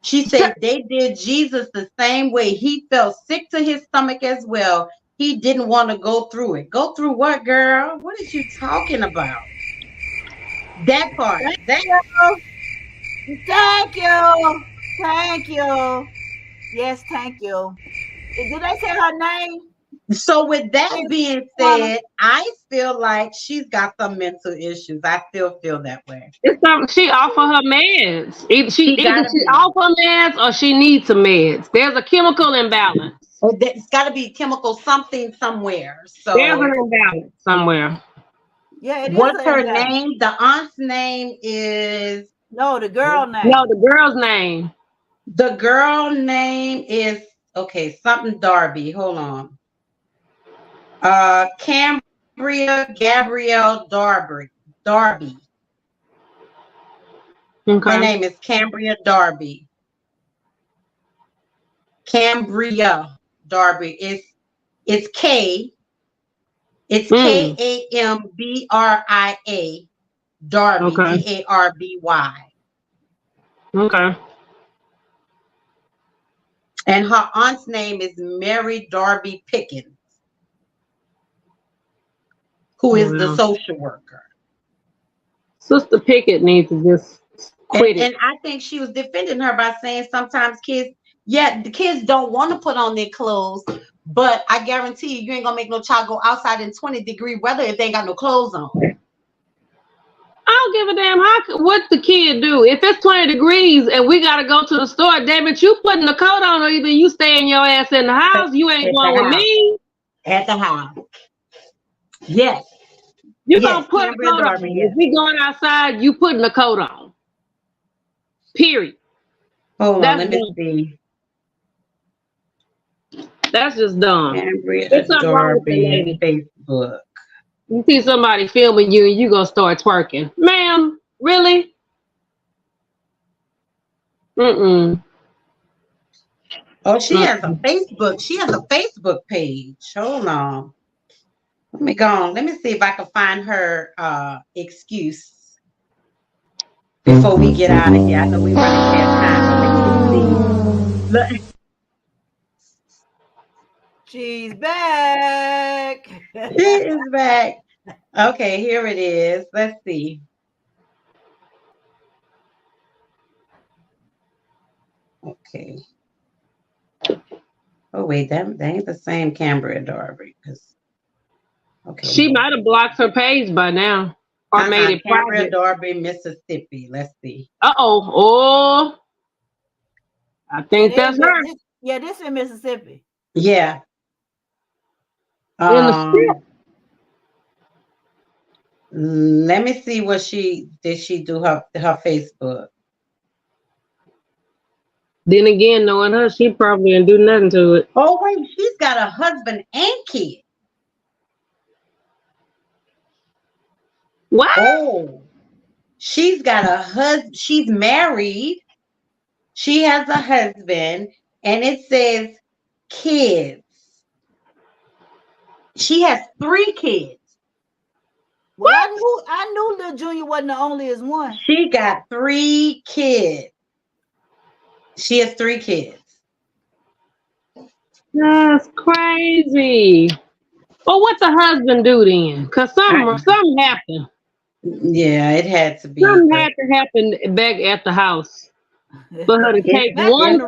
She said they did Jesus the same way. He felt sick to his stomach as well. He didn't want to go through it. Go through what, girl? What are you talking about? That part. Thank you. Thank you. Yes, thank you. Did I say her name? So with that being said, I feel like she's got some mental issues. I still feel that way. It's something she off of her meds. Either she off her meds or she needs some meds. There's a chemical imbalance. It's got to be chemical something somewhere. So there's an imbalance somewhere. Yeah, it is. What's her name? The aunt's name is the girl name. No, the girl's name. The girl name is something Darby. Hold on. Cambria Gabrielle Darby. Okay. Her name is Cambria Darby. Cambria Darby. It's K. It's Kambria Darby. Okay. Darby. Okay. And her aunt's name is Mary Darby Pickens, who is the social worker. Sister Pickett needs to just quit it. And I think she was defending her by saying sometimes the kids don't want to put on their clothes, but I guarantee you ain't gonna make no child go outside in 20-degree weather if they ain't got no clothes on. I don't give a damn what the kid do. If it's 20 degrees and we gotta go to the store, damn it, you putting the coat on, or either you staying your ass in the house. You ain't going with me. At the house. Yes. You gonna put a coat on. If we going outside, you putting the coat on. Period. Hold on, let me see. That's just dumb. It's something wrong with the lady. Facebook. You see somebody filming you and you gonna start twerking. Ma'am, really? Oh, she has a Facebook. She has a Facebook page. Hold on. Let me go on. Let me see if I can find her excuse before we get out of here. I know we running out of time. Let me see. Look. She's back. She is back. Okay, here it is. Let's see. Okay. Oh wait, that ain't the same Cambria Darby. Okay. She might have blocked her page by now, or made it Cambria private. Darby, Mississippi. Let's see. Oh, I think that's her. This in Mississippi. Yeah. Let me see what she do her Facebook. Then again, knowing her, she probably didn't do nothing to it. Oh wait, she's got a husband and kid. What? Oh, she's got a husband. She's married. She has a husband, and it says kids. She has 3 kids. Well, I knew Lil Junior wasn't the only as one. She got 3 kids. She has 3 kids. That's crazy. Well, what's the husband do then? Because something happened. Yeah, it had to be. Something had to happen back at the house for her to take one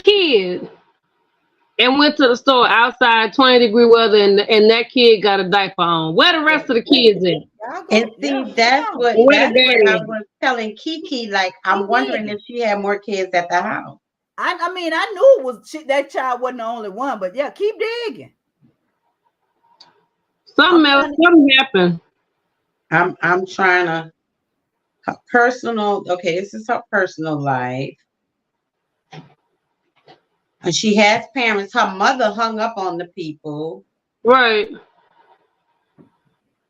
kid and went to the store outside 20-degree weather, and that kid got a diaper on. Where the rest of the kids at? And see, that's what I was telling Kiki. Like, I'm wondering if she had more kids at the house. I mean, I knew it was that child wasn't the only one, but yeah, keep digging. Something happened. I'm trying to her personal. Okay, this is her personal life. And she has parents. Her mother hung up on the people. Right.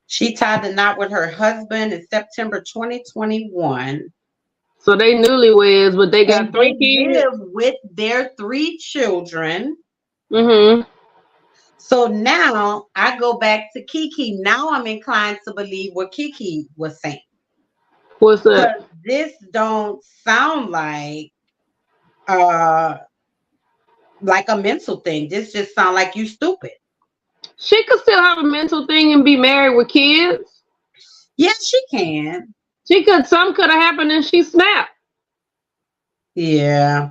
She tied the knot with her husband in September 2021. So they newlyweds, but they got 3 kids. Live with their 3 children. Mm-hmm. So now I go back to Kiki. Now I'm inclined to believe what Kiki was saying. What's that? This don't sound like a mental thing. This just sound like you stupid. She could still have a mental thing and be married with kids. Yes, she can. Some could have happened and she snapped. Yeah.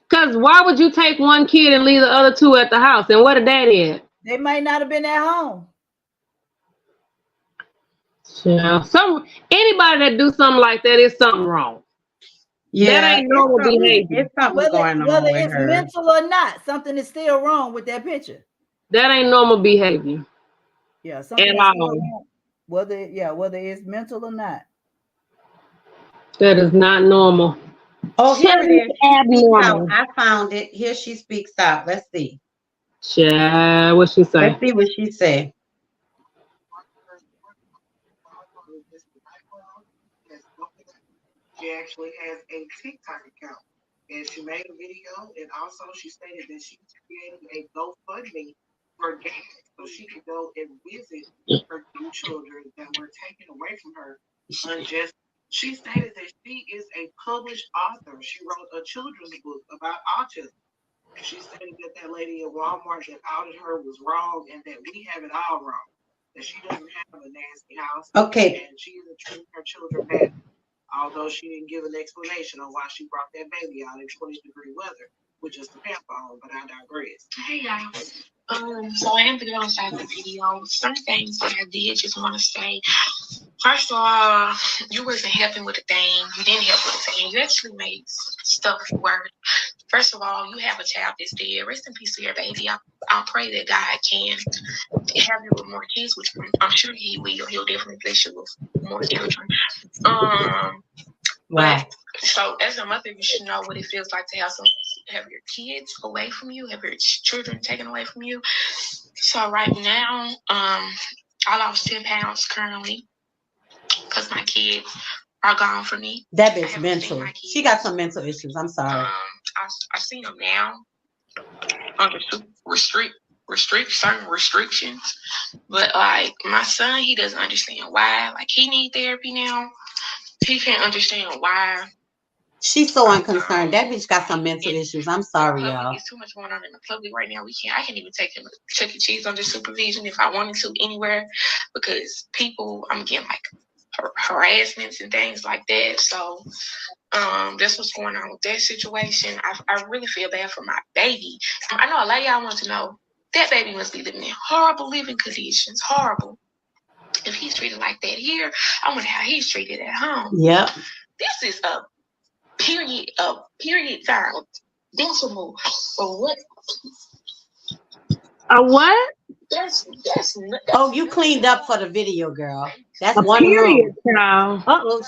Because why would you take 1 kid and leave the other 2 at the house? And what a daddy at? They might not have been at home. Yeah. Anybody that do something like that is something wrong. Yeah, that ain't normal behavior. It's something going on whether with it's her. mental or not, something is still wrong with that picture. That ain't normal behavior. Yeah, something at is all. still wrong. Whether it's mental or not. That is not normal. Oh, here it is. Abnormal. I found it. Here she speaks out. Let's see. Yeah, what she say? Let's see what she said. She actually has a TikTok account, and she made a video, and also she stated that she's creating a GoFundMe for gas, so she could go and visit her 2 children that were taken away from her unjustly. She stated that she is a published author. She wrote a children's book about autism. She stated that lady at Walmart that outed her was wrong, and that we have it all wrong. That she doesn't have a nasty house. Okay. And she isn't treating her children bad. Although she didn't give an explanation on why she brought that baby out in 20-degree weather with just a pamper on, but I digress. Hey y'all. So I am going to start the video. Some things that I did just want to say. First of all, you wasn't helping with a thing. You didn't help with a thing. You actually made stuff worse. First of all, you have a child that's dead. Rest in peace to your baby. I pray that God can have you with more kids, which I'm sure He will. He'll definitely bless you with more children. But so as a mother, you should know what it feels like to have your kids away from you, have your children taken away from you. So right now, I lost 10 pounds currently because my kids are gone from me. That bitch mental. She got some mental issues. I'm sorry. I've seen them now under certain restrictions, but like my son, he doesn't understand why. Like he need therapy now. He can't understand why. She's so unconcerned. That bitch got some mental issues. I'm sorry, y'all. There's too much going on in the public right now. I can't even take him to Chuck E. Cheese under supervision if I wanted to anywhere, because I'm getting like harassments and things like that. So that's what's going on with that situation. I really feel bad for my baby. I know a lot of y'all want to know that baby must be living in horrible living conditions. Horrible. If he's treated like that here, I wonder how he's treated at home. Yep. This is a period time decimal or what? A what? That's oh, you cleaned up for the video, girl. That's a one period room. Now. Uh-oh.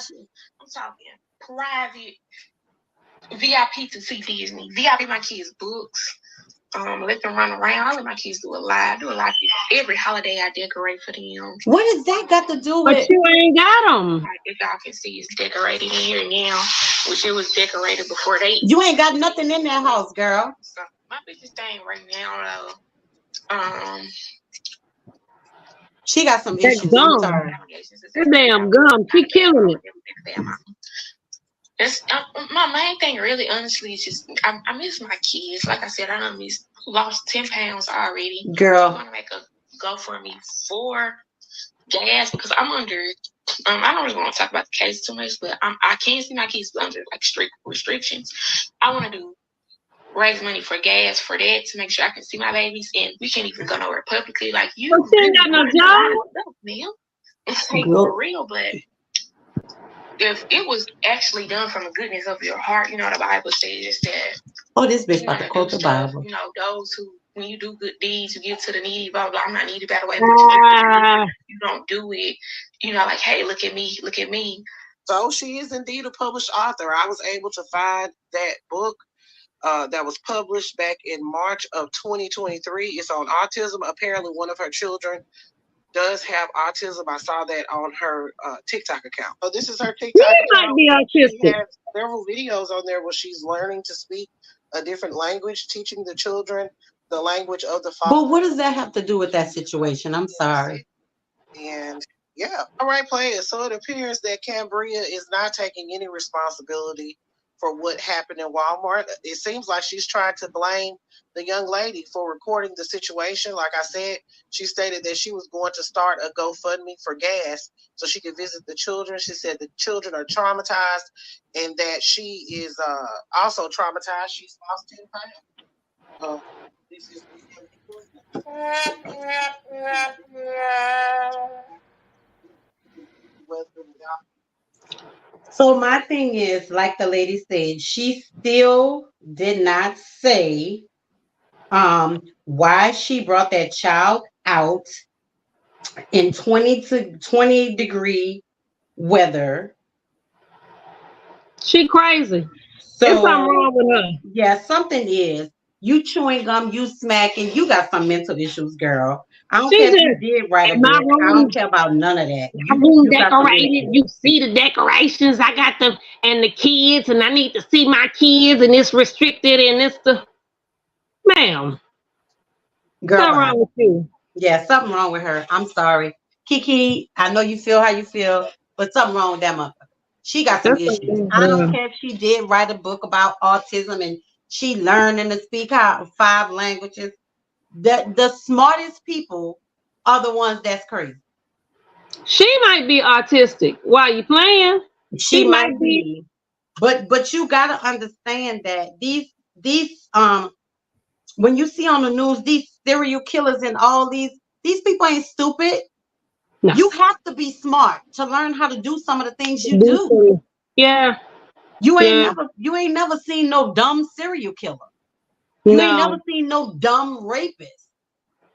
I'm talking private VIP to see Disney. VIP my kids' books. Let them run around. I let my kids do a lot. Every holiday I decorate for them. What does that got to do with? But you ain't got them. If y'all can see, it's decorated in here now, which it was decorated before they. You ain't got nothing in that house, girl. So my biggest thing right now, she got some issues. I'm sorry. That damn gum, she killing it. My main thing, really, honestly, is just I miss my kids. Like I said, I lost 10 pounds already. Girl, I'm gonna make a GoFundMe for gas because I'm under. I don't really want to talk about the case too much, but I can't see my kids under like strict restrictions. I want to raise money for gas for that to make sure I can see my babies, and we can't even go nowhere publicly. Like you, ain't got no job, ma'am. Like, for real, but if it was actually done from the goodness of your heart, you know, the Bible says that. This bitch about to quote the Bible. You know, those who, when you do good deeds, you give to the needy, blah, blah. I'm not needy, by the way, but you don't do it, you know, like, hey, look at me, look at me. So she is indeed a published author. I was able to find that book that was published back in March of 2023. It's on autism. Apparently, one of her children does have autism. I saw that on her TikTok account. So this is her TikTok account. Might be autistic. She has several videos on there where she's learning to speak a different language, teaching the children the language of the father. But what does that have to do with that situation? I'm sorry. And yeah, all right, players. So it appears that Cambria is not taking any responsibility for what happened in Walmart. It seems like she's trying to blame the young lady for recording the situation. Like I said, she stated that she was going to start a GoFundMe for gas so she could visit the children. She said the children are traumatized and that she is also traumatized. She's lost 10 pounds. This is So my thing is, like the lady said, she still did not say why she brought that child out in 20 degree weather. She crazy. So there's something wrong with her. Yeah, something is. You chewing gum, you smacking, you got some mental issues, girl. I don't care if you did write a book. I don't care about none of that. My room decorated. You see the decorations. I got them and the kids, and I need to see my kids, and it's restricted, and it's the ma'am. Girl, something wrong with you. Yeah, something wrong with her. I'm sorry. Kiki, I know you feel how you feel, but something wrong with that mother. She got some issues. I don't care if she did write a book about autism and she learning to speak out 5 languages. The smartest people are the ones that's crazy. She might be autistic. Why you playing? She might be. But you gotta understand that these when you see on the news these serial killers and all these people ain't stupid. No. You have to be smart to learn how to do some of the things you do. Yeah. You ain't never seen no dumb serial killer. You ain't never seen no dumb rapist.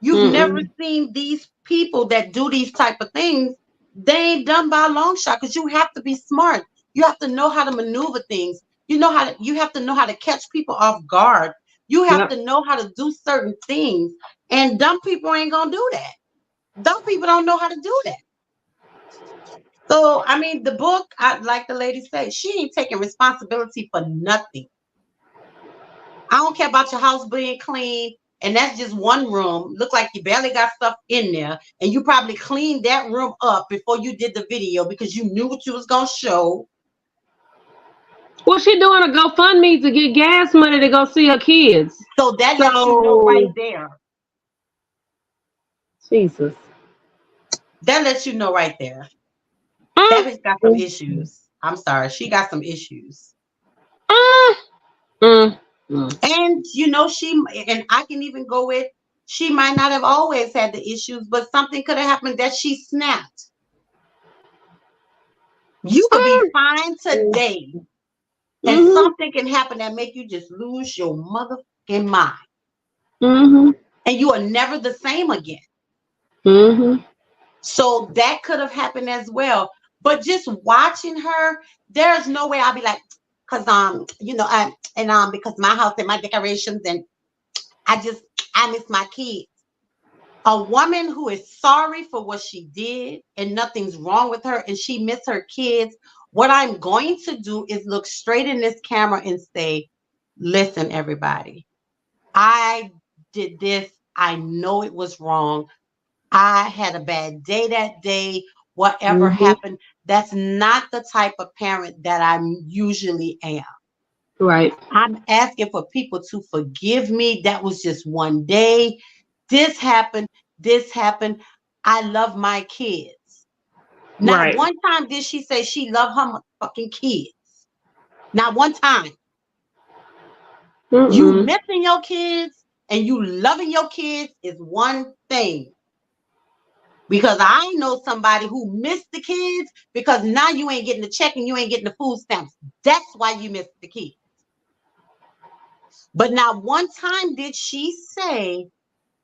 You've never seen these people that do these type of things. They ain't done by a long shot because you have to be smart. You have to know how to maneuver things. You have to know how to catch people off guard. You have to know how to do certain things. And dumb people ain't gonna do that. Dumb people don't know how to do that. So, I mean, the book, like the lady said, she ain't taking responsibility for nothing. I don't care about your house being clean, and that's just one room. Look like you barely got stuff in there, and you probably cleaned that room up before you did the video because you knew what you was gonna show. Well, she doing a GoFundMe to get gas money to go see her kids. So that lets you know right there. Jesus. That lets you know right there. That bitch got some issues. I'm sorry. She got some issues. And you know, and I can even go with, she might not have always had the issues, but something could have happened that she snapped. You could be fine today, and something can happen that make you just lose your motherfucking mind. And you are never the same again. So that could have happened as well. But just watching her, there's no way I'll be like, because because my house and my decorations, and I miss my kids. A woman who is sorry for what she did and nothing's wrong with her and she missed her kids, what I'm going to do is look straight in this camera and say, listen, everybody, I did this. I know it was wrong. I had a bad day that day. Whatever happened, that's not the type of parent that I usually am. Right. I'm asking for people to forgive me. That was just one day. This happened. I love my kids. Not one time did she say she loved her fucking kids. Not one time. You missing your kids and you loving your kids is one thing. Because I know somebody who missed the kids because now you ain't getting the check and you ain't getting the food stamps. That's why you missed the kids. But not one time did she say,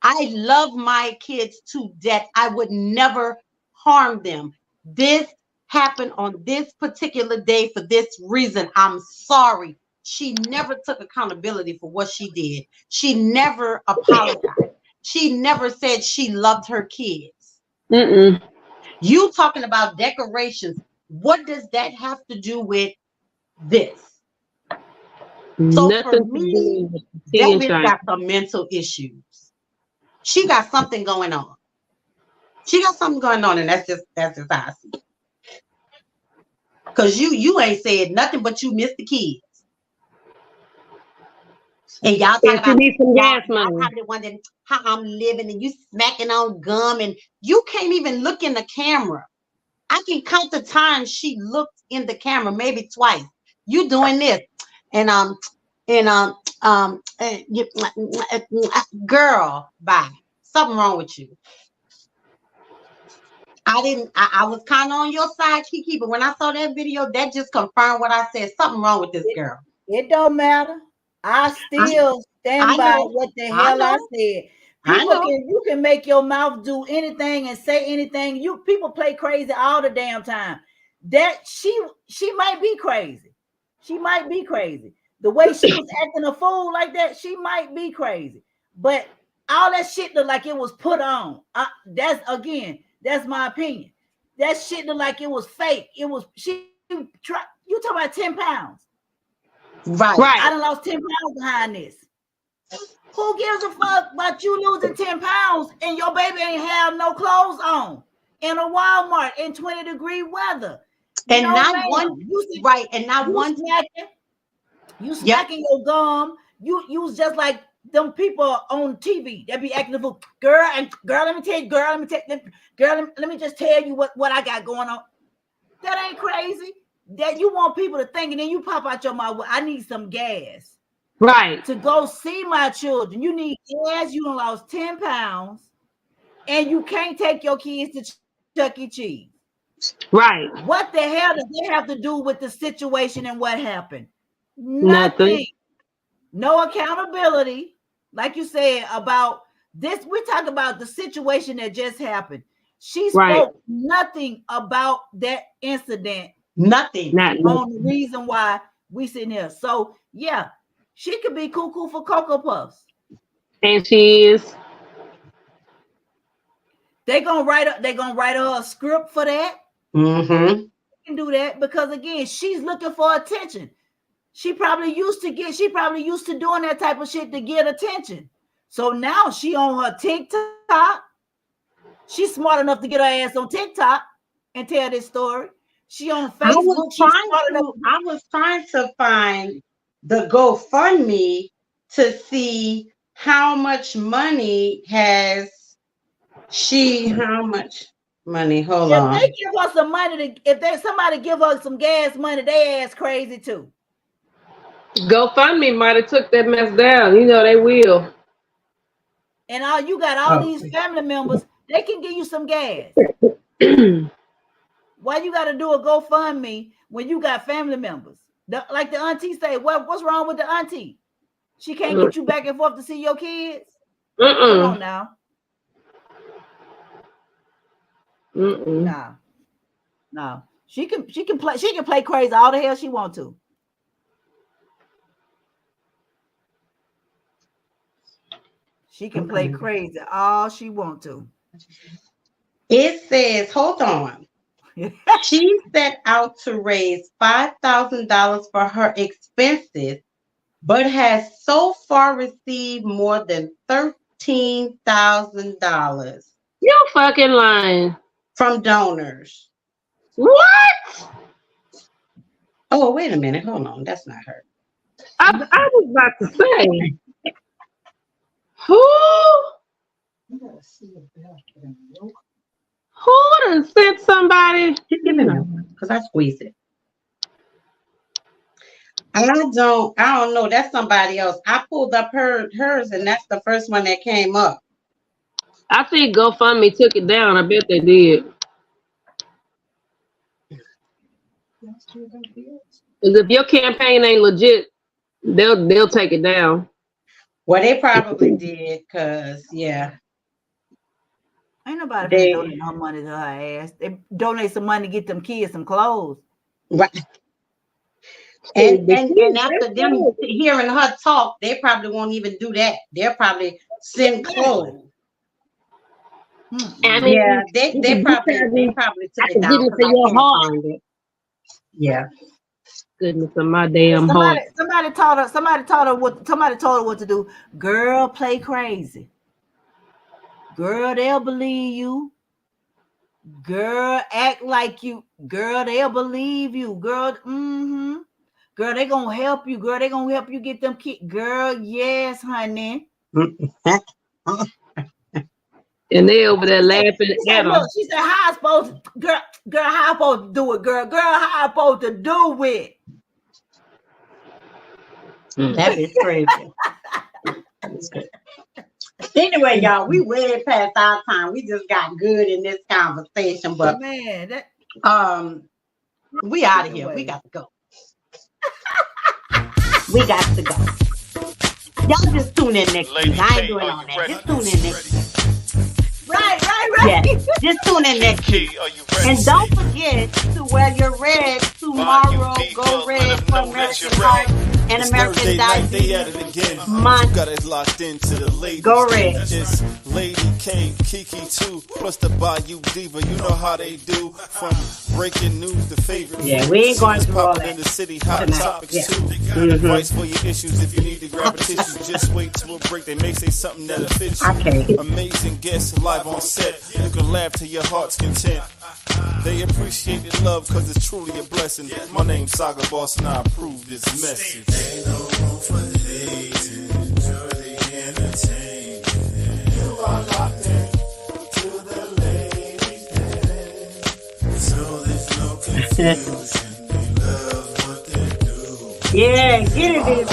I love my kids to death. I would never harm them. This happened on this particular day for this reason. I'm sorry. She never took accountability for what she did. She never apologized. She never said she loved her kids. You talking about decorations. What does that have to do with this? So Nothing for me, that bitch got some mental issues. She got something going on. She got something going on, and that's just how I see it. Cause you ain't said nothing, but you missed the kids. And y'all talk about y'all probably wondering how I'm living, and you smacking on gum, and you can't even look in the camera. I can count the times she looked in the camera, maybe twice. You doing this, and girl, bye. Something wrong with you. I was kind of on your side, Kiki, but when I saw that video, that just confirmed what I said. Something wrong with this girl. It don't matter. I still stand by what the hell I said. You can make your mouth do anything and say anything. People play crazy all the damn time. That she might be crazy. She might be crazy. The way she was acting a fool like that, she might be crazy. But all that shit looked like it was put on. That's my opinion. That shit looked like it was fake. It was you talking about 10 pounds. Right. I done lost 10 pounds behind this. Who gives a fuck about you losing 10 pounds and your baby ain't have no clothes on in a Walmart in 20-degree weather? And not one, right? And not one smacking. You smacking your gum. You was just like them people on TV that be acting the fool. Girl, let me tell you, let me just tell you what I got going on. That ain't crazy. That you want people to think, and then you pop out your mouth, well, I need some gas. Right. To go see my children. You need gas. You done lost 10 pounds, and you can't take your kids to Chuck E. Cheese. Right. What the hell does that have to do with the situation and what happened? Nothing. No accountability. Like you said about this, we're talking about the situation that just happened. She spoke nothing about that incident. Nothing. On the reason why we sitting here. So yeah, she could be cuckoo for Cocoa Puffs. And she is. They're gonna write her a script for that. Mm-hmm. Can do that because again, she's looking for attention. She probably used to doing that type of shit to get attention. So now she on her TikTok. She's smart enough to get her ass on TikTok and tell this story. She on Facebook. I was trying to find the GoFundMe to see how much money has she. How much money? Hold on. If they give her some money, somebody give her some gas money, they ass crazy too. GoFundMe might have took that mess down. You know they will. And you got all these family members, they can give you some gas. Why you got to do a GoFundMe when you got family members? Like the auntie say, what's wrong with the auntie? She can't get you back and forth to see your kids? Come on now. No. She can play crazy all the hell she want to. She can play crazy all she want to. It says, hold on. She set out to raise $5,000 for her expenses, but has so far received more than $13,000. You're fucking lying. From donors. What? Oh, wait a minute. Hold on. That's not her. I was about to say. Who done sent somebody? Give me that one, because I squeezed it. I don't know. That's somebody else. I pulled up hers, and that's the first one that came up. I think GoFundMe took it down. I bet they did. Because if your campaign ain't legit, they'll take it down. Well, they probably did, cause yeah. Ain't nobody donate no money to her ass. They donate some money to get them kids some clothes. Right. And after them hearing her talk, they probably won't even do that. They'll probably send clothes. I mean, yeah, they probably took it down. Goodness of your heart. Yeah. Goodness of my damn heart. Somebody told her what to do. Girl, play crazy. Girl, they'll believe you. Girl, act like you. Girl, they'll believe you. Girl, Girl, they gonna help you. Girl, they gonna help you get them kids. Girl, yes, honey. And they over there laughing at them. She said, how I supposed to, girl, how I supposed to do it, girl? Girl, how I supposed to do it? That is crazy. Anyway, y'all, we way past our time. We just got good in this conversation, but man, we out of here. We got to go. We got to go. Y'all just tune in next week. I ain't doing all that. Just tune in next week. Right. Yeah, just tune in next week. And don't forget to wear your red tomorrow. Go red for American Heart and American Diabetes Month. Got it locked into the ladies. Go red. It's Lady K, Kiki too, plus the Bayou Diva. You know how they do. From breaking news to favorite. Yeah, we ain't going through all that. In the city, hot topics too. Advice for your issues. If you need to grab a tissue, just wait till a break. They may say something that'll fit you. Amazing guests live on set. You can laugh to your heart's content. They appreciate the love because it's truly a blessing. My name's Saga Boss and I approve this message. Ain't no room for hating. Enjoy the entertainment. You are locked in to the ladies den. So there's no confusion. They love what they do. Yeah, get it.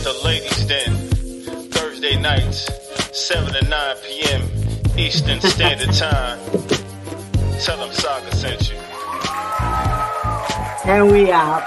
The Ladies Den, Thursday nights, 7 to 9 p.m. Eastern Standard Time. Tell them Saga sent you. And we out.